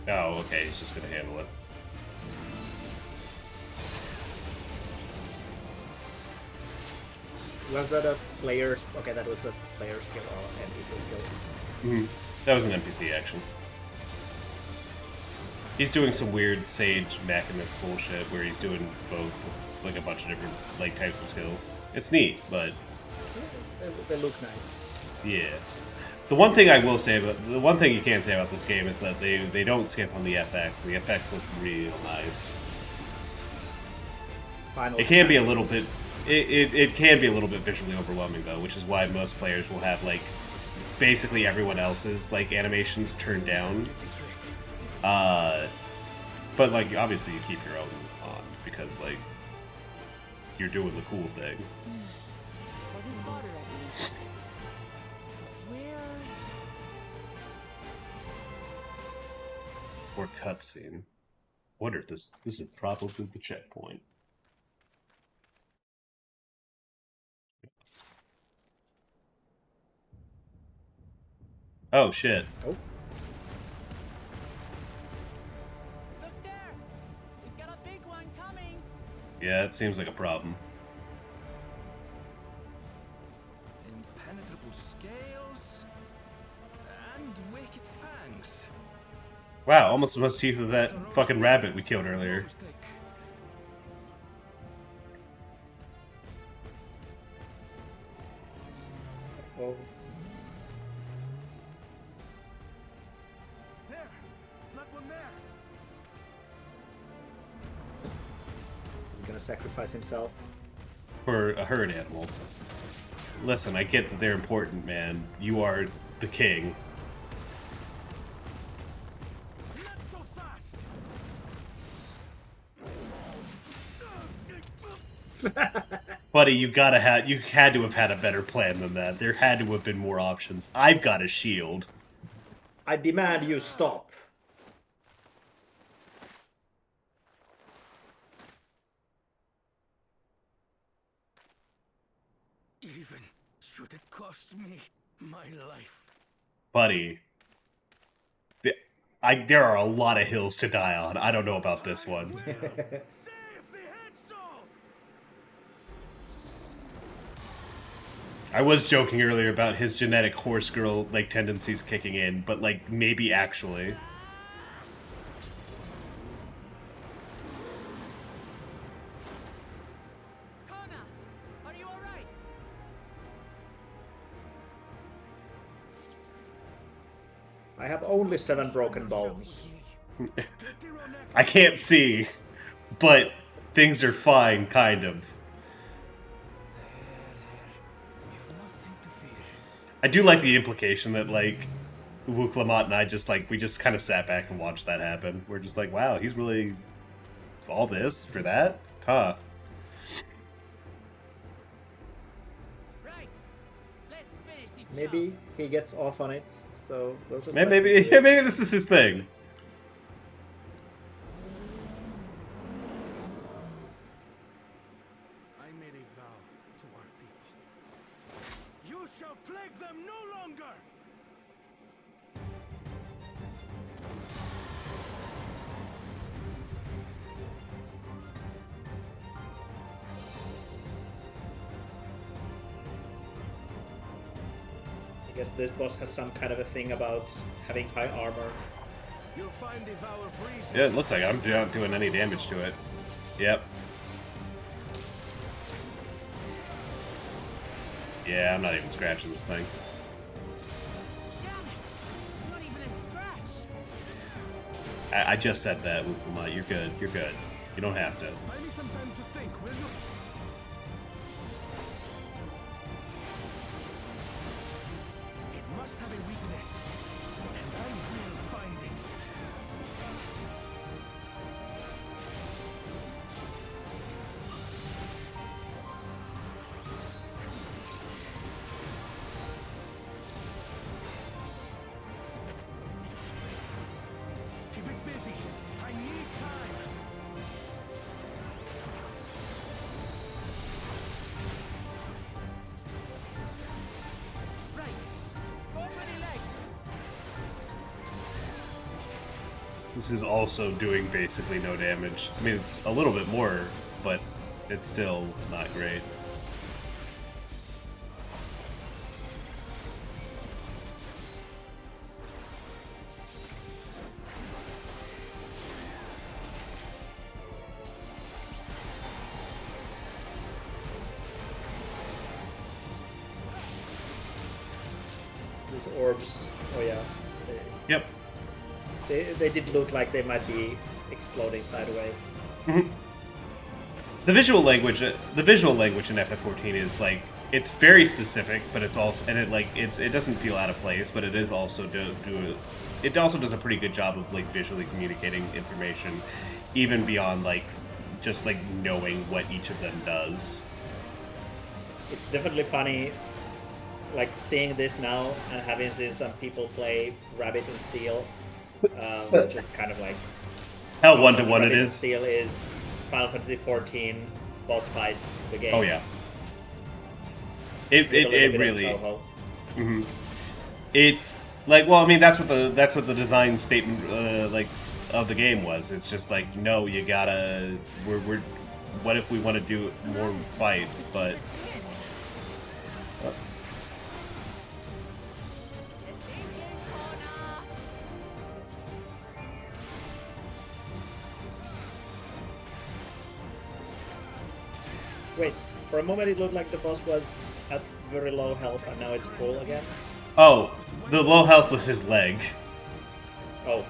Oh, okay, he's just gonna handle it. Was that a player's... Okay, that was a player skill or NPC skill. Mm-hmm. That was an NPC action. He's doing some weird Sage Machinist bullshit where he's doing both, like a bunch of different like types of skills. It's neat, but They look nice. yeah. The one thing I will say about the one thing you can say about this game is that they don't skip on the FX. The FX look real nice. It can be a little bit. It can be a little bit visually overwhelming though, which is why most players will have like basically everyone else's like animations turned down. But like obviously you keep your own on because like you're doing the cool thing. For the fodder, at least. Where's... Or cutscene. Wonder if this is probably the checkpoint. Oh shit. Oh. Look there! We've got a big one coming! Yeah, it seems like a problem. Impenetrable scales and wicked fangs. Wow, almost as much teeth as that fucking rabbit we killed earlier. Oh. There! That one there! He's gonna sacrifice himself. For a herd animal. Listen, I get that they're important, man. You are the king. Not so fast! Buddy, you had to have had a better plan than that. There had to have been more options. I've got a shield. I demand you stop. Even should it cost me my life. Buddy. There are a lot of hills to die on. I don't know about this one. Say if they had so! I was joking earlier about his genetic horse girl like tendencies kicking in, but like maybe actually. Kona! Are you alright? I have only 7 broken bones. I can't see, but things are fine, kind of. You've nothing to fear. I do like the implication that, like, Wook Lamont and I just, like, we just kind of sat back and watched that happen. We're just like, wow, he's really... all this for that? Huh. Right. Let's finish the job. Maybe he gets off on it, so we'll just Maybe, let him do yeah, it. maybe this is his thing. I made a vow to our people. You shall plague them no longer! I guess this boss has some kind of a thing about having high armor. You'll find the vow of reason. Yeah, it looks like I'm not doing any damage to it. Yep. Yeah, I'm not even scratching this thing. Damn it! Not even a scratch! I just said that, Wook Lamont. You're good. You're good. You don't have to. Buy me some time to think, will you? It must have a weakness, and I will find it. Keep it busy. I need time. This is also doing basically no damage. I mean, it's a little bit more, but it's still not great. These orbs, oh yeah. Yep. They did look like they might be exploding sideways. The visual language in FF14 is like, it's very specific, but it's also, and it doesn't feel out of place, but it is also it also does a pretty good job of like visually communicating information, even beyond like just like knowing what each of them does. It's definitely funny, like seeing this now and having seen some people play Rabbit and Steel, just kind of like How one-to-one it Rabbit and is. Steel is Final Fantasy 14 boss fights, the game. Oh yeah. With a little It bit of really. Toho. It's like, well, I mean, that's what the design statement like of the game was. It's just like, no, you gotta. We're what if we want to do more fights, but. Wait, for a moment it looked like the boss was at very low health and now it's full again. Oh, the low health was his leg. Oh.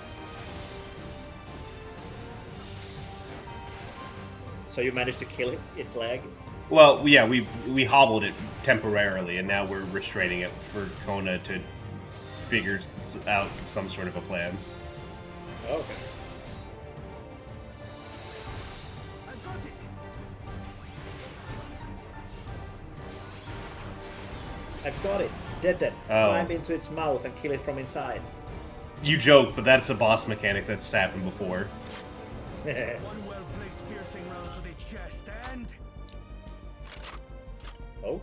So you managed to kill its leg? Well, yeah, we hobbled it temporarily, and now we're restraining it for Kona to figure out some sort of a plan. Oh, okay. I've got it. I've got it. Dead. Oh. Climb into its mouth and kill it from inside. You joke, but that's a boss mechanic that's happened before. One well-placed piercing round to the chest, and Oh.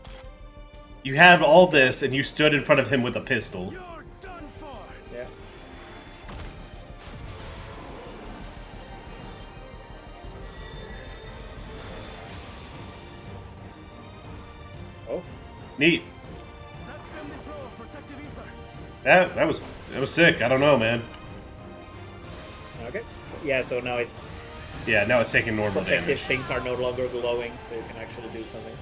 You have all this, and you stood in front of him with a pistol. you're done for. Yeah. Oh. Neat. That's stem the flow of protective ether. That was sick. I don't know, man. Okay. So, yeah, so now it's Yeah, now it's taking normal protective damage. things are no longer glowing, so you can actually do something.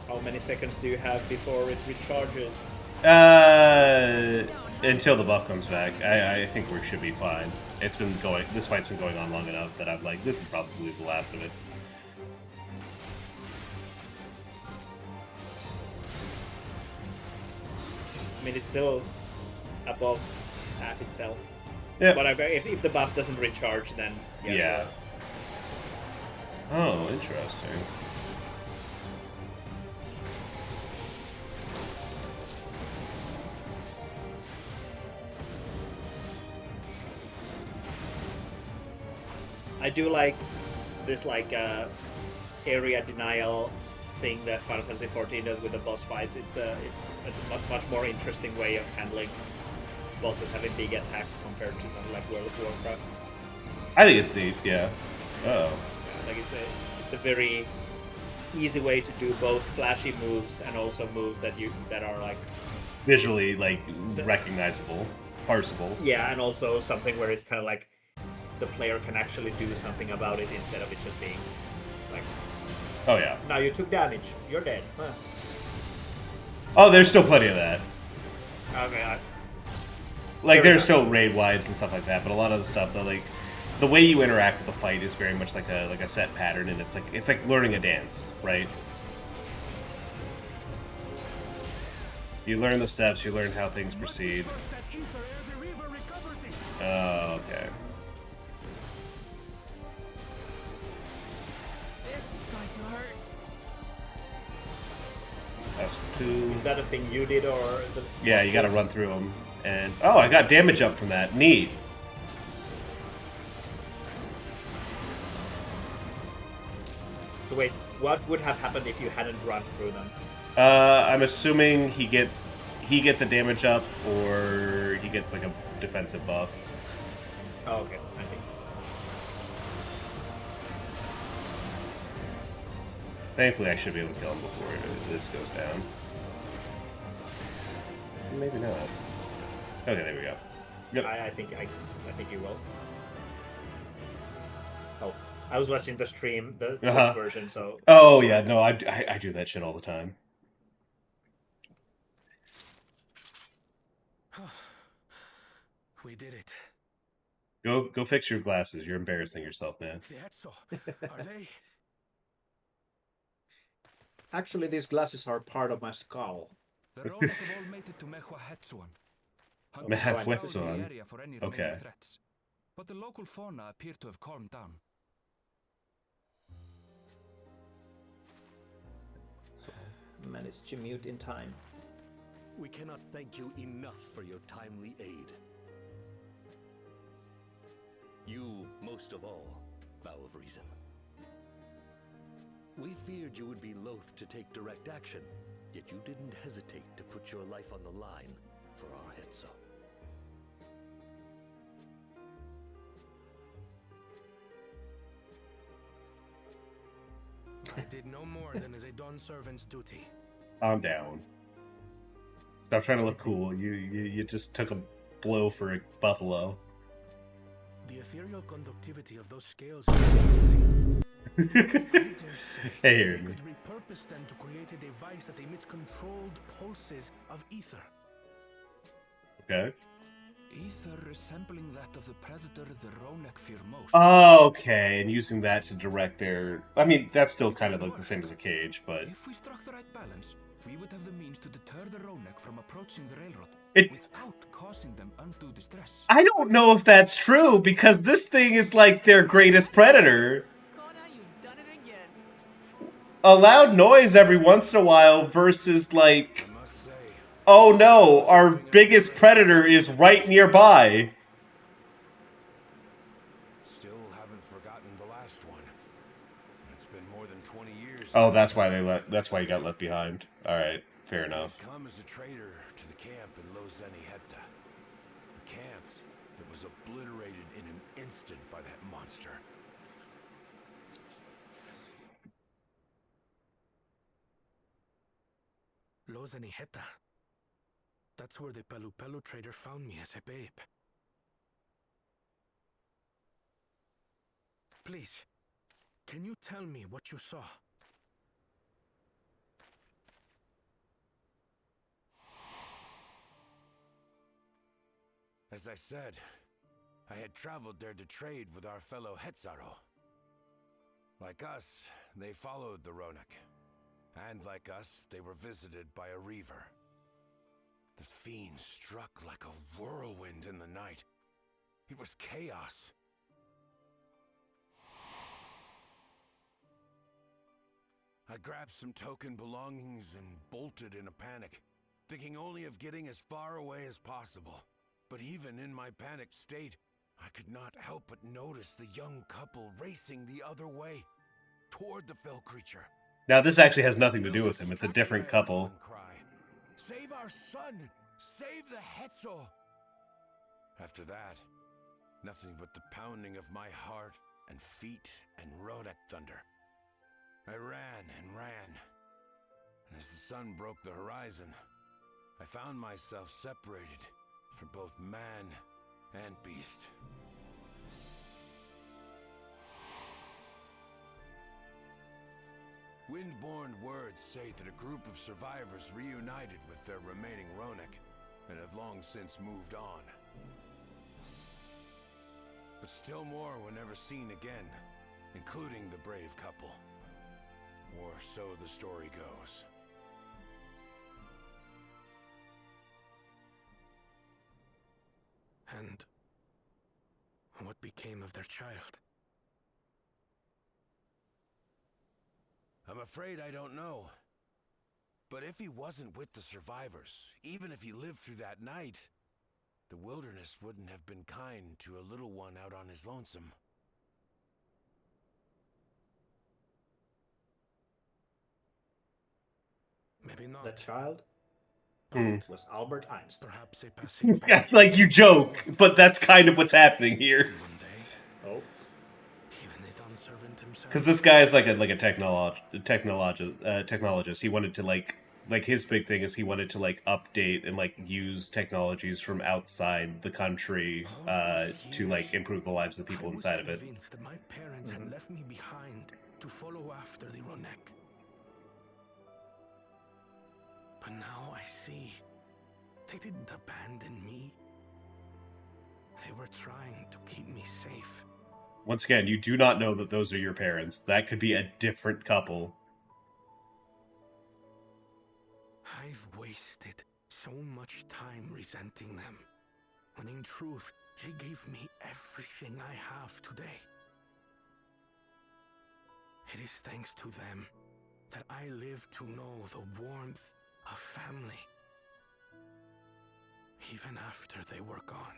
How many seconds do you have before it recharges? Until the buff comes back, I think we should be fine. It's been going. This fight's been going on long enough that I'm like, this is probably the last of it. I mean, it's still above half itself. Yeah. But if the buff doesn't recharge, then Yeah. sure. Oh, interesting. I do like this area denial thing that Final Fantasy 14 does with the boss fights. It's a much more interesting way of handling bosses having big attacks compared to something like World of Warcraft. I think it's neat. Yeah. Oh. Like it's a very easy way to do both flashy moves and also moves that are like Visually, like recognizable, parsable. yeah, and also something where it's kind of like the player can actually do something about it instead of it just being like, Oh yeah. now you took damage, you're dead. Huh. Oh, there's still plenty of that. Okay. Like Fair there's enough. still raid wides and stuff like that, but a lot of the stuff though, like the way you interact with the fight is very much like a set pattern, and it's like learning a dance, right? You learn the steps, you learn how things proceed. Disperse that ether ere the reaver recovers it. Oh, okay. This is going to hurt. That's two. Is that a thing you did or the Yeah, you got to run through them, and oh, I got damage up from that. Neat. So wait, what would have happened if you hadn't run through them? I'm assuming he gets a damage up, or he gets like a defensive buff. Oh, okay, I see. Thankfully, I should be able to kill him before this goes down. Maybe not. Okay, there we go. Yep. I think you will. Oh, I was watching the stream, the Twitch version, so. Oh yeah, no, I do that shit all the time. We did it. Go fix your glasses. You're embarrassing yourself, man. The Hetzo, are they? Actually, these glasses are part of my skull. The Ronak have all made it to Mehua Hetzuan. Mehua Area for any okay. remaining threats. But the local fauna appear to have calmed down. Managed to mute in time. We cannot thank you enough for your timely aid. You, most of all, Bow of Reason. We feared you would be loath to take direct action, yet you didn't hesitate to put your life on the line for our Hetzo. I did no more than as a Dawn servant's duty. Calm down. Stop trying to look cool. You just took a blow for a buffalo. The ethereal conductivity of those scales is astounding. I dare say Hey, we could repurpose them to create a device that emits controlled pulses of ether. Okay. Ether resembling that of the predator the Ronak fear most. Oh, okay, and using that to direct their... I mean, that's still kind of like the same as a cage, but... If we struck the right balance, we would have the means to deter the Ronak from approaching the railroad without causing them undue distress. I don't know if that's true, because this thing is like their greatest predator. Connor, you've done it again. A loud noise every once in a while versus like... Oh no, our biggest predator is right nearby. Still haven't forgotten the last one. It's been more than 20 years. Oh, that's why that's why he got left behind. All right, fair enough. Come as a traitor to the camp in Lozanihetta. A camp that was obliterated in an instant by that monster. Lozanihetta. That's where the Pelu Pelu trader found me as a babe. Please, can you tell me what you saw? As I said, I had traveled there to trade with our fellow Hetzaro. Like us, they followed the Ronak. And like us, they were visited by a reaver. The fiend struck like a whirlwind in the night. It was chaos. I grabbed some token belongings and bolted in a panic, thinking only of getting as far away as possible. But even in my panicked state, I could not help but notice the young couple racing the other way, toward the fell creature. Now, this actually has nothing to do with him. It's a different couple. Save our son! Save the Hetzo! After that, nothing but the pounding of my heart and feet and Ronak thunder. I ran and ran. And as the sun broke the horizon, I found myself separated from both man and beast. Windborne words say that a group of survivors reunited with their remaining Ronak and have long since moved on. But still more were never seen again, including the brave couple. Or so the story goes. And what became of their child? I'm afraid I don't know. But if he wasn't with the survivors, even if he lived through that night, the wilderness wouldn't have been kind to a little one out on his lonesome. Maybe not. The child Hmm. was Albert Einstein. Perhaps a passing That's like you joke, but that's kind of what's happening here. one day, Oh, even the Dawn servant himself. Because this guy is like a technologist. He wanted to like his big thing is he wanted to like update and like use technologies from outside the country to like improve the lives of the people inside of I it. was convinced that my parents had left me behind to follow after the Ronek. But now I see they didn't abandon me. They were trying to keep me safe. Once again, you do not know that those are your parents. That could be a different couple. I've wasted so much time resenting them, when in truth, they gave me everything I have today. It is thanks to them that I live to know the warmth of family, even after they were gone.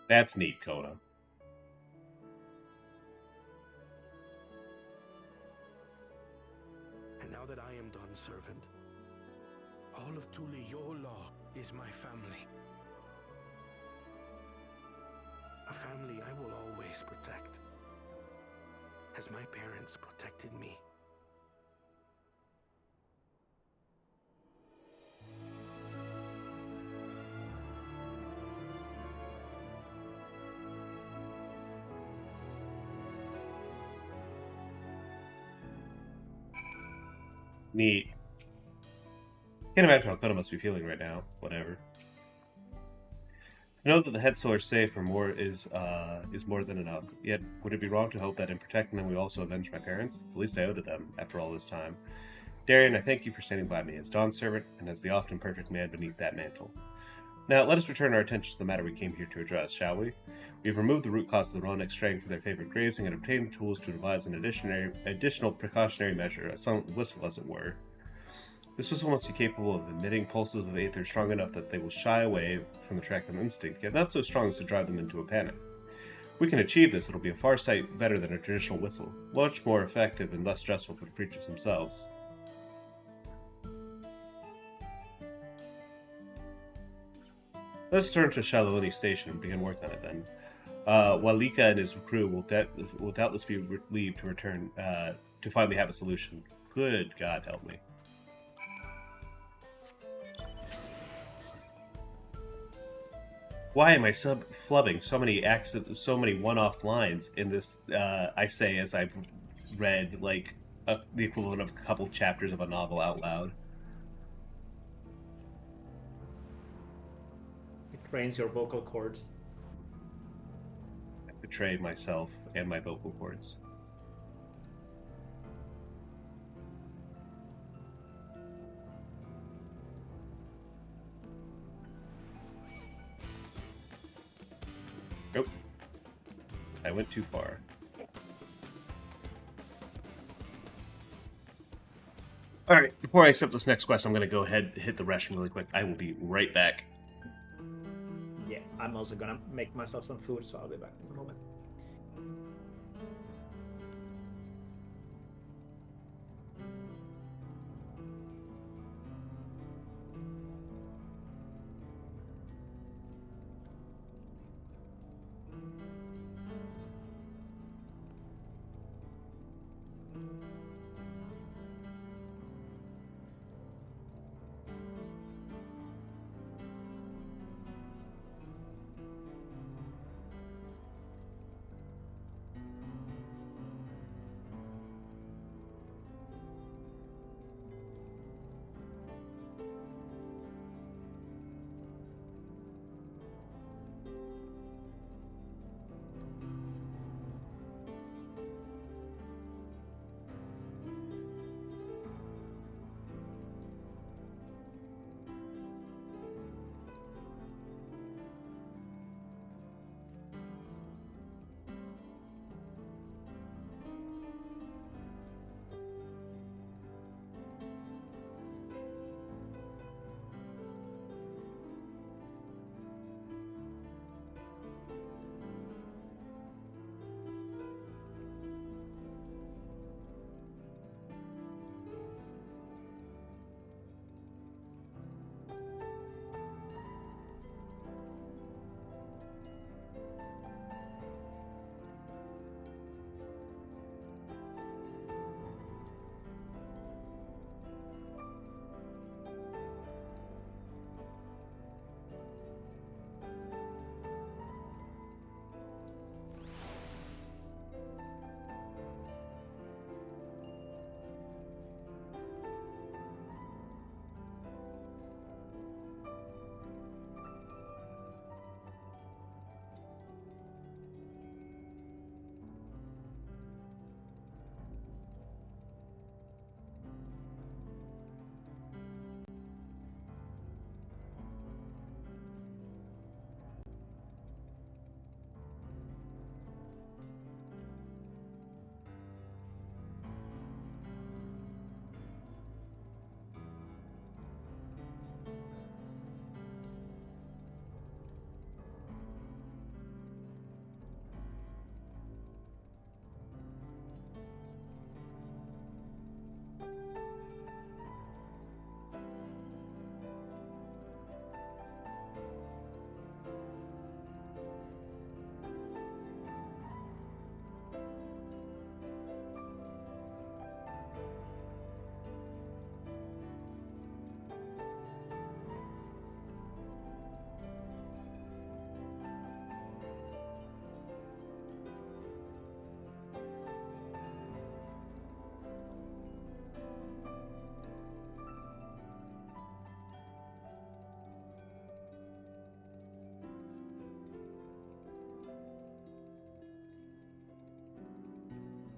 That's neat, Kona. And now that I am done, servant, all of Tuliyola is my family. A family I will always protect, as my parents protected me. Neat. Can't imagine how Kona must be feeling right now. Whatever. To know that the Hetzel are safe or more is more than enough. Yet, would it be wrong to hope that in protecting them we also avenge my parents? It's the least I owe to them, after all this time. Darian, I thank you for standing by me as Dawn's servant and as the often perfect man beneath that mantle. Now, let us return our attention to the matter we came here to address, shall we? We have removed the root cause of the Ronek straying from their favorite grazing and obtained tools to devise an additional precautionary measure, a silent whistle as it were. This whistle must be capable of emitting pulses of aether strong enough that they will shy away from the track of instinct, yet not so strong as to drive them into a panic. If we can achieve this, it'll be a far sight better than a traditional whistle, much more effective and less stressful for the creatures themselves. Let's turn to Shaloni Station and begin work on it then. Walika and his crew will doubtless be relieved to return to finally have a solution. Good God help me. Why am I flubbing so many one-off lines in this? I say as I've read like the equivalent of a couple chapters of a novel out loud. it trains your vocal cords. I betrayed myself and my vocal cords. Nope. I went too far. Alright, before I accept this next quest, I'm going to go ahead and hit the restroom really quick. I will be right back. Yeah, I'm also gonna make myself some food, so I'll be back in a moment.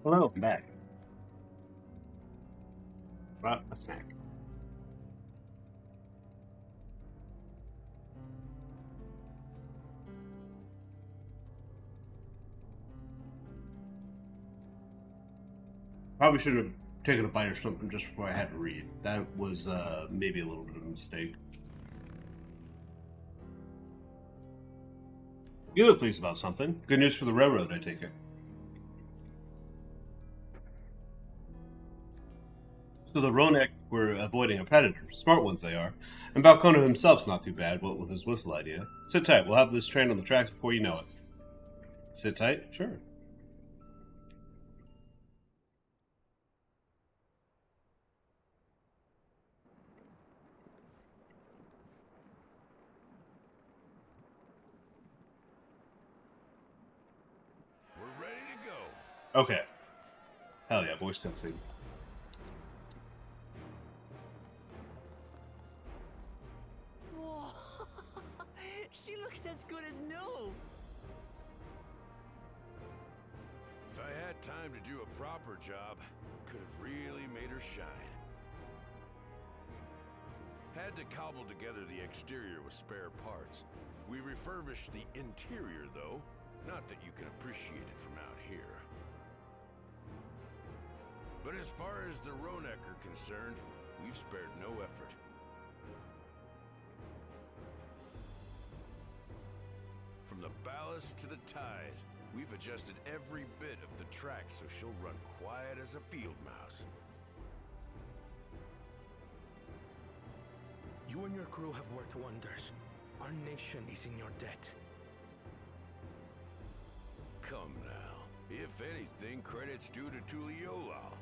Hello, I'm back. Brought a snack. Probably should have taken a bite or something just before I had to read. That was maybe a little bit of a mistake. You look pleased about something. Good news for the railroad, I take it. So the Ronek were avoiding a predator. Smart ones they are. And Balcono himself's not too bad, what with his whistle idea. Sit tight, we'll have this train on the tracks before you know it. Sit tight? Sure. We're ready to go. Okay. Hell yeah, voice cutscene. Whoa! She looks as good as new. If I had time to do a proper job, could have really made her shine. Had to cobble together the exterior with spare parts. We refurbished the interior, though. Not that you can appreciate it from out here. But as far as the Ronek are concerned, we've spared no effort. From the ballast to the ties, we've adjusted every bit of the track so she'll run quiet as a field mouse. You and your crew have worked wonders. Our nation is in your debt. Come now. If anything, credit's due to Tuliolal.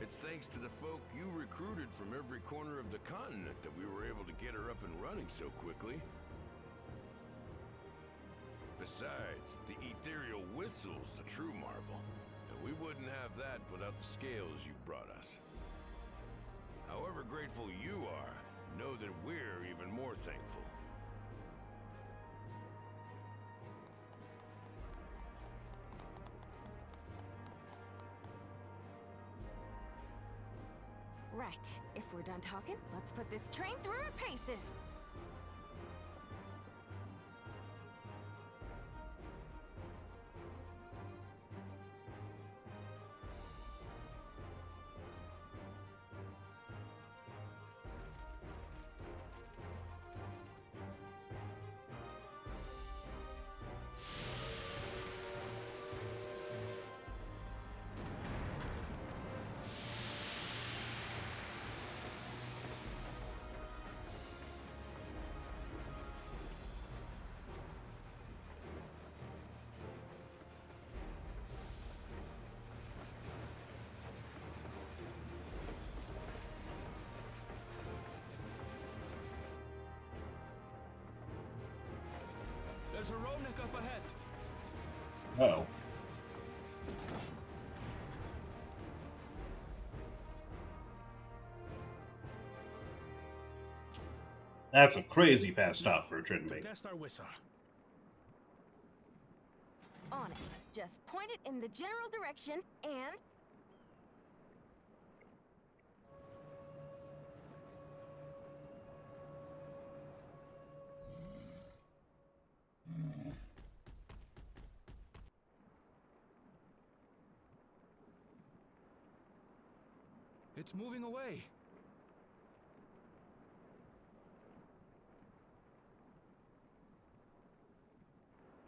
It's thanks to the folk you recruited from every corner of the continent that we were able to get her up and running so quickly. Besides, the ethereal whistle's the true marvel, and we wouldn't have that without the scales you brought us. However grateful you are, know that we're even more thankful. Right. If we're done talking, let's put this train through her paces. There's a Ronek up ahead. Oh. That's a crazy fast stop for a train to make. Test our whistle. On it. Just point it in the general direction and... It's moving away.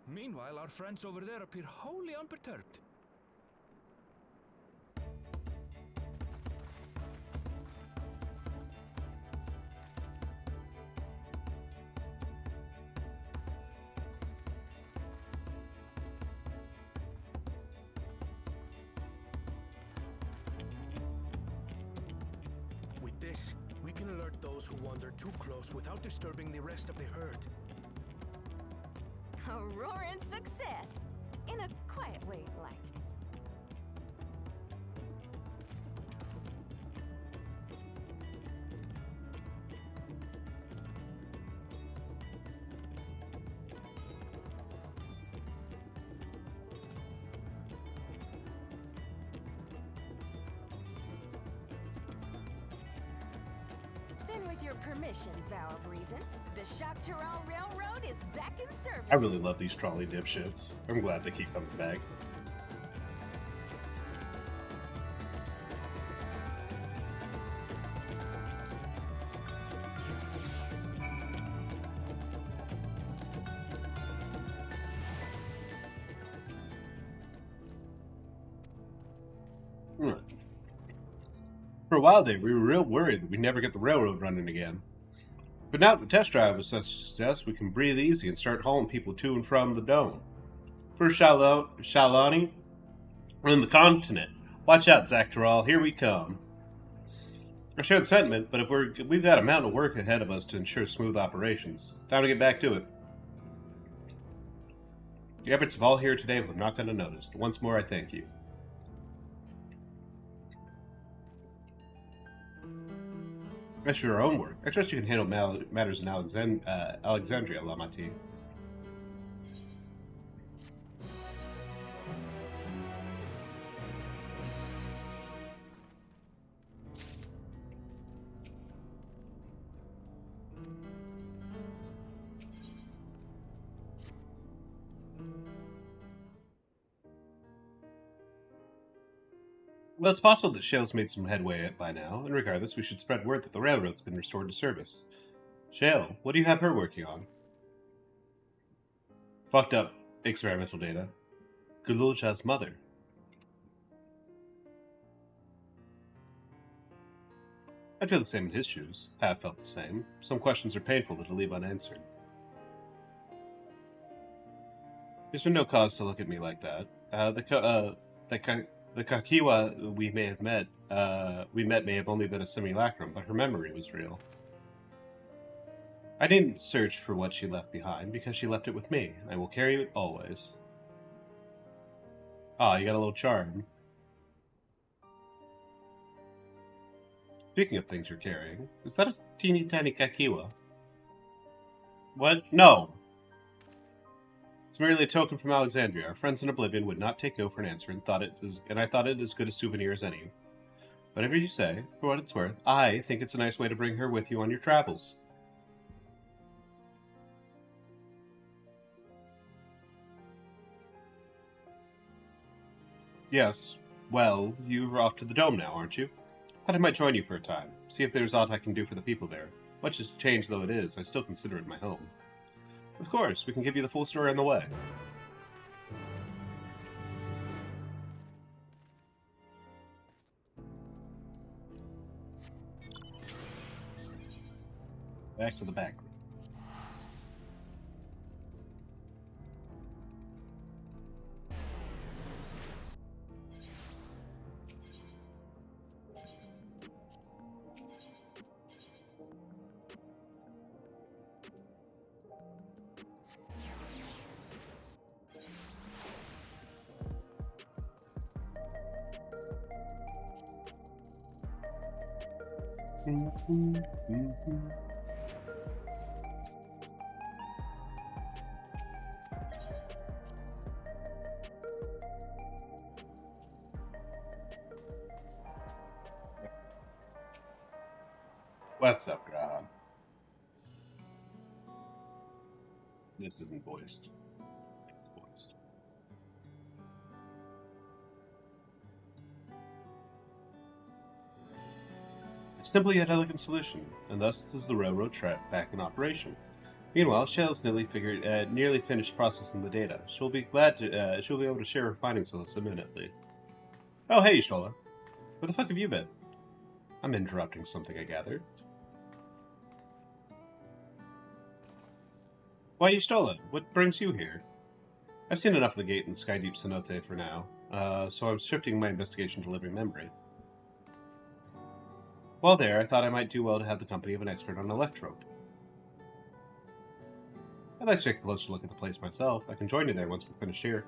Meanwhile, our friends over there appear wholly unperturbed. With this, we can alert those who wander too close without disturbing the rest of the herd. a roaring success! In a quiet way, like. your permission, Vow of Reason. The Shaktaral Railroad is back in service. I really love these trolley dipshits. I'm glad they keep coming back. For a while there, we were real worried that we'd never get the railroad running again. But now that the test drive was such a success, we can breathe easy and start hauling people to and from the dome. First Shalani, and the continent. Watch out, Zactaral, here we come. I share the sentiment, but we've got a mountain of work ahead of us to ensure smooth operations. Time to get back to it. The efforts of all here today were not going unnoticed. Once more, I thank you. As for your own work, I trust you can handle matters in Alexandria, Lamati. Well, it's possible that Shale's made some headway by now, and regardless, we should spread word that the railroad's been restored to service. Shale, what do you have her working on? Fucked up experimental data. Gululja's mother. I'd feel the same in his shoes. Have felt the same. Some questions are painful that'll leave unanswered. There's been no cause to look at me like that. The Kakiwa we met may have only been a simulacrum, but her memory was real. I didn't search for what she left behind, because she left it with me. I will carry it always. Ah, you got a little charm. Speaking of things you're carrying, is that a teeny tiny Kakiwa? What? No! It's merely a token from Alexandria. Our friends in Oblivion would not take no for an answer, and I thought it as good a souvenir as any. Whatever you say, for what it's worth, I think it's a nice way to bring her with you on your travels. Yes. Well, you're off to the dome now, aren't you? Thought I might join you for a time. See if there's aught I can do for the people there. Much as changed though it is, I still consider it my home. Of course, we can give you the full story on the way. Back to the back room. What's up, Graha? This isn't voiced. It's voiced. Simply yet elegant solution, and thus is the railroad track back in operation. Meanwhile, Shale's nearly finished processing the data. She'll be able to share her findings with us imminently. Oh, hey, Stola. Where the fuck have you been? I'm interrupting something, I gather. Why, Stola? What brings you here? I've seen enough of the gate in Skydeep Cenote for now, so I'm shifting my investigation to living memory. While there, I thought I might do well to have the company of an expert on electrope. I'd like to take a closer look at the place myself. I can join you there once we're finished here.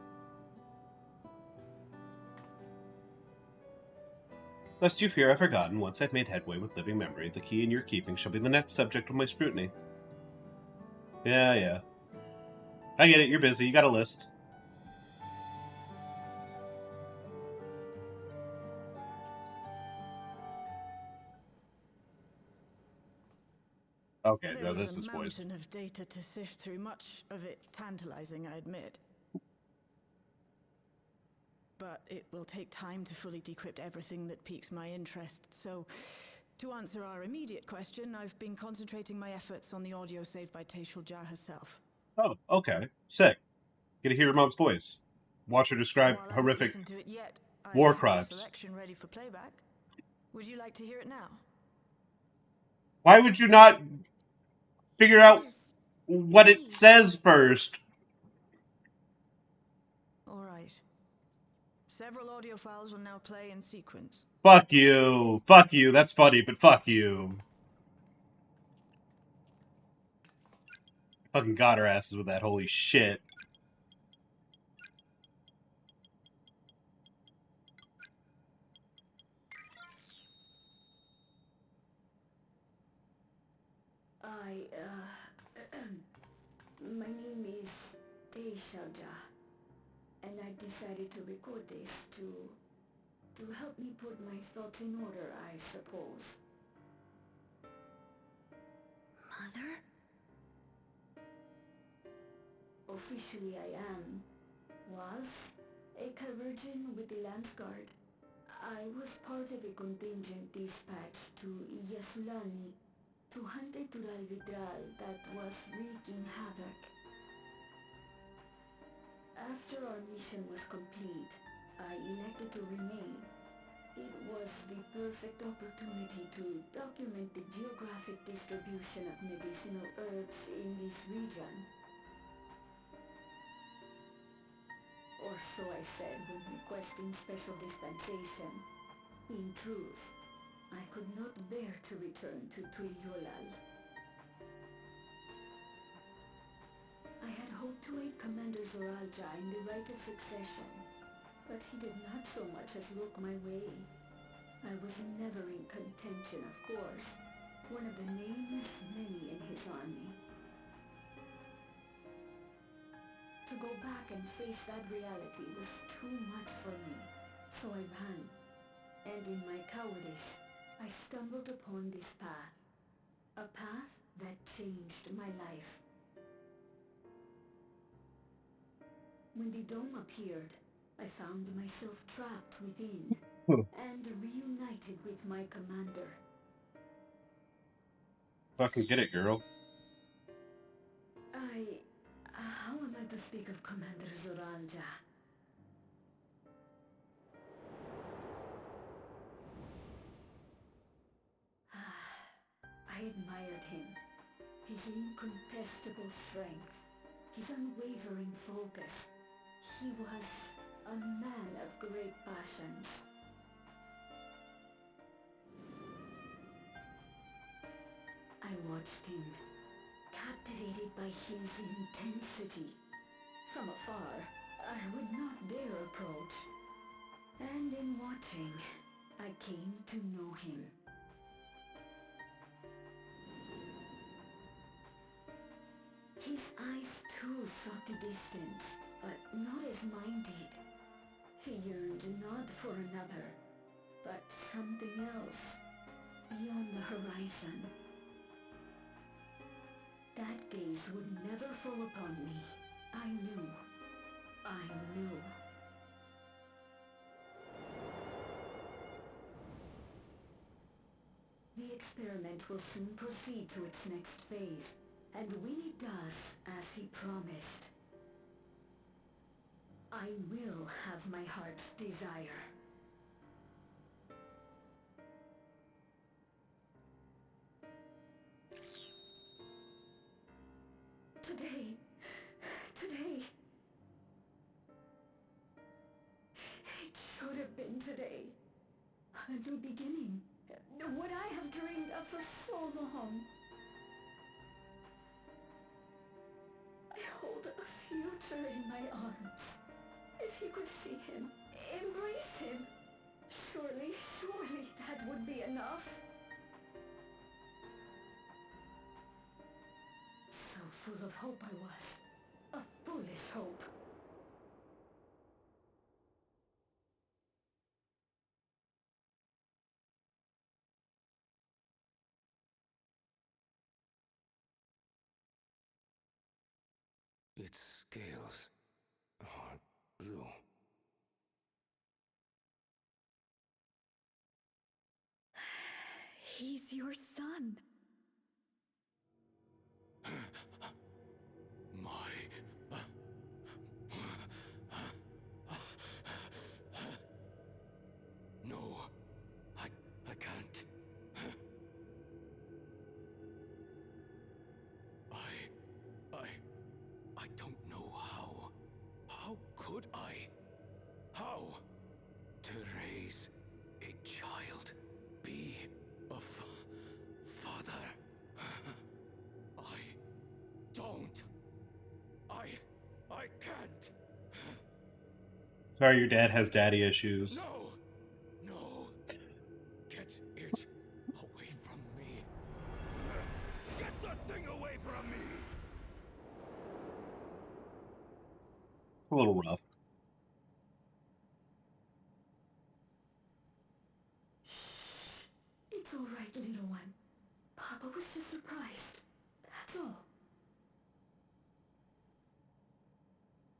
Lest you fear I've forgotten, once I've made headway with living memory, the key in your keeping shall be the next subject of my scrutiny. Yeah. I get it, you're busy, you got a list. Okay, There no, was this a is voice. mountain of data to sift through, much of it tantalizing, I admit. But it will take time to fully decrypt everything that piques my interest, so to answer our immediate question, I've been concentrating my efforts on the audio saved by Taishul Jah herself. Oh, okay. Sick. Get to hear your mom's voice. Watch her describe While I've not horrific listened to it yet, I war have a crimes. selection ready for playback. Would you like to hear it now? Why would you not figure out what it says first? All right. Several audio files will now play in sequence. Fuck you. Fuck you. That's funny, but fuck you. Fucking got her asses with that. Holy shit. My name is Teishalja, and I decided to record this to help me put my thoughts in order, I suppose. Mother? Officially I was a Virgin with the Lance Guard. I was part of a contingent dispatched to Yasulani to hunt a Tural Vidral that was wreaking havoc. After our mission was complete, I elected to remain. It was the perfect opportunity to document the geographic distribution of medicinal herbs in this region. Or so I said when requesting special dispensation. In truth, I could not bear to return to Turyolal. I had hoped to aid Commander Zoralja in the right of succession, but he did not so much as look my way. I was never in contention, of course, one of the nameless many in his army. To go back and face that reality was too much for me, so I ran, and in my cowardice, I stumbled upon this path, a path that changed my life. When the dome appeared, I found myself trapped within, and reunited with my commander. Fucking get it, girl. How am I to speak of Commander Zoralja? I admired him. His incontestable strength, his unwavering focus. He was a man of great passions. I watched him, captivated by his intensity. From afar, I would not dare approach. And in watching, I came to know him. His eyes too sought the distance, but not as mine did. He yearned not for another, but something else, beyond the horizon. That gaze would never fall upon me. I knew. The experiment will soon proceed to its next phase, and when it does, as he promised, I will have my heart's desire. Today. It should have been today. A new beginning. What I have dreamed of for so long. I hold a future in my arms. If you could see him, embrace him. Surely that would be enough. So full of hope I was. A foolish hope. scales are blue. He's your son. No, I can't. I don't know how. How could I? How? To raise a child, be a father. I don't. I can't. Sorry, your dad has daddy issues. No. Get it away from me. Get that thing away from me. A little rough. It's all right, little one. Papa was just surprised. That's all.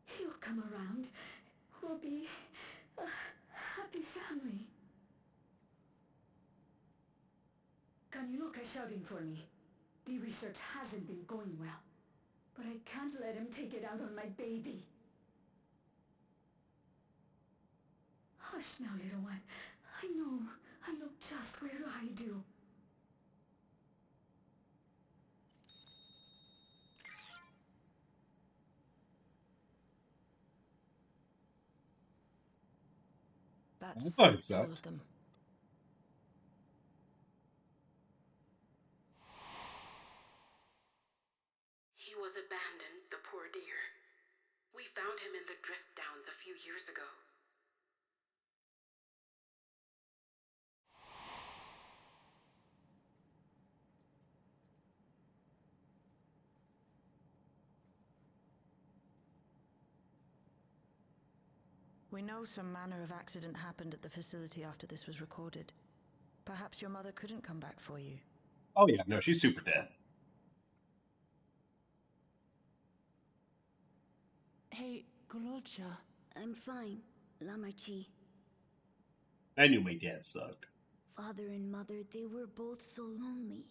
He'll come around. We'll be a happy family. Kanunoka shouting for me. The research hasn't been going well, but I can't let him take it out on my baby. Hush now, little one. I know just where to hide you. That's I thought so. all of them. He was abandoned, the poor dear. We found him in the drift downs a few years ago. We know some manner of accident happened at the facility after this was recorded. Perhaps your mother couldn't come back for you. Oh yeah, no, she's super dead. Hey, Gulolcha. I'm fine, Lamachi. I knew my dad sucked. Father and mother, they were both so lonely.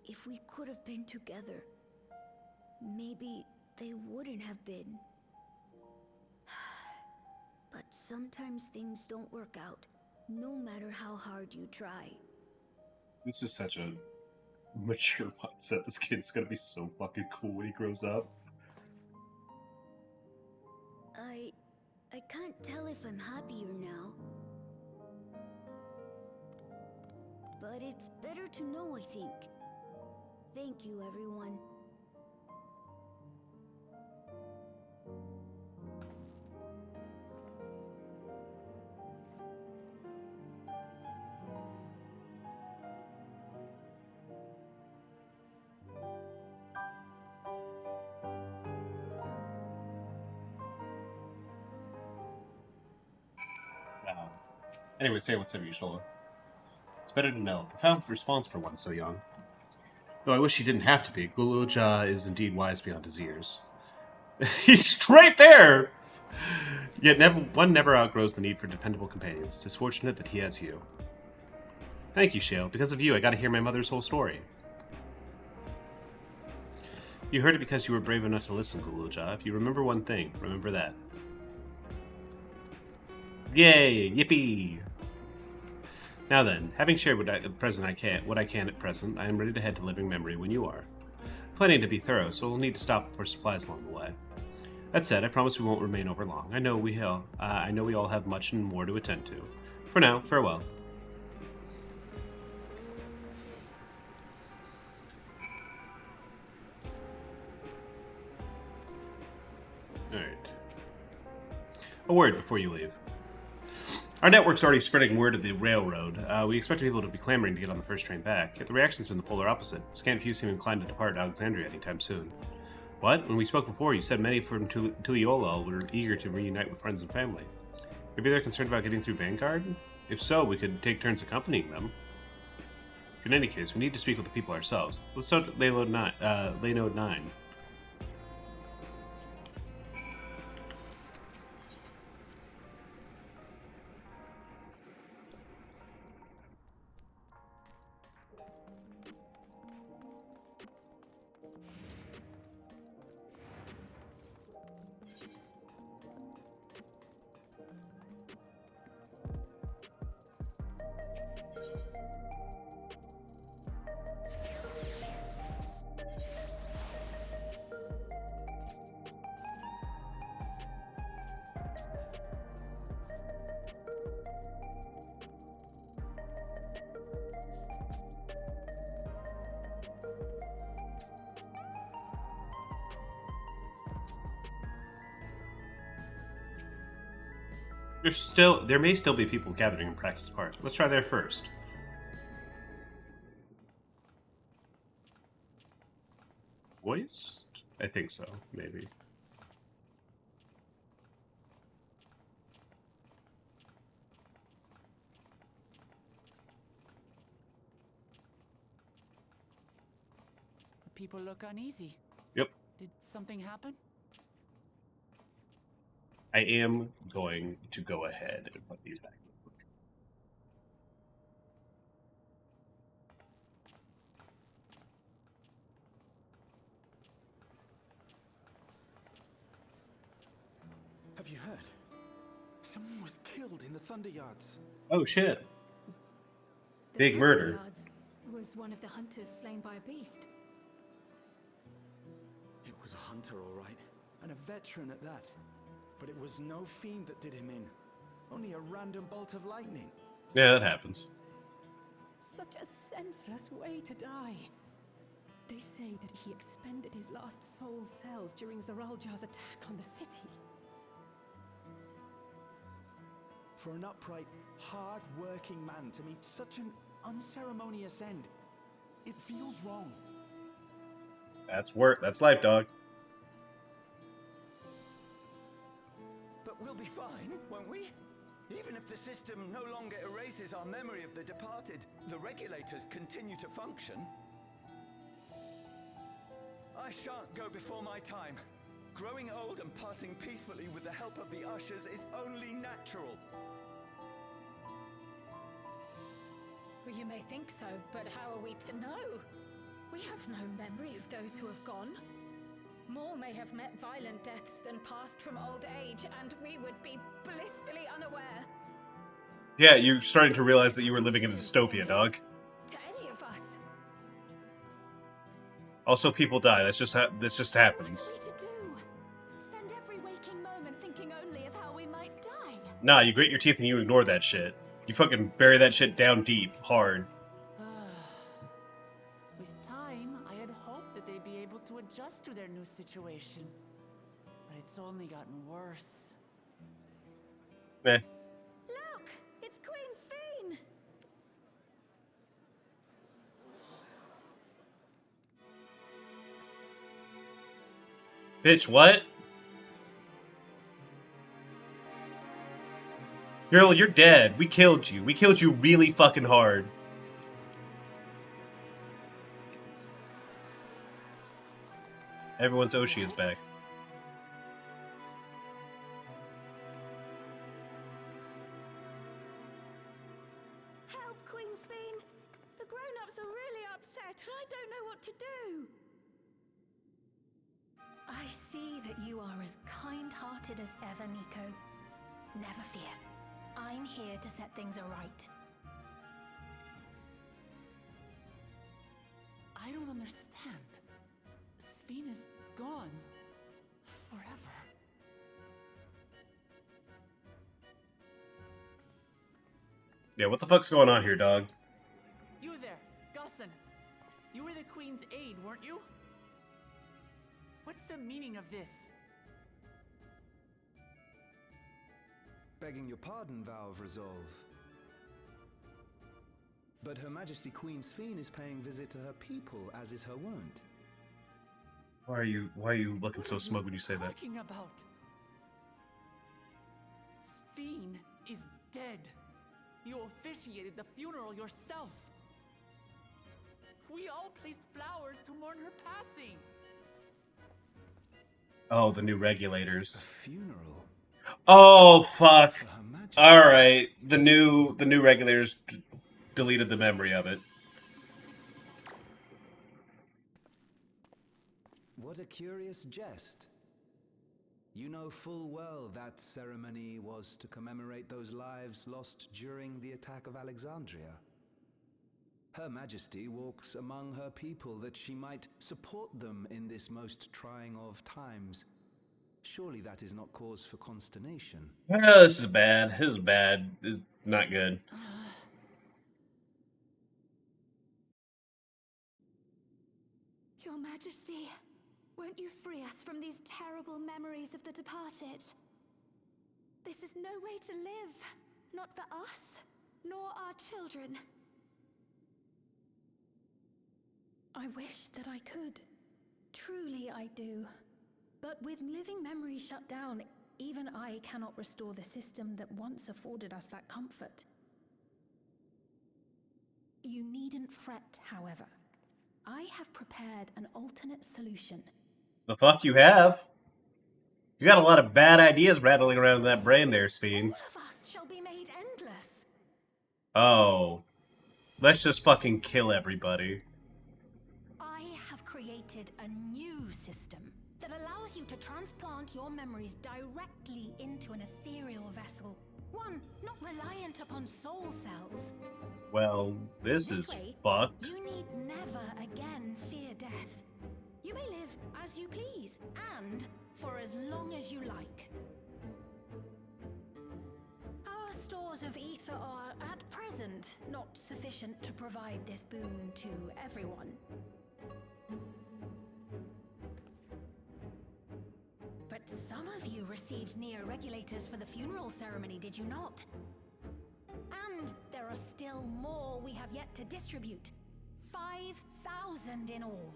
If we could have been together, maybe they wouldn't have been. But sometimes things don't work out, no matter how hard you try. This is such a mature mindset. This kid's gonna be so fucking cool when he grows up. I can't tell if I'm happier now. But it's better to know, I think. Thank you, everyone. Anyway, say what's up, Yushola. It's better to know. Profound response for one so young. Though I wish he didn't have to be. Guluja is indeed wise beyond his years. He's right there! Yet one never outgrows the need for dependable companions. It's fortunate that he has you. Thank you, Shale. Because of you, I got to hear my mother's whole story. You heard it because you were brave enough to listen, Guluja. If you remember one thing, remember that. Yay! Yippee! Now then, having shared what I can at present, I am ready to head to living memory when you are. Planning to be thorough, so we'll need to stop for supplies along the way. That said, I promise we won't remain over long. I know we all have much and more to attend to. For now, farewell. Alright. A word before you leave. Our network's already spreading word of the railroad. We expect people to be clamoring to get on the first train back, yet the reaction's been the polar opposite. Scant few seem inclined to depart Alexandria anytime soon. What? When we spoke before, you said many from Tuliyola were eager to reunite with friends and family. Maybe they're concerned about getting through Vanguard? If so, we could take turns accompanying them. In any case, we need to speak with the people ourselves. Let's start Laynode 9. Laynode 9. There may still be people gathering in Praxis Park. Let's try there first. Voiced? I think so, maybe. People look uneasy. Yep. Did something happen? I am going to go ahead and put these back. Have you heard? Someone was killed in the Thunder Yards. Oh shit. The Big murder. Yards was one of the hunters slain by a beast. It was a hunter, all right, and a veteran at that. But it was no fiend that did him in. Only a random bolt of lightning. Yeah, that happens. Such a senseless way to die. They say that he expended his last soul cells during Zaraljar's attack on the city. For an upright, hard-working man to meet such an unceremonious end, it feels wrong. That's work. That's life, dog. But we'll be fine, won't we? Even if the system no longer erases our memory of the departed, the regulators continue to function. I shan't go before my time. Growing old and passing peacefully with the help of the ushers is only natural. Well, you may think so, but how are we to know? We have no memory of those who have gone. More may have met violent deaths than passed from old age, and we would be blissfully unaware. Yeah, you're starting to realize that you were living in a dystopia, dog. To any of us. Also, people die. This just happens. What are we to do? Spend every waking moment thinking only of how we might die. Nah, you grit your teeth and you ignore that shit. You fucking bury that shit down deep, hard. With time, I had hoped that they'd be able to adjust to their new situation. But it's only gotten worse. Eh. Look! It's Queen Sphene! Bitch, what? Girl, you're dead. We killed you. We killed you really fucking hard. Everyone's Oshi is back. Help, Queen Sphene! The grown-ups are really upset, and I don't know what to do. I see that you are as kind-hearted as ever, Nico. Never fear. I'm here to set things aright. I don't understand. Sphene is gone. Forever. Yeah, what the fuck's going on here, dog? You there, Gusson. You were the Queen's aide, weren't you? What's the meaning of this? Begging your pardon, Vow of Resolve. But Her Majesty Queen Sphene is paying visit to her people, as is her wont. Why are you looking so smug when you say that? Talking about? Sphene is dead. You officiated the funeral yourself. We all placed flowers to mourn her passing. Oh, the new regulators. Funeral. Oh fuck! All right, the new regulators deleted the memory of it. What a curious jest. You know full well that ceremony was to commemorate those lives lost during the attack of Alexandria. Her Majesty walks among her people that she might support them in this most trying of times. Surely that is not cause for consternation. Oh, this is bad. This is bad. This is not good. Your Majesty, won't you free us from these terrible memories of the departed? This is no way to live, not for us, nor our children. I wish that I could. Truly I do. But with living memories shut down, even I cannot restore the system that once afforded us that comfort. You needn't fret, however. I have prepared an alternate solution. The fuck you have? You got a lot of bad ideas rattling around in that brain there, Sphene. All of us shall be made endless. Oh. Let's just fucking kill everybody. I have created a new system that allows you to transplant your memories directly into an ethereal vessel. One not reliant upon soul cells. Well, this is fucked. You need never again fear death. You may live as you please, and for as long as you like. Our stores of ether are, at present, not sufficient to provide this boon to everyone. But some of you received neo-regulators for the funeral ceremony, did you not? And there are still more we have yet to distribute. 5,000 in all.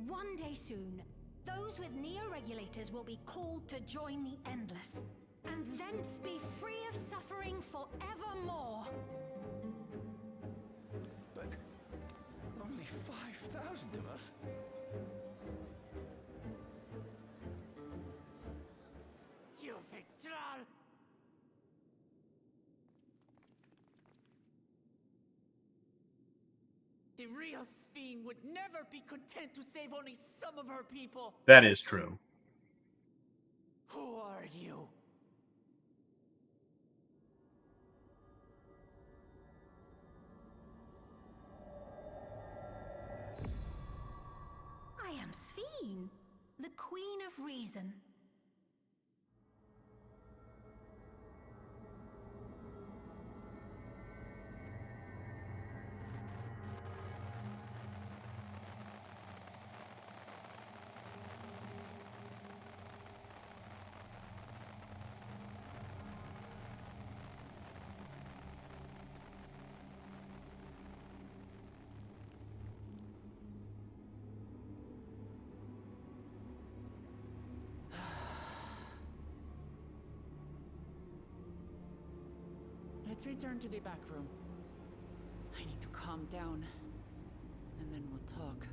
One day soon, those with neo-regulators will be called to join the Endless, and thence be free of suffering forevermore. But only 5,000 of us? You victor! The real Sphene would never be content to save only some of her people. That is true. Who are you? I am Sphene, the Queen of Reason. Let's return to the back room. I need to calm down, and then we'll talk.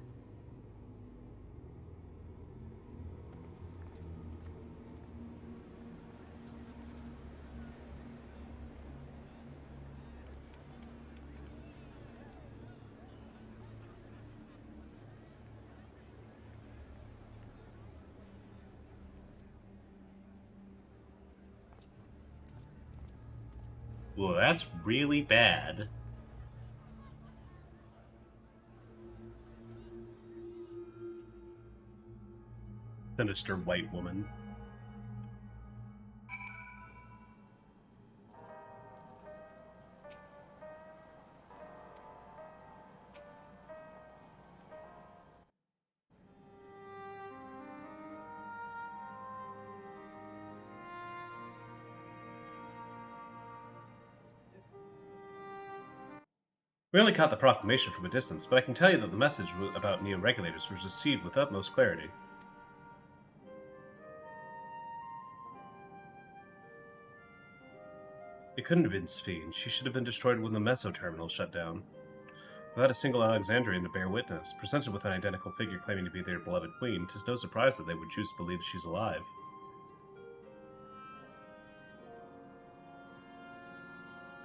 Well, that's really bad. Sinister white woman. We only caught the proclamation from a distance, but I can tell you that the message about neo-regulators was received with utmost clarity. It couldn't have been Sphene. She should have been destroyed when the Meso terminal shut down. Without a single Alexandrian to bear witness, presented with an identical figure claiming to be their beloved queen, 'tis no surprise that they would choose to believe she's alive.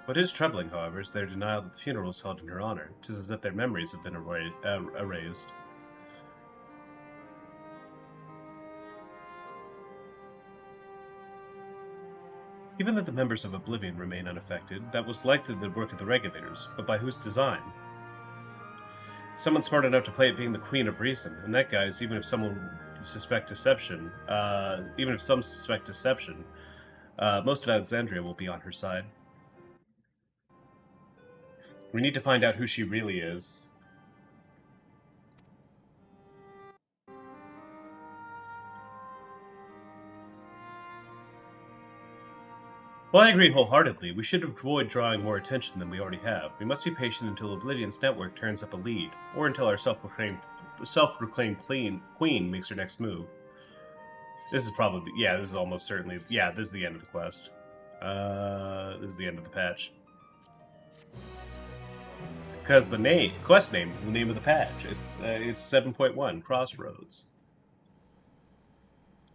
What is troubling, however, is their denial that the funeral was held in her honor. 'Tis as if their memories have been erased. Even that the members of Oblivion remain unaffected, that was likely the work of the regulators, but by whose design? Someone smart enough to play it being the Queen of Reason, and that, guys, even if some suspect deception, most of Alexandria will be on her side. We need to find out who she really is. Well, I agree wholeheartedly. We should avoid drawing more attention than we already have. We must be patient until Oblivion's network turns up a lead, or until our self-proclaimed queen makes her next move. This is probably, yeah, this is almost certainly, yeah, this is the end of the quest. This is the end of the patch. Because the quest name is the name of the patch. It's 7.1, Crossroads.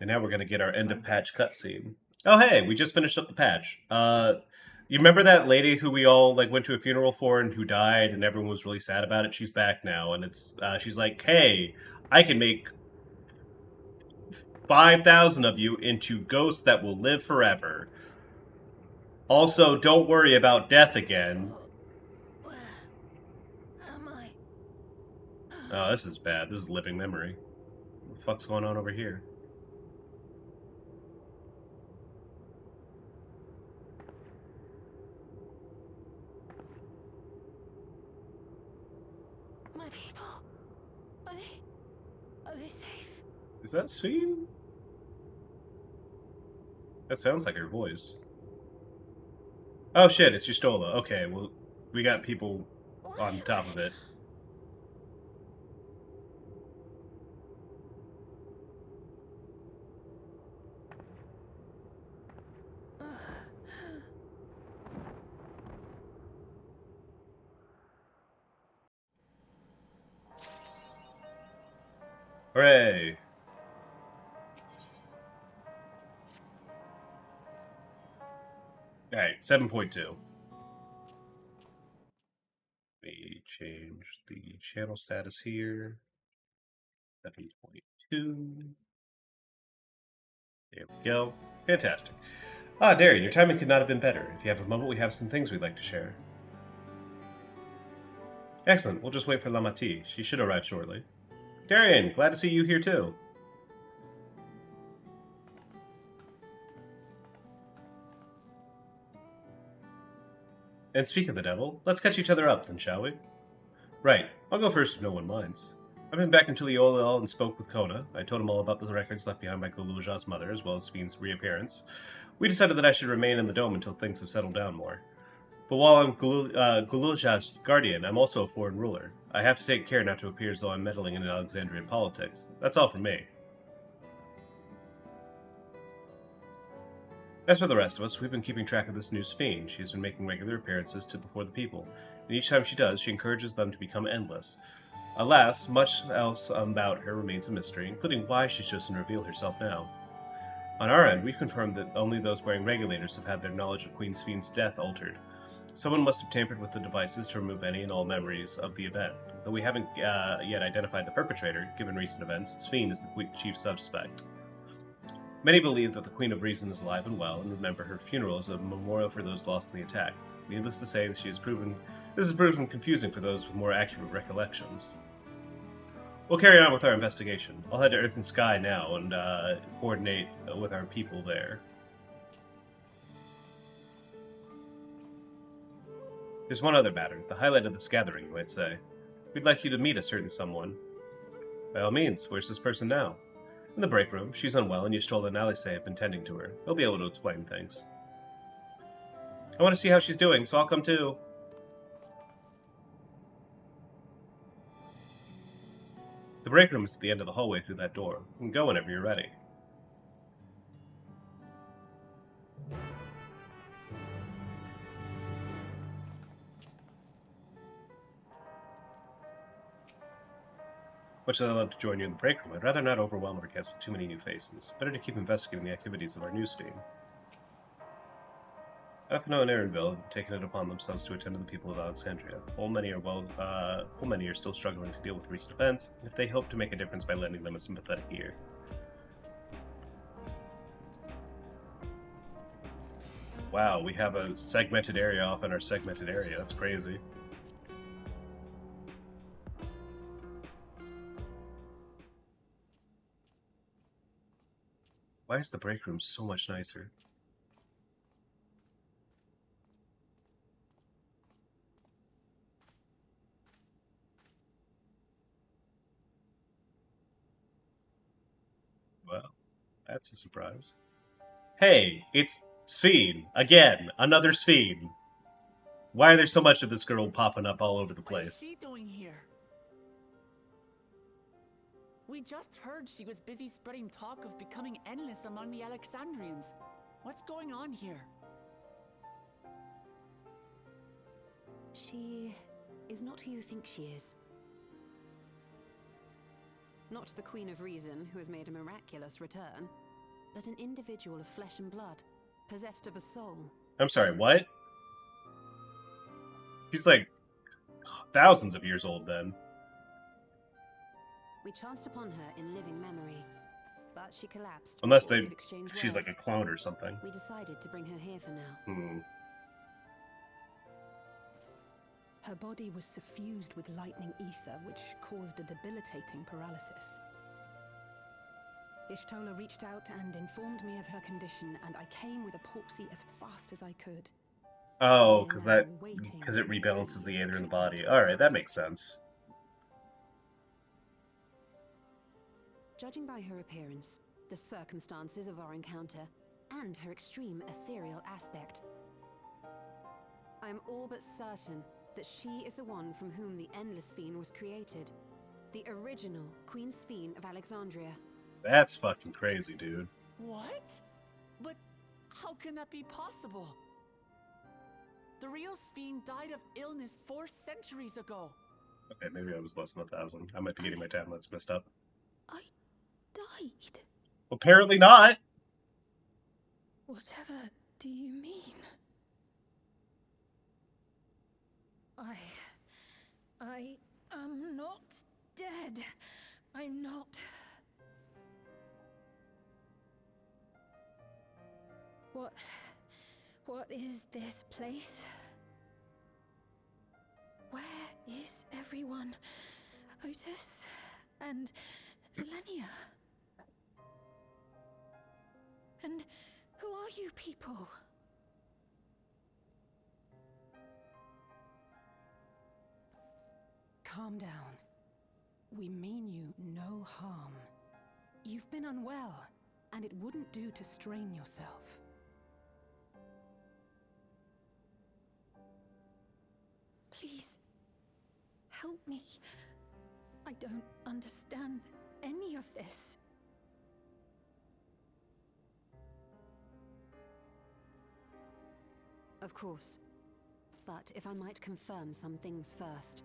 And now we're going to get our end of patch cutscene. Oh, hey, we just finished up the patch. You remember that lady who we all went to a funeral for and who died and everyone was really sad about it? She's back now, and she's like, hey, I can make 5,000 of you into ghosts that will live forever. Also, don't worry about death again. Where am I? Oh, this is bad. This is living memory. What the fuck's going on over here? My people. Are they safe? Is that Sphene? That sounds like her voice. Oh shit, it's Yustola. Okay, well, we got people on top of it. Hooray! Alright, 7.2. Let me change the channel status here. 7.2. There we go. Fantastic. Ah, Darian, your timing could not have been better. If you have a moment, we have some things we'd like to share. Excellent. We'll just wait for Lamati. She should arrive shortly. Darian, glad to see you here too. And speak of the devil, let's catch each other up then, shall we? Right. I'll go first if no one minds. I've been back in Tuliolil and spoke with Kona. I told him all about the records left behind by Guluja's mother, as well as Sphene's reappearance. We decided that I should remain in the dome until things have settled down more. But while I'm Guluja's guardian, I'm also a foreign ruler. I have to take care not to appear as though I'm meddling in Alexandrian politics. That's all from me. As for the rest of us, we've been keeping track of this new Sphene. She has been making regular appearances before the people, and each time she does, she encourages them to become endless. Alas, much else about her remains a mystery, including why she's chosen to reveal herself now. On our end, we've confirmed that only those wearing regulators have had their knowledge of Queen Sphene's death altered. Someone must have tampered with the devices to remove any and all memories of the event. Though we haven't yet identified the perpetrator, given recent events, Sphene is the chief suspect. Many believe that the Queen of Reason is alive and well, and remember her funeral as a memorial for those lost in the attack. Needless to say, this has proven confusing for those with more accurate recollections. We'll carry on with our investigation. I'll head to Earth and Sky now and coordinate with our people there. There's one other matter, the highlight of this gathering, you might say. We'd like you to meet a certain someone. By all means, where's this person now? In the break room. She's unwell, and Yustola and Alice have been tending to her. They'll be able to explain things. I want to see how she's doing, so I'll come too. The break room is at the end of the hallway through that door. You can go whenever you're ready. Much as I'd love to join you in the break room, I'd rather not overwhelm our guests with too many new faces. Better to keep investigating the activities of our newsfeed. Ethno and Aaronville have taken it upon themselves to attend to the people of Alexandria. Whole many are still struggling to deal with recent events, and if they hope to make a difference by lending them a sympathetic ear. Wow, we have a segmented area off in our segmented area. That's crazy. Why is the break room so much nicer? Well, that's a surprise. Hey, it's Sphene. Again, another Sphene. Why are there so much of this girl popping up all over the place? What is she doing here? We just heard she was busy spreading talk of becoming endless among the Alexandrians. What's going on here? She is not who you think she is. Not the Queen of Reason, who has made a miraculous return, but an individual of flesh and blood, possessed of a soul. I'm sorry, what? She's like thousands of years old then. We chanced upon her in living memory, but she collapsed. Unless before we could exchange she's like words. a clone or something. We decided to bring her here for now. Hmm. Her body was suffused with lightning ether, which caused a debilitating paralysis. Ishtola reached out and informed me of her condition, and I came with a proxy as fast as I could. Oh, because it rebalances the aether in the body. Alright, that makes sense. Judging by her appearance, the circumstances of our encounter, and her extreme ethereal aspect, I am all but certain that she is the one from whom the Endless Sphene was created. The original Queen Sphene of Alexandria. That's fucking crazy, dude. What? But how can that be possible? The real Sphene died of illness 4 centuries ago. Okay, maybe I was less than 1,000. I might be getting my timelines messed up. I died. Apparently not. Whatever do you mean? I am not dead. I'm not. What is this place? Where is everyone? Otis and Zelenia? And who are you people? Calm down. We mean you no harm. You've been unwell, and it wouldn't do to strain yourself. Please, help me. I don't understand any of this. Of course. But if I might confirm some things first.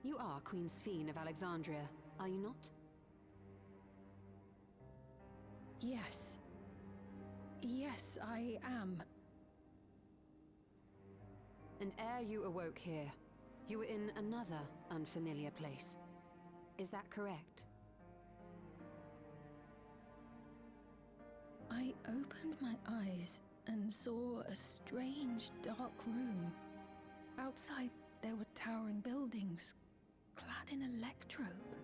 You are Queen Sphene of Alexandria, are you not? Yes. Yes, I am. And ere you awoke here, you were in another unfamiliar place. Is that correct? I opened my eyes and saw a strange, dark room. Outside, there were towering buildings, clad in electrobe.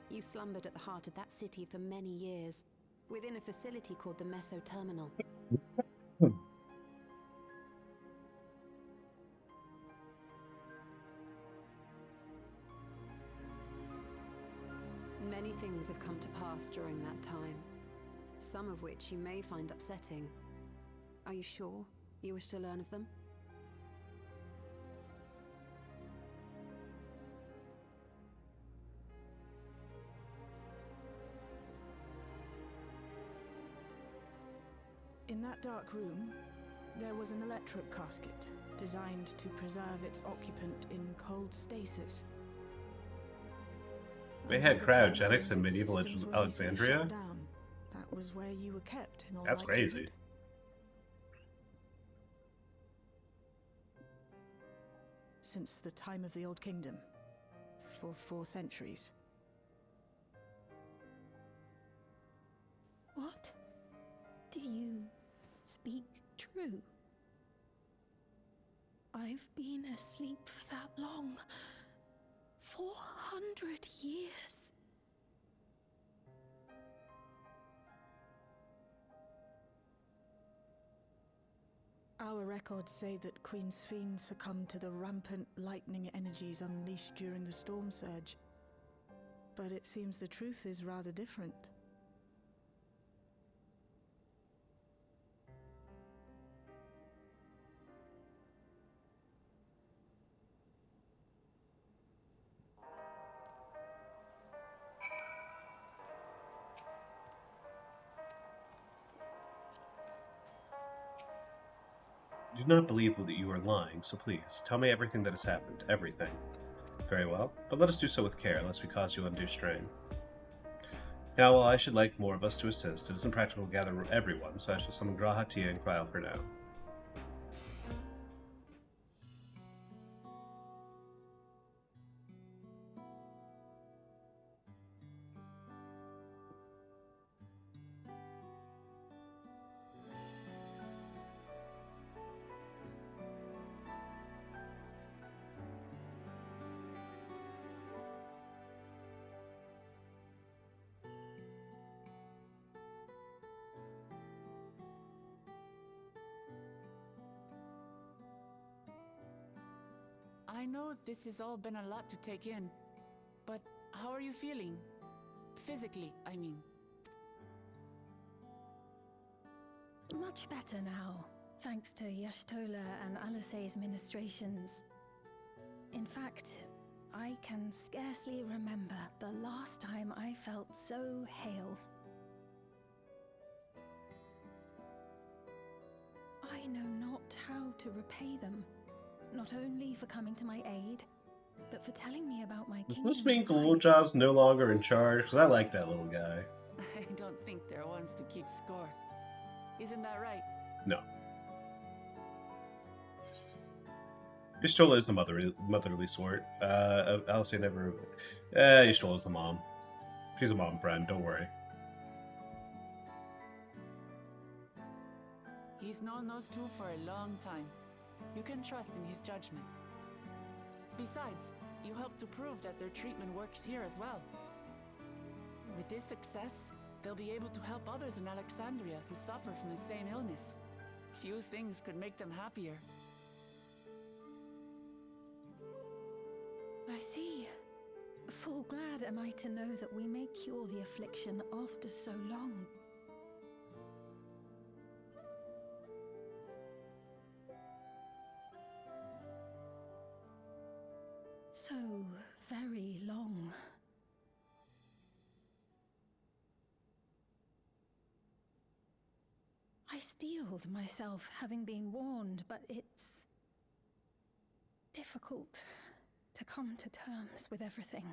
You slumbered at the heart of that city for many years, within a facility called the Meso Terminal. Many things have come to pass during that time, some of which you may find upsetting. Are you sure you wish to learn of them? In that dark room, there was an electrope casket designed to preserve its occupant in cold stasis. They Until had the time cryogenics in when medieval systems were recently Alexandria? shut down, that was where you were kept in all That's crazy. likelihood. Since the time of the Old Kingdom. For 4 centuries. What? Do you speak true? I've been asleep for that long. 400 years. Our records say that Queen Sphene succumbed to the rampant lightning energies unleashed during the storm surge. But it seems the truth is rather different. I do not believe that you are lying, so please, tell me everything that has happened. Everything. Very well, but let us do so with care, lest we cause you undue strain. Now, while I should like more of us to assist, it is impractical to gather everyone, so I shall summon Grahatia and Cryo for now. I know this has all been a lot to take in, but how are you feeling? Physically, I mean. Much better now, thanks to Y'shtola and Alisaie's ministrations. In fact, I can scarcely remember the last time I felt so hale. I know not how to repay them. Not only for coming to my aid, but for telling me about my Does kingdom. this mean Galulja's no longer in charge? Because I like that little guy. I don't think they're ones to keep score. Isn't that right? No. Y'shtola is the motherly sort. Alisaie never... Y'shtola's the mom. She's a mom friend, don't worry. He's known those two for a long time. You can trust in his judgment. Besides, you help to prove that their treatment works here as well. With this success, they'll be able to help others in Alexandria who suffer from the same illness. Few things could make them happier. I see. Full glad am I to know that we may cure the affliction after so long. So very long. I steeled myself, having been warned, but it's difficult to come to terms with everything.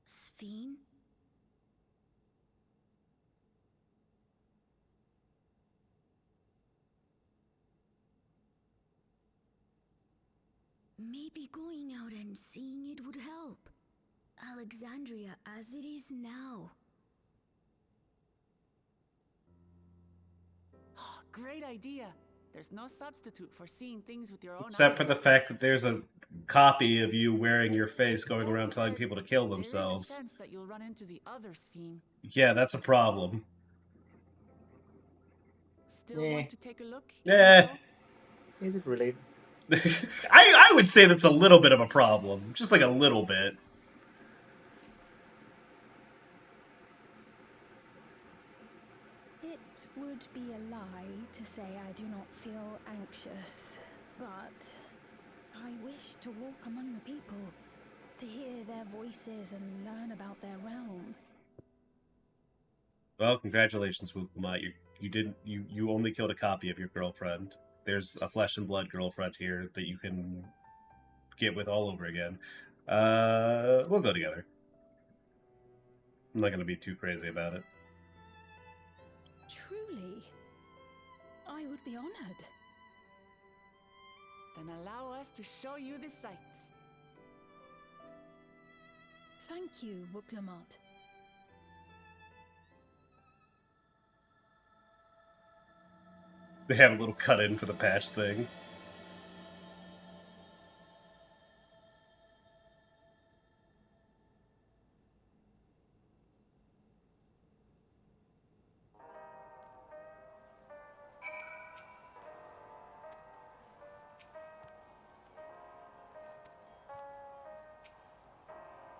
Sphene? Maybe going out and seeing it would help. Alexandria as it is now. Great idea. There's no substitute for seeing things with your own Except eyes. for the fact that there's a copy of you wearing your face going around telling people to kill There is a themselves. chance that you'll run into the other Sphene. Yeah, that's a problem. Still want to take a look? Yeah. Is it really? I would say that's a little bit of a problem. Just like a little bit. It would be a lie to say I do not feel anxious, but I wish to walk among the people, to hear their voices and learn about their realm. Well, congratulations, Wukumat. You only killed a copy of your girlfriend. there's a flesh and blood girlfriend here that you can get with all over again. We'll go together. I'm not going to be too crazy about it. Truly, I would be honored. Then allow us to show you the sights. Thank you, Wuklamot. They have a little cut in for the patch thing.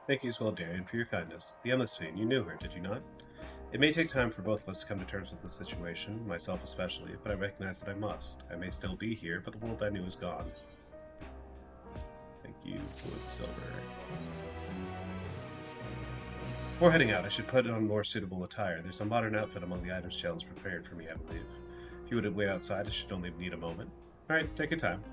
Thank you as well, Darian, for your kindness. The Endless Fiend, you knew her, did you not? It may take time for both of us to come to terms with the situation, myself especially, but I recognize that I must. I may still be here, but the world I knew is gone. Thank you, Wood Silver. Before heading out, I should put on more suitable attire. There's a modern outfit among the items Shell's prepared for me, I believe. If you would wait outside, I should only need a moment. Alright, take your time.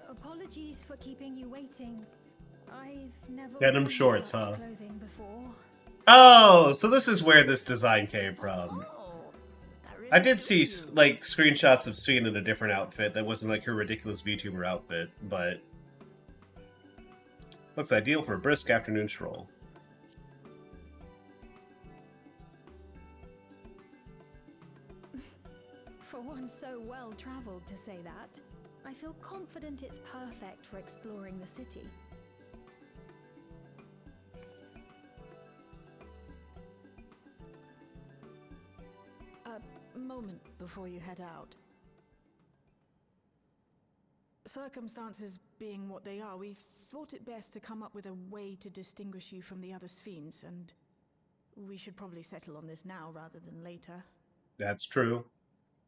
Apologies for keeping you waiting. I've never Denim worn shorts, such huh? clothing before. Oh, so this is where this design came from. I did see like screenshots of Sphene in a different outfit that wasn't like her ridiculous VTuber outfit, but looks ideal for a brisk afternoon stroll. For one so well traveled to say that, I feel confident it's perfect for exploring the city. A moment before you head out. Circumstances being what they are, we thought it best to come up with a way to distinguish you from the other Sphenes, and we should probably settle on this now rather than later. That's true.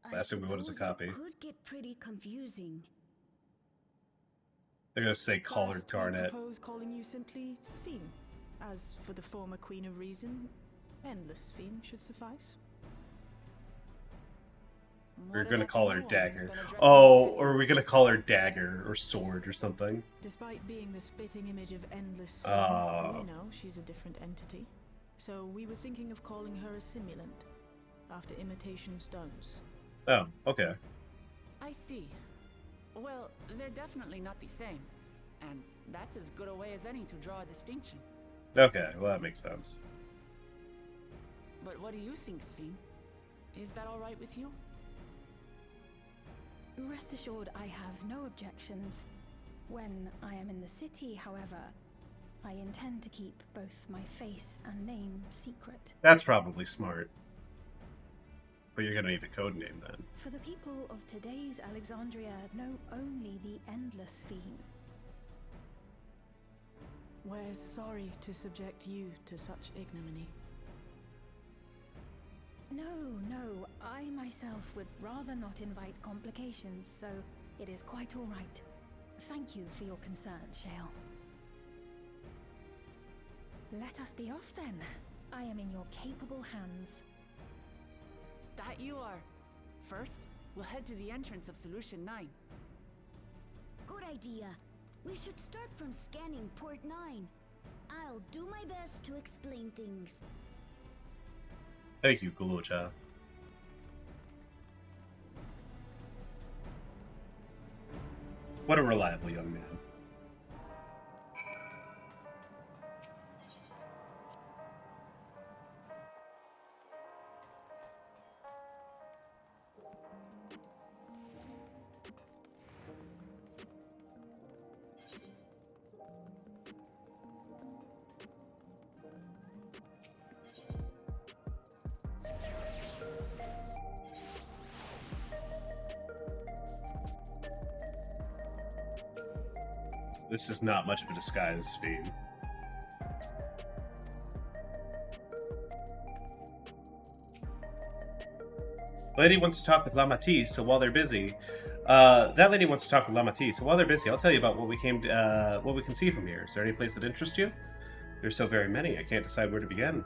I Last thing we want is a suppose copy. It could get pretty confusing. They're gonna say Collared First, Garnet. we propose calling you simply Sphene. As for the former Queen of Reason, Endless Sphene should suffice. We're gonna call her Dagger. Oh, or are we gonna call her Dagger or Sword or something? Despite being the spitting image of Endless Sphene, we know she's a different entity. So we were thinking of calling her a simulant, after imitation stones. Oh, okay. I see. Well, they're definitely not the same. And that's as good a way as any to draw a distinction. Okay, well that makes sense. But what do you think, Sphene? Is that alright with you? Rest assured, I have no objections. When I am in the city, however, I intend to keep both my face and name secret. That's probably smart. But you're gonna need a code name then. For the people of today's Alexandria know only the Endless Fiend. We're sorry to subject you to such ignominy. No, I myself would rather not invite complications, so it is quite all right. Thank you for your concern, Shale. Let us be off then. I am in your capable hands. That you are. First, we'll head to the entrance of Solution 9. Good idea. We should start from scanning Port 9. I'll do my best to explain things. Thank you, Gulucha. What a reliable young man. This is not much of a disguise, Fiend. The lady wants to talk with Lamati, so while they're busy, that lady wants to talk with Lamati, so while they're busy, I'll tell you about what we can see from here. Is there any place that interests you? There's so very many, I can't decide where to begin.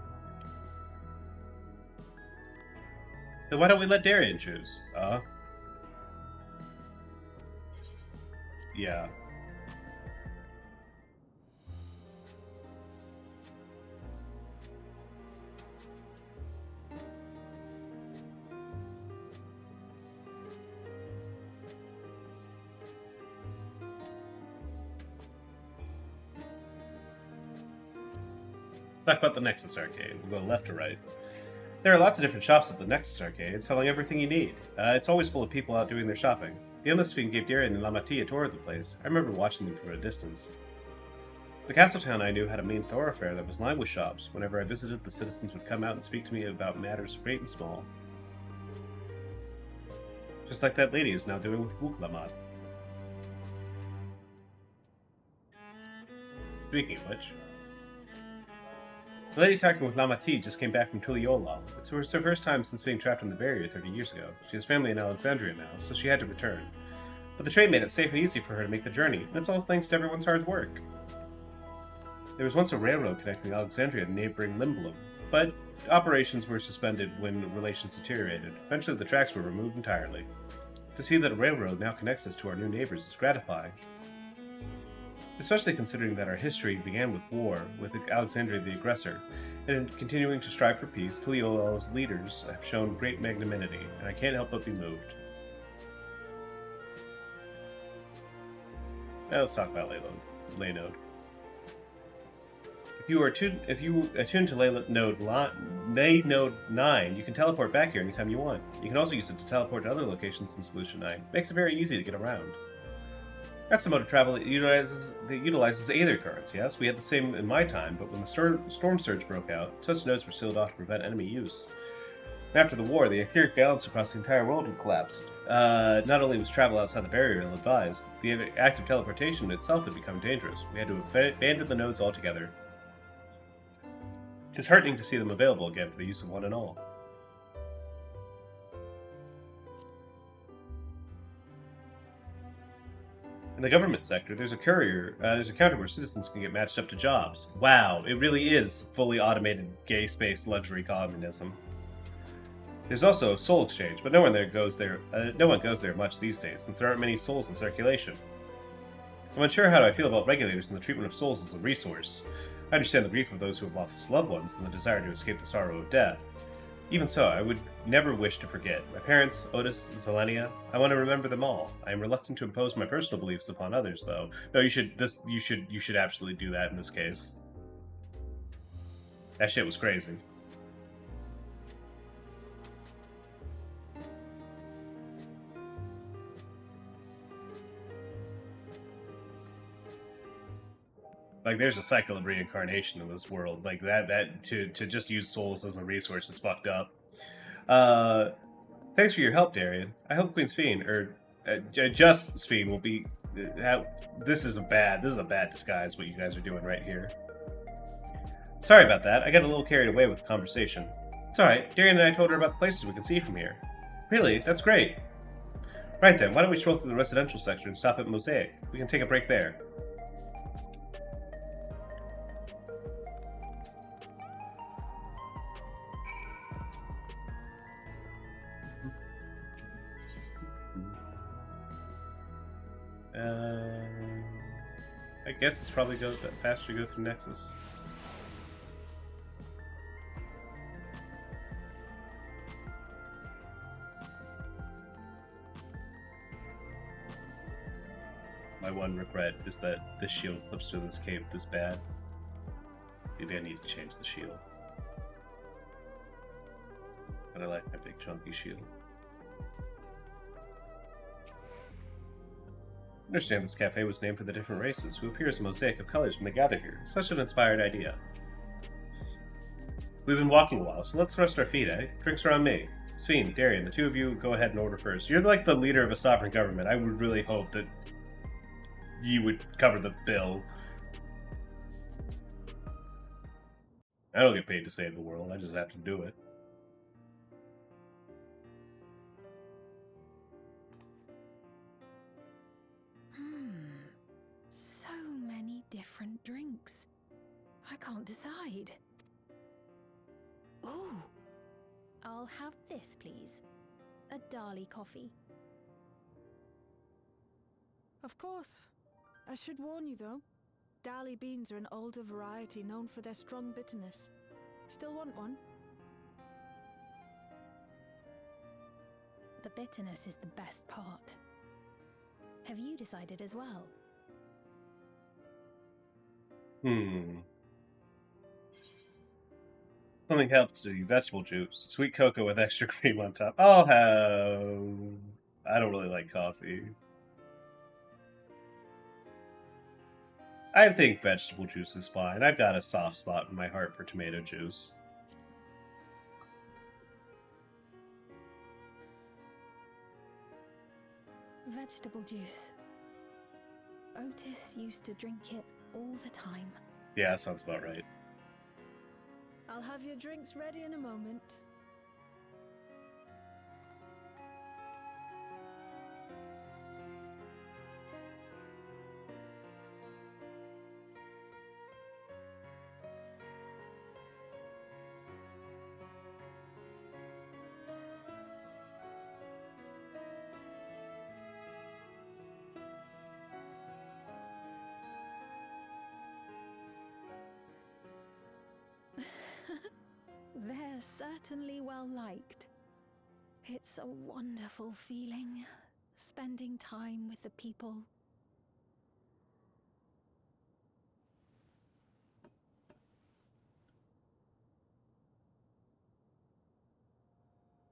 Then why don't we let Darian choose? Yeah. Talk about the Nexus Arcade. We'll go left or right. There are lots of different shops at the Nexus Arcade, selling everything you need. It's always full of people out doing their shopping. The Endless Fiend gave Darian and Lamati a tour of the place. I remember watching them from a distance. The castle town I knew had a main thoroughfare that was lined with shops. Whenever I visited, the citizens would come out and speak to me about matters great and small. Just like that lady is now doing with Wuklamat. Speaking of which, the lady talking with Lamati just came back from Tuliyola. It was her first time since being trapped in the barrier 30 years ago. She has family in Alexandria now, so she had to return. But the trade made it safe and easy for her to make the journey, and it's all thanks to everyone's hard work. There was once a railroad connecting Alexandria to neighboring Limblum, but operations were suspended when relations deteriorated. Eventually the tracks were removed entirely. To see that a railroad now connects us to our new neighbors is gratifying. Especially considering that our history began with war, with Alexandria the aggressor, and in continuing to strive for peace, Tuliola's leaders have shown great magnanimity, and I can't help but be moved. Now let's talk about Laynode. If you attune to Laynode 9, you can teleport back here anytime you want. You can also use it to teleport to other locations in Solution 9. Makes it very easy to get around. That's the mode of travel that utilizes aether currents, yes? We had the same in my time, but when the storm surge broke out, such nodes were sealed off to prevent enemy use. After the war, the etheric balance across the entire world had collapsed. Not only was travel outside the barrier ill-advised, the act of teleportation itself had become dangerous. We had to abandon the nodes altogether. It's heartening to see them available again for the use of one and all. In the government sector, there's a counter where citizens can get matched up to jobs. Wow, it really is fully automated gay space luxury communism. There's also a soul exchange, but no one goes there much these days, since there aren't many souls in circulation. I'm unsure how I feel about regulators and the treatment of souls as a resource. I understand the grief of those who have lost loved ones and the desire to escape the sorrow of death. Even so, I would never wish to forget. My parents, Otis, Zelenia, I want to remember them all. I am reluctant to impose my personal beliefs upon others, though. No, you should absolutely do that in this case. That shit was crazy. Like, there's a cycle of reincarnation in this world. Like, to just use souls as a resource is fucked up. Thanks for your help, Darian. I hope Queen Sphene, or just Sphene, will be... this is a bad disguise, what you guys are doing right here. Sorry about that. I got a little carried away with the conversation. It's alright. Darian and I told her about the places we can see from here. Really? That's great. Right then, why don't we stroll through the residential section and stop at Mosaic? We can take a break there. I guess it's probably faster to go through Nexus. My one regret is that this shield clips through this cave this bad. Maybe I need to change the shield. But I like my big chunky shield. I understand this cafe was named for the different races who appear as a mosaic of colors when they gather here. Such an inspired idea. We've been walking a while, so let's rest our feet, eh? Drinks are on me. Sphene, Darian, the two of you go ahead and order first. You're like the leader of a sovereign government. I would really hope that you would cover the bill. I don't get paid to save the world. I just have to do it. So many different drinks. I can't decide. Ooh. I'll have this, please. A Dali coffee. Of course. I should warn you, though. Dali beans are an older variety known for their strong bitterness. Still want one? The bitterness is the best part. Have you decided as well? Something healthy, vegetable juice, sweet cocoa with extra cream on top. I'll have... I don't really like coffee. I think vegetable juice is fine. I've got a soft spot in my heart for tomato juice. Vegetable juice. Otis used to drink it all the time. Yeah, sounds about right. I'll have your drinks ready in a moment. They're certainly well liked. It's a wonderful feeling, spending time with the people.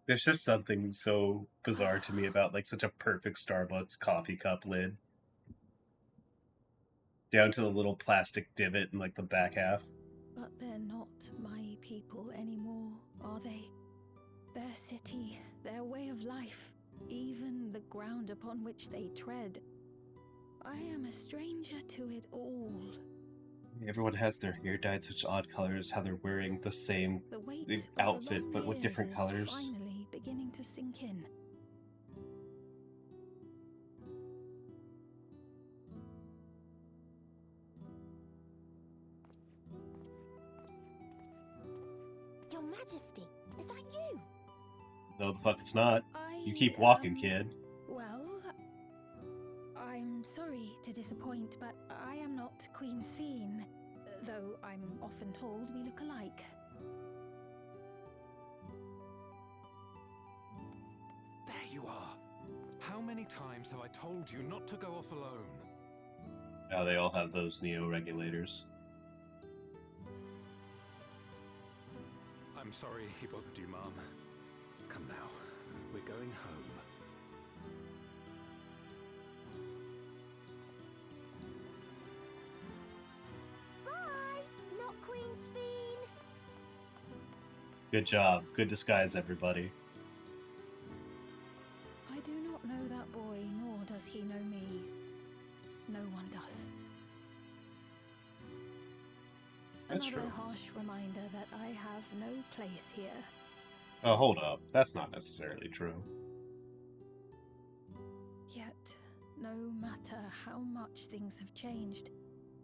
There's just something so bizarre to me about like such a perfect Starbucks coffee cup lid. Down to the little plastic divot in like the back half. But they're not my people anymore, are they? Their city, their way of life, even the ground upon which they tread. I am a stranger to it all. Everyone has their hair dyed such odd colors, how they're wearing the same The weight outfit of the but long with different years colors. is finally beginning to sink in. Your Majesty, is that you? No, the fuck it's not. You keep walking, kid. Well, I'm sorry to disappoint, but I am not Queen Sphene, though I'm often told we look alike. There you are. How many times have I told you not to go off alone? Now they all have those Neo regulators. I'm sorry he bothered you, Mom. Come now. We're going home. Bye, not Queen Sphene. Good job. Good disguise, everybody. I do not know that boy, nor does he know me. No one does. That's Another true. harsh reminder that I have no place here. Oh, hold up. That's not necessarily true. Yet, no matter how much things have changed,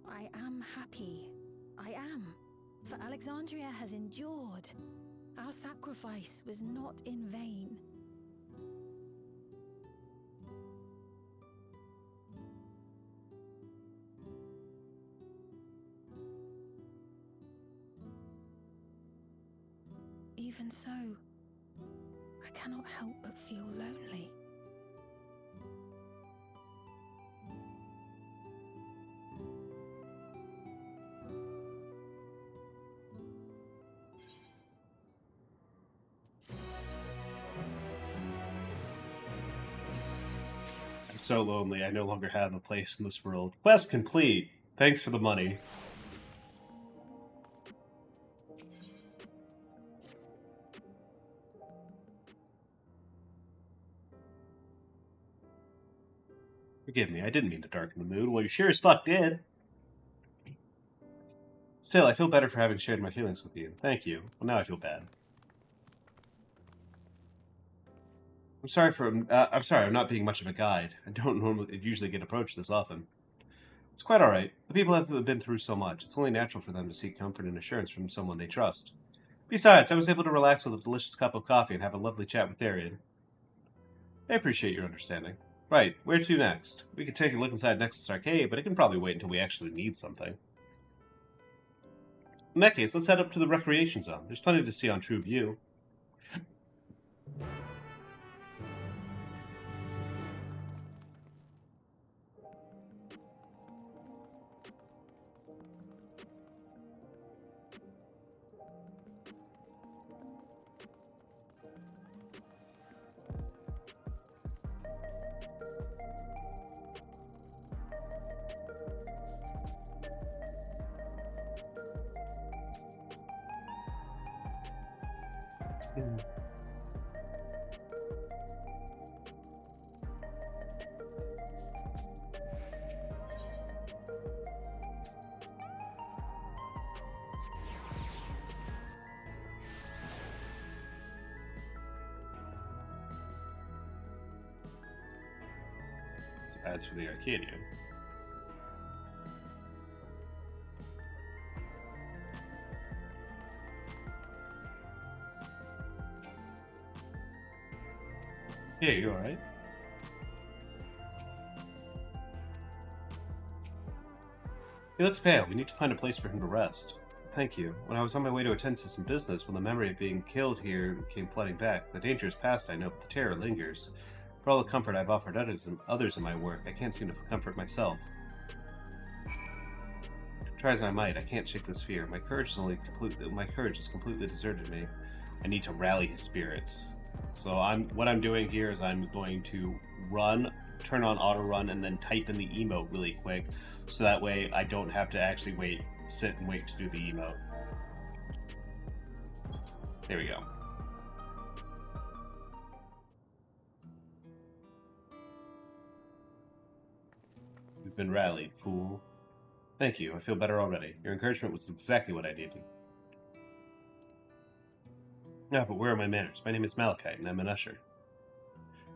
I am happy. I am. For Alexandria has endured. Our sacrifice was not in vain. Even so, I cannot help but feel lonely. I'm so lonely, I no longer have a place in this world. Quest complete! Thanks for the money. Forgive me, I didn't mean to darken the mood. Well, you sure as fuck did. Still, I feel better for having shared my feelings with you. Thank you. Well, now I feel bad. I'm sorry I'm not being much of a guide. I don't usually get approached this often. It's quite alright. The people have been through so much. It's only natural for them to seek comfort and assurance from someone they trust. Besides, I was able to relax with a delicious cup of coffee and have a lovely chat with Darian. I appreciate your understanding. Right, where to next? We could take a look inside Nexus Arcade, but it can probably wait until we actually need something. In that case, let's head up to the recreation zone. There's plenty to see on True View. Ads for the Arcadia. Yeah, you alright? He looks pale. We need to find a place for him to rest. Thank you. When I was on my way to attend to some business, when the memory of being killed here came flooding back, the danger is past, I know, but the terror lingers. For all the comfort I've offered others in my work, I can't seem to comfort myself. Try as I might, I can't shake this fear. My courage has completely deserted me. I need to rally his spirits. So what I'm doing here is I'm going to turn on auto run, and then type in the emote really quick, so that way I don't have to actually sit and wait to do the emote. There we go. You've been rallied, fool. Thank you, I feel better already. Your encouragement was exactly what I needed. Ah, but where are my manners? My name is Malachite, and I'm an usher.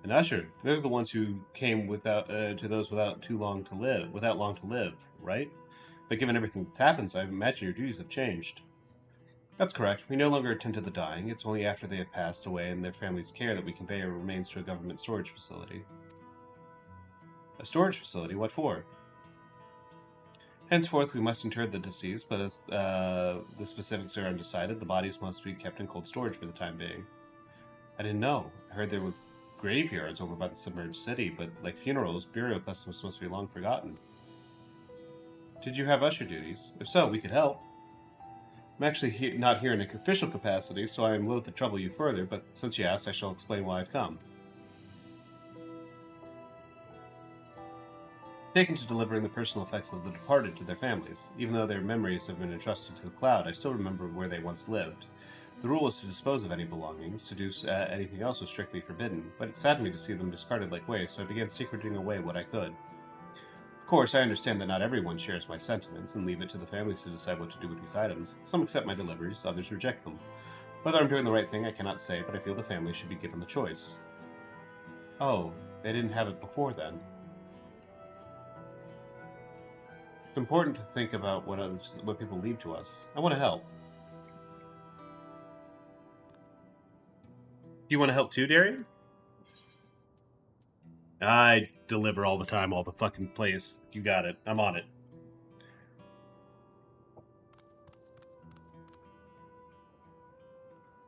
An usher? They're the ones who came to those without long to live, right? But given everything that's happened, I imagine your duties have changed. That's correct. We no longer attend to the dying. It's only after they have passed away in their family's care that we convey our remains to a government storage facility. A storage facility? What for? Henceforth, we must inter the deceased, but as the specifics are undecided, the bodies must be kept in cold storage for the time being. I didn't know. I heard there were graveyards over by the submerged city, but like funerals, burial customs must be long forgotten. Did you have usher duties? If so, we could help. I'm actually not here in an official capacity, so I am loath to trouble you further, but since you asked, I shall explain why I've come. Taken to delivering the personal effects of the departed to their families. Even though their memories have been entrusted to the cloud, I still remember where they once lived. The rule was to dispose of any belongings. To do anything else was strictly forbidden, but it saddened me to see them discarded like waste, so I began secreting away what I could. Of course, I understand that not everyone shares my sentiments, and leave it to the families to decide what to do with these items. Some accept my deliveries, others reject them. Whether I'm doing the right thing, I cannot say, but I feel the family should be given the choice. Oh, they didn't have it before then. It's important to think about what people leave to us. I want to help. Do you want to help too, Darian? I deliver all the time, all the fucking place. You got it. I'm on it.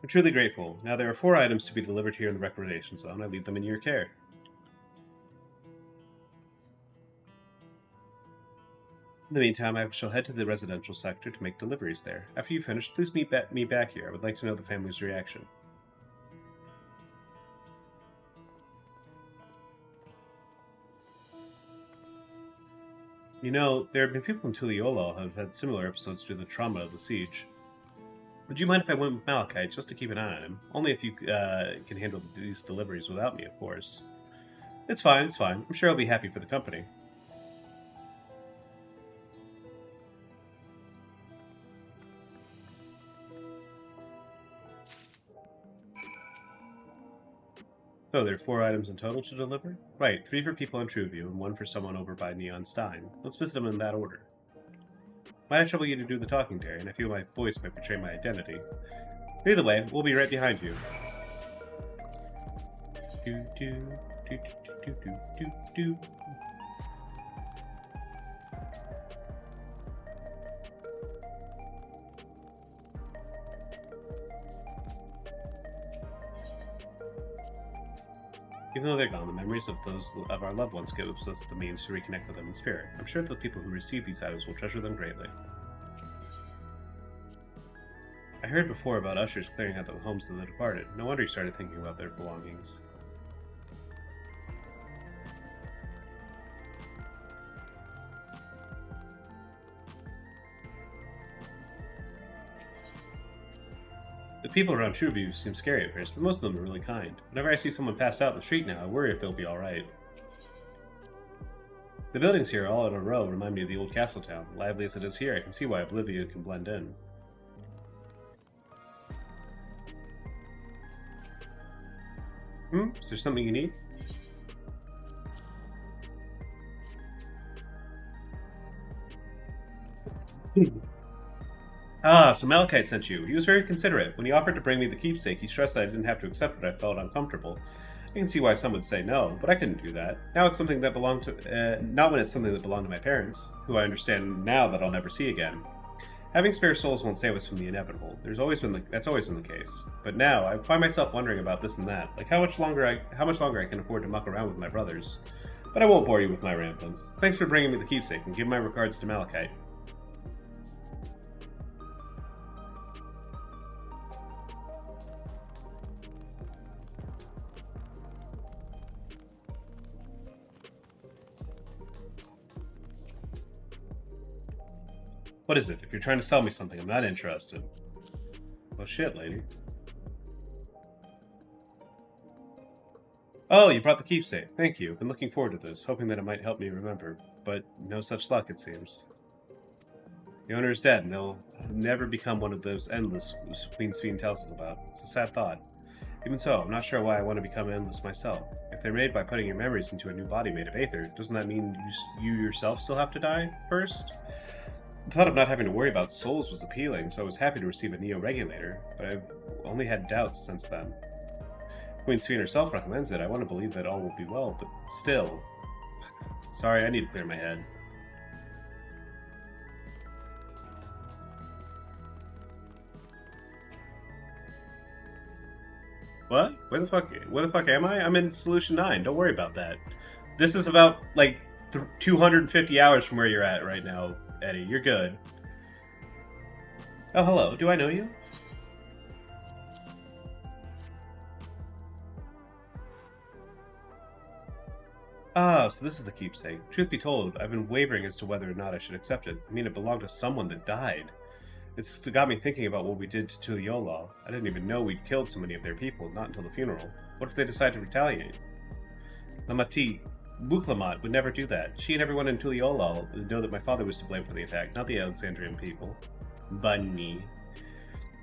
I'm truly grateful. Now there are 4 items to be delivered here in the recreation zone. I leave them in your care. In the meantime, I shall head to the residential sector to make deliveries there. After you finish, please meet me back here. I would like to know the family's reaction. You know, there have been people in Tuliyola who have had similar episodes due to the trauma of the siege. Would you mind if I went with Malachite, just to keep an eye on him? Only if you can handle these deliveries without me, of course. It's fine, it's fine. I'm sure I'll be happy for the company. Oh, there are 4 items in total to deliver? Right, 3 for people on Trueview and 1 for someone over by Neon Stein. Let's visit them in that order. Might I trouble you to do the talking, Darian? I feel my voice might betray my identity. Either way, we'll be right behind you. Do do do do do do do. Even though they're gone, the memories of those of our loved ones gives us the means to reconnect with them in spirit. I'm sure the people who receive these items will treasure them greatly. I heard before about ushers clearing out the homes of the departed. No wonder you started thinking about their belongings. The people around Trueview seem scary at first, but most of them are really kind. Whenever I see someone passed out in the street now, I worry if they'll be alright. The buildings here, all in a row, remind me of the old castle town. Lively as it is here, I can see why Oblivion can blend in. Is there something you need? Ah, so Malachite sent you. He was very considerate. When he offered to bring me the keepsake, he stressed that I didn't have to accept it. I felt uncomfortable. I can see why some would say no, but I couldn't do that. Now it's something that belonged to, not when it's something that belonged to my parents, who I understand now that I'll never see again. Having spare souls won't save us from the inevitable. That's always been the case. But now I find myself wondering about this and that, like how much longer I can afford to muck around with my brothers. But I won't bore you with my ramblings. Thanks for bringing me the keepsake, and give my regards to Malachite. What is it? If you're trying to sell me something, I'm not interested. Well, shit, lady. Oh, you brought the keepsake. Thank you. Been looking forward to this, hoping that it might help me remember. But no such luck, it seems. The owner is dead, and they'll never become one of those endless Queen Sphene tells us about. It's a sad thought. Even so, I'm not sure why I want to become endless myself. If they're made by putting your memories into a new body made of aether, doesn't that mean you yourself still have to die first? The thought of not having to worry about souls was appealing, so I was happy to receive a Neo-Regulator, but I've only had doubts since then. Queen Sphene herself recommends it. I want to believe that all will be well, but still. Sorry, I need to clear my head. What? Where the fuck am I? I'm in Solution 9. Don't worry about that. This is about, like, 250 hours from where you're at right now, Eddie. You're good. Oh, hello. Do I know you? Ah, so this is the keepsake. Truth be told, I've been wavering as to whether or not I should accept it. I mean, it belonged to someone that died. It's got me thinking about what we did to Tuliyola. I didn't even know we'd killed so many of their people, not until the funeral. What if they decide to retaliate? Lamati, Buklamat would never do that. She and everyone in Tuliyola know that my father was to blame for the attack, not the Alexandrian people. Bunny.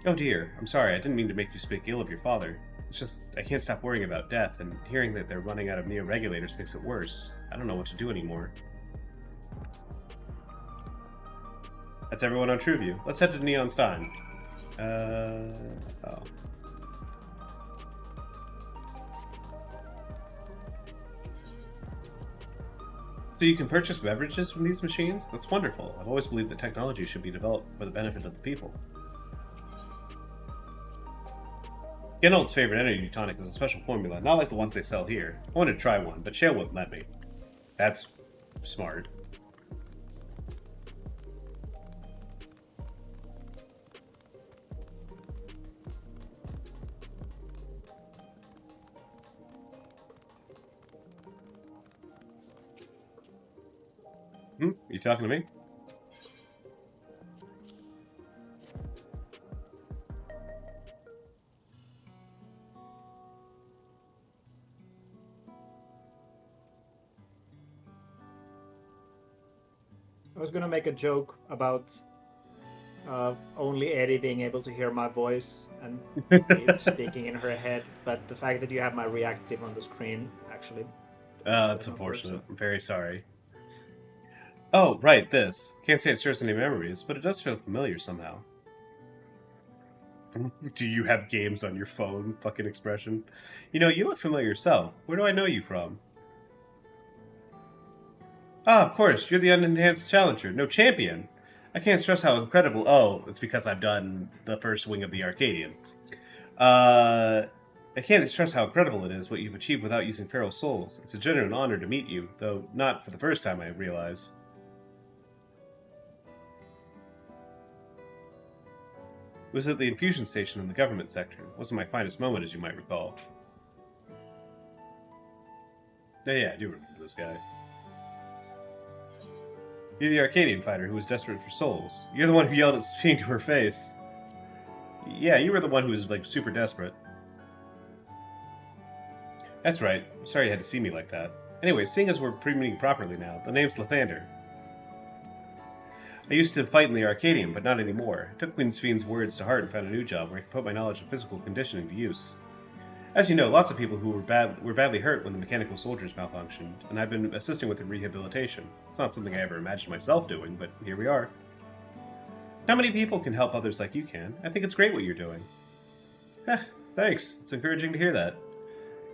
Oh dear, I'm sorry, I didn't mean to make you speak ill of your father. It's just, I can't stop worrying about death, and hearing that they're running out of Neo-Regulators makes it worse. I don't know what to do anymore. That's everyone on Trueview. Let's head to Neon Stein. Oh. So you can purchase beverages from these machines? That's wonderful. I've always believed that technology should be developed for the benefit of the people. Genold's favorite energy tonic is a special formula, not like the ones they sell here. I wanted to try one, but Shale wouldn't let me. That's smart. You talking to me? I was gonna make a joke about only Eddie being able to hear my voice and me speaking in her head, but the fact that you have my reactive on the screen actually. That's unfortunate. I'm very sorry. Oh, right, this. Can't say it stirs any memories, but it does feel familiar somehow. Do you have games on your phone? Fucking expression. You know, you look familiar yourself. Where do I know you from? Ah, of course, you're the unenhanced challenger. No, champion. I can't stress how incredible... Oh, it's because I've done the first wing of the Arcadian. I can't stress how incredible it is what you've achieved without using feral souls. It's a genuine honor to meet you, though not for the first time, I realize. It was at the infusion station in the government sector. It wasn't my finest moment, as you might recall. Yeah, I do remember this guy. You're the Arcadian fighter who was desperate for souls. You're the one who yelled at Sphene to her face. Yeah, you were the one who was, like, super desperate. That's right. I'm sorry you had to see me like that. Anyway, seeing as we're pre-meeting properly now, the name's Lathander. I used to fight in the Arcadian, but not anymore. I took Queen Sphene's words to heart and found a new job where I could put my knowledge of physical conditioning to use. As you know, lots of people who were badly hurt when the mechanical soldiers malfunctioned, and I've been assisting with the rehabilitation. It's not something I ever imagined myself doing, but here we are. Not many people can help others like you can. I think it's great what you're doing. Thanks. It's encouraging to hear that.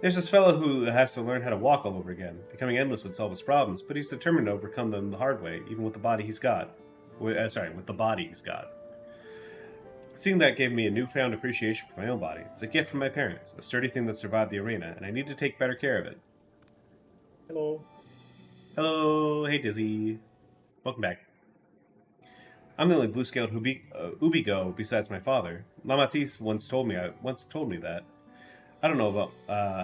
There's this fellow who has to learn how to walk all over again. Becoming endless would solve his problems, but he's determined to overcome them the hard way, even with the body he's got. With the body he's got. Seeing that gave me a newfound appreciation for my own body. It's a gift from my parents, a sturdy thing that survived the arena, and I need to take better care of it. Hello. Hello, hey Dizzy. Welcome back. I'm the only blue-scaled Ubigo besides my father. Lamatisse once told me that. I don't know about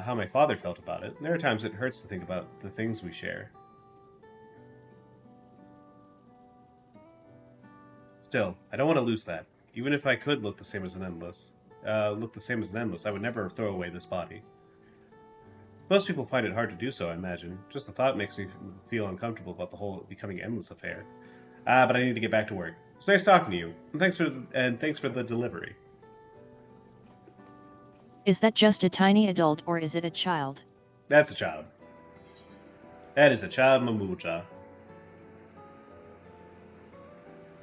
how my father felt about it. There are times it hurts to think about the things we share. Still, I don't want to lose that. Even if I could look the same as an endless, I would never throw away this body. Most people find it hard to do so, I imagine. Just the thought makes me feel uncomfortable about the whole becoming endless affair. But I need to get back to work. It's nice talking to you, and thanks for the delivery. Is that just a tiny adult, or is it a child? That's a child. That is a child Mamuja.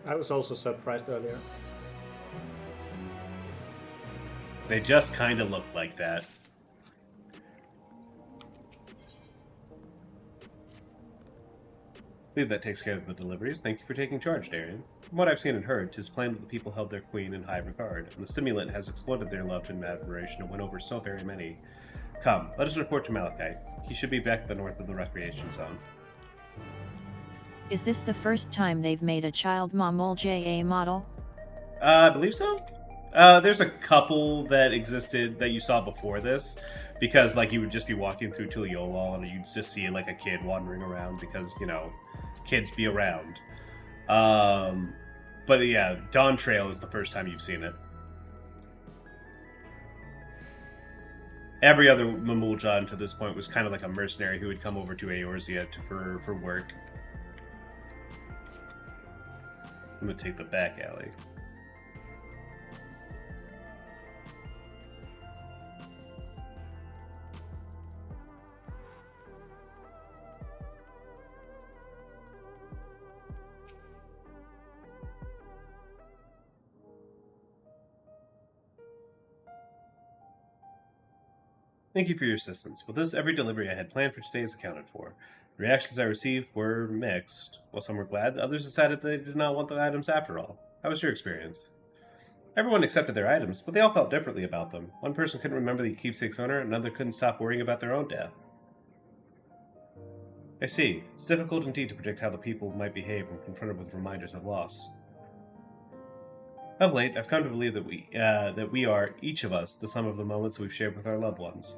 I was also surprised earlier. They just kind of look like that. I believe that takes care of the deliveries. Thank you for taking charge, Darian. From what I've seen and heard, 'tis plain that the people held their queen in high regard, and the stimulant has exploded their love and admiration and went over so very many. Come, let us report to Malachite. He should be back at the north of the recreation zone. Is this the first time they've made a child Mamul JA model? I believe so. There's a couple that existed that you saw before this, because like you would just be walking through Tuliolol and you'd just see like a kid wandering around because, you know, kids be around. But yeah, Dawn Trail is the first time you've seen it. Every other Mamuljan to this point was kind of like a mercenary who would come over to Eorzea for work. I'm gonna take the back alley. Thank you for your assistance. With this, every delivery I had planned for today is accounted for. The reactions I received were mixed. While some were glad, others decided they did not want the items after all. How was your experience? Everyone accepted their items, but they all felt differently about them. One person couldn't remember the keepsake's owner, another couldn't stop worrying about their own death. I see. It's difficult indeed to predict how the people might behave when confronted with reminders of loss. Of late, I've come to believe that we are, each of us, the sum of the moments we've shared with our loved ones.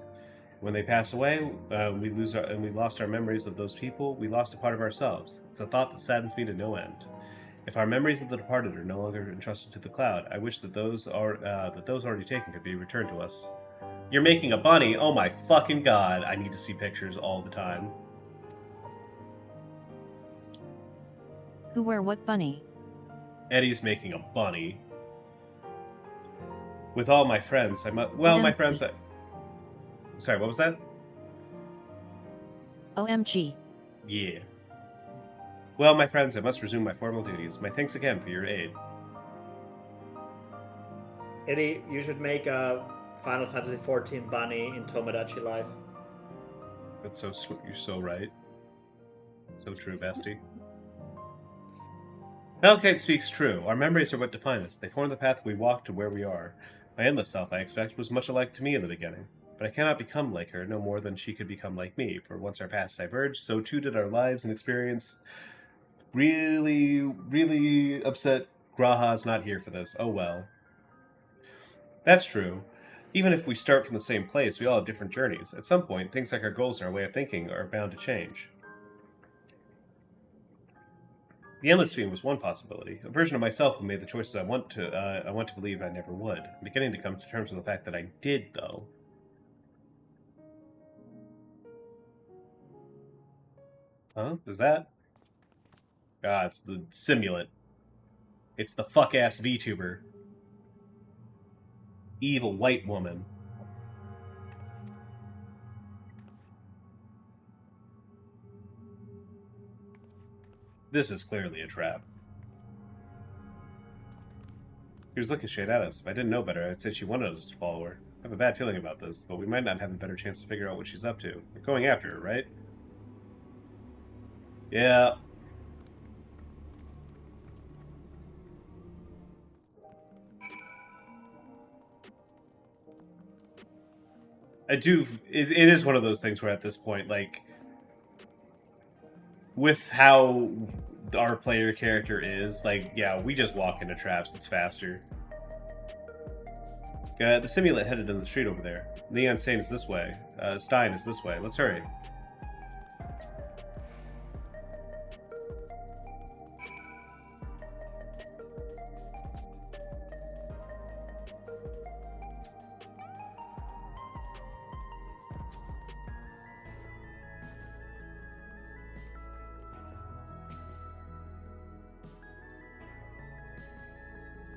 When they pass away, we lost our memories of those people, we lost a part of ourselves. It's a thought that saddens me to no end. If our memories of the departed are no longer entrusted to the cloud, I wish that those already taken could be returned to us. You're making a bunny? Oh my fucking god, I need to see pictures all the time. Who where what bunny? Eddie's making a bunny. With all my friends, I must... Well, my friends... Sorry, what was that? OMG. Yeah. Well, my friends, I must resume my formal duties. My thanks again for your aid. Eddie, you should make a Final Fantasy XIV bunny in Tomodachi Life. That's so you're so right. So true, bestie. Malachite speaks true. Our memories are what define us. They form the path we walk to where we are. My endless self, I expect, was much alike to me in the beginning. But I cannot become like her, no more than she could become like me, for once our paths diverged, so too did our lives and experience. Really, really upset Graha's not here for this. Oh well. That's true. Even if we start from the same place, we all have different journeys. At some point, things like our goals and our way of thinking are bound to change. The Endless Fiend was one possibility. A version of myself who made the choices I want to believe I never would. I'm beginning to come to terms with the fact that I did, though. Huh? Is that? Ah, it's the simulant. It's the fuck-ass VTuber. Evil white woman. This is clearly a trap. He was looking straight at us. If I didn't know better, I'd say she wanted us to follow her. I have a bad feeling about this, but we might not have a better chance to figure out what she's up to. We're going after her, right? Yeah. It is one of those things where at this point, like, with how our player character is, like, yeah, we just walk into traps, it's faster. The simulant headed in the street over there. Neon Stein is this way. Stein is this way. Let's hurry.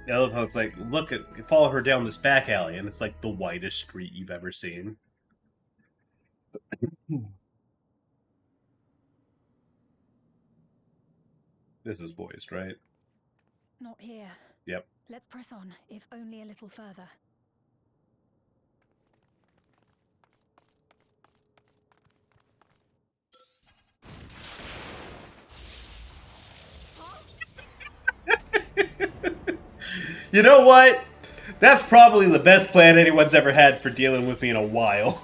I love how it's like, look at, follow her down this back alley, and it's like the widest street you've ever seen. This is voiced, right? Not here. Yep. Let's press on, if only a little further. You know what? That's probably the best plan anyone's ever had for dealing with me in a while.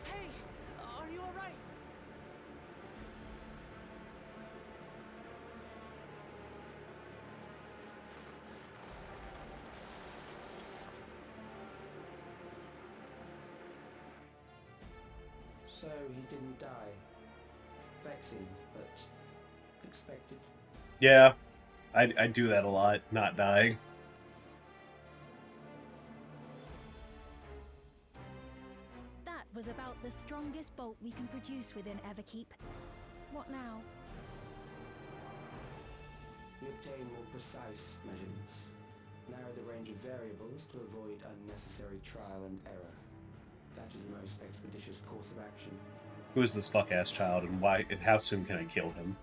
Hey, are you alright? So he didn't die. Vexing, but expected. Yeah, I do that a lot, not dying. That was about the strongest bolt we can produce within Everkeep. What now? We obtain more precise measurements. Narrow the range of variables to avoid unnecessary trial and error. That is the most expeditious course of action. Who is this fuck-ass child, and why, and how soon can I kill him?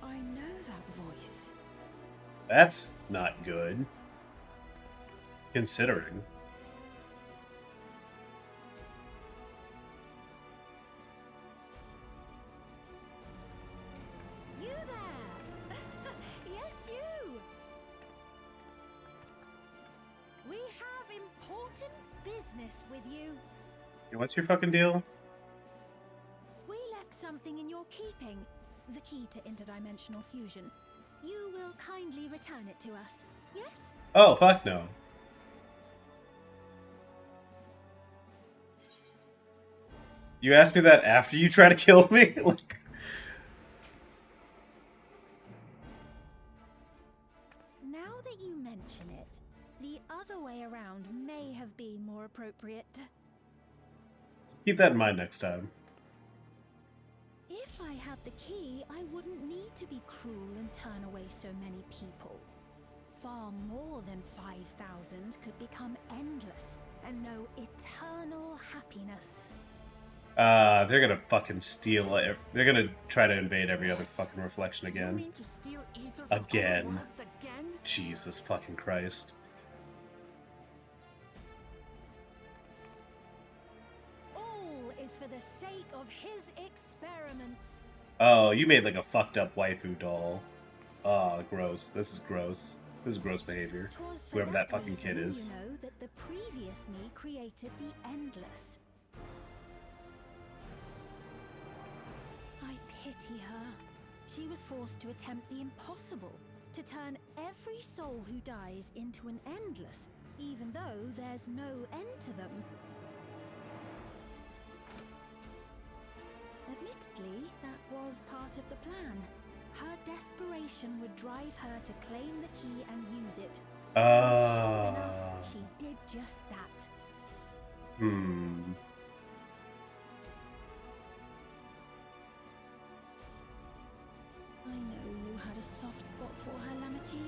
I know that voice. That's not good. Considering. You there! Yes, you! We have important business with you. Hey, what's your fucking deal? We left something in your keeping. The key to interdimensional fusion. You will kindly return it to us, yes? Oh, fuck no. You asked me that after you try to kill me? Like... Now that you mention it, the other way around may have been more appropriate. Keep that in mind next time. If I had the key, I wouldn't need to be cruel and turn away so many people. Far more than 5,000 could become endless and know eternal happiness. They're gonna fucking steal it. They're gonna try to invade every other fucking reflection again. Again. Jesus fucking Christ. All is for the sake of his experiments. Oh, you made like a fucked up waifu doll. Oh, gross. This is gross. This is gross behavior. Whoever that fucking kid is. You know that the previous me created the endless. I pity her. She was forced to attempt the impossible, to turn every soul who dies into an endless, even though there's no end to them. Admittedly, that was part of the plan. Her desperation would drive her to claim the key and use it. And sure enough, she did just that. I know you had a soft spot for her, Lamachi.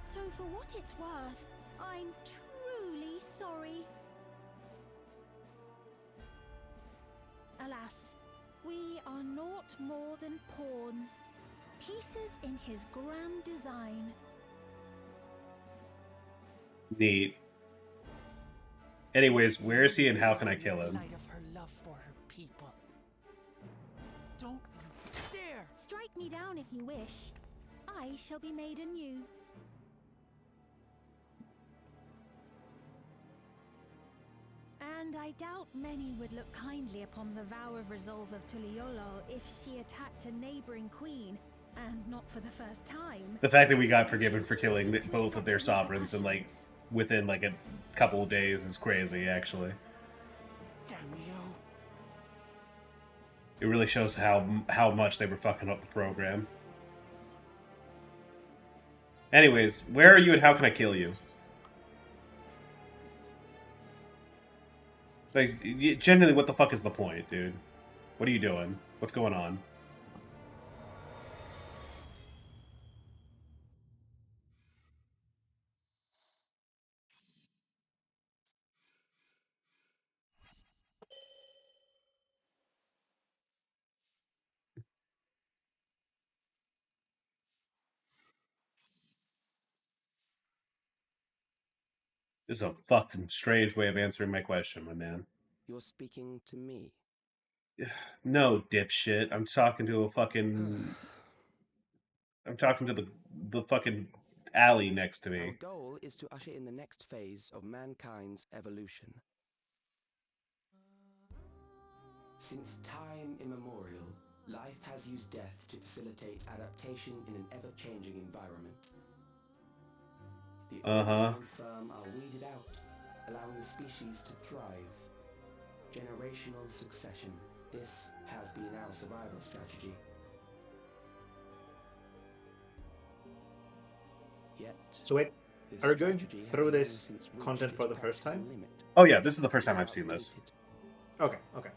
So for what it's worth, I'm truly sorry. Alas, we are naught more than pawns, pieces in his grand design. Neat. Anyways, where is he and how can I kill him? Light of her love for her people. Don't you dare! Strike me down if you wish. I shall be made anew. And I doubt many would look kindly upon the vow of resolve of Tuliolol if she attacked a neighboring queen, and not for the first time. The fact that we got forgiven for killing both of their sovereigns and like within like a couple of days is crazy, actually. Damn you. It really shows how much they were fucking up the program. Anyways, where are you and how can I kill you? Like, genuinely, what the fuck is the point, dude? What are you doing? What's going on? This is a fucking strange way of answering my question, my man. You're speaking to me? No, dipshit. I'm talking to a fucking... I'm talking to the fucking alley next to me. Our goal is to usher in the next phase of mankind's evolution. Since time immemorial, life has used death to facilitate adaptation in an ever-changing environment. The old and infirm are weeded out, allowing the species to thrive. Generational succession. This has been our survival strategy. Yet, so wait, are you going through this content for the first time? Oh yeah, this is the first time I've seen this. Okay, okay.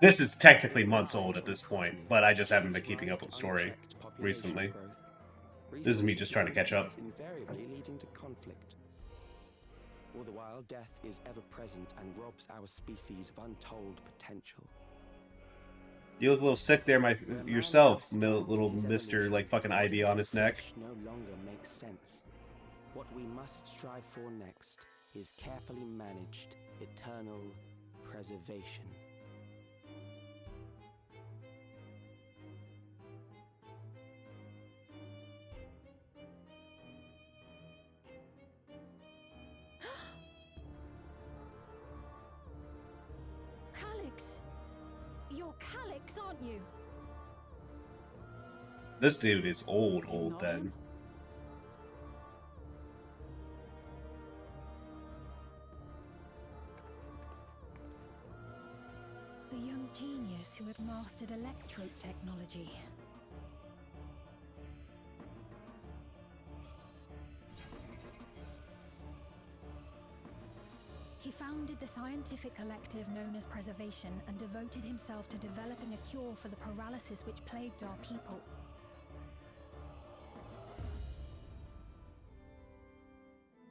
This is technically months old at this point, but I just haven't been keeping up with the story recently. This is me just trying to catch up. Invariably leading to conflict. All the while, death is ever present and robs our species of untold potential. You look a little sick there, yourself, little Mr. like fucking ivy on his neck. No longer makes sense. What we must strive for next is carefully managed eternal preservation. You're Calyx, aren't you? This dude is old then. The young genius who had mastered electrope technology. He founded the scientific collective known as Preservation and devoted himself to developing a cure for the paralysis which plagued our people.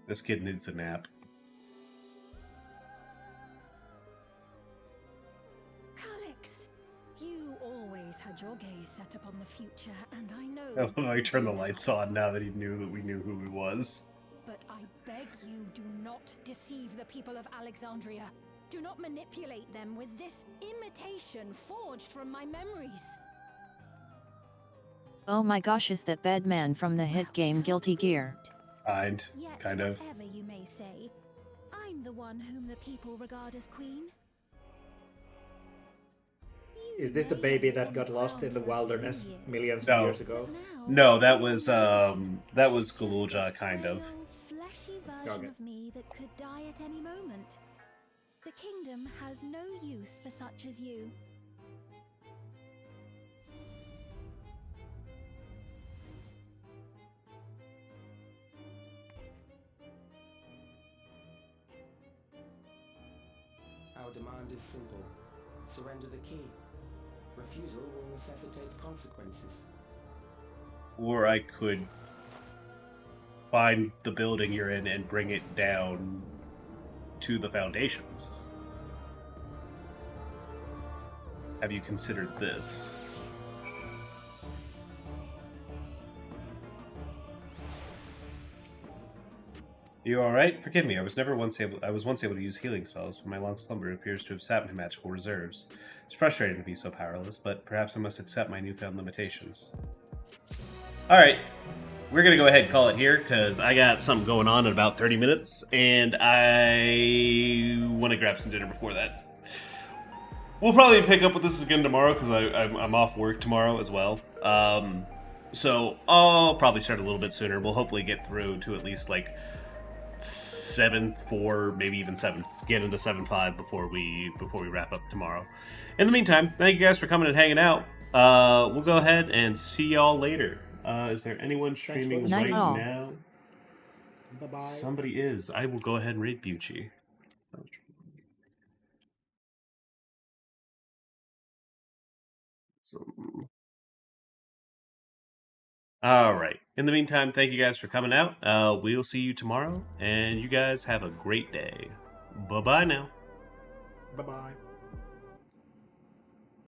This kid needs a nap. Calix, you always had your gaze set upon the future, and I know. I love how he turned the lights on now that he knew that we knew who he was. But I beg you, do not deceive the people of Alexandria. Do not manipulate them with this imitation forged from my memories. Oh my gosh, is that Bedman from the hit game Guilty Gear? Kind Yet, of. whatever you may say, I'm the one whom the people regard as queen. Is this the baby that got lost in the wilderness millions of years ago? No, that was Galulja, kind of. Fleshy version of me that could die at any moment. The kingdom has no use for such as you. Our demand is simple. Surrender the key. Refusal will necessitate consequences. Or I could find the building you're in and bring it down to the foundations. Have you considered this? You alright? Forgive me, I was once able to use healing spells, but my long slumber appears to have sapped my magical reserves. It's frustrating to be so powerless, but perhaps I must accept my newfound limitations. Alright, we're gonna go ahead and call it here, because I got something going on in about 30 minutes, and I want to grab some dinner before that. We'll probably pick up with this again tomorrow, because I'm off work tomorrow as well. So I'll probably start a little bit sooner. We'll hopefully get through to at least, like, 7-4, maybe even 7. Get into 7-5 before we wrap up tomorrow. In the meantime, thank you guys for coming and hanging out. We'll go ahead and see y'all later. Is there anyone streaming right now? Bye-bye. Somebody is. I will go ahead and raid Bucci. Alright. In the meantime, thank you guys for coming out. We'll see you tomorrow, and you guys have a great day. Bye-bye now. Bye-bye.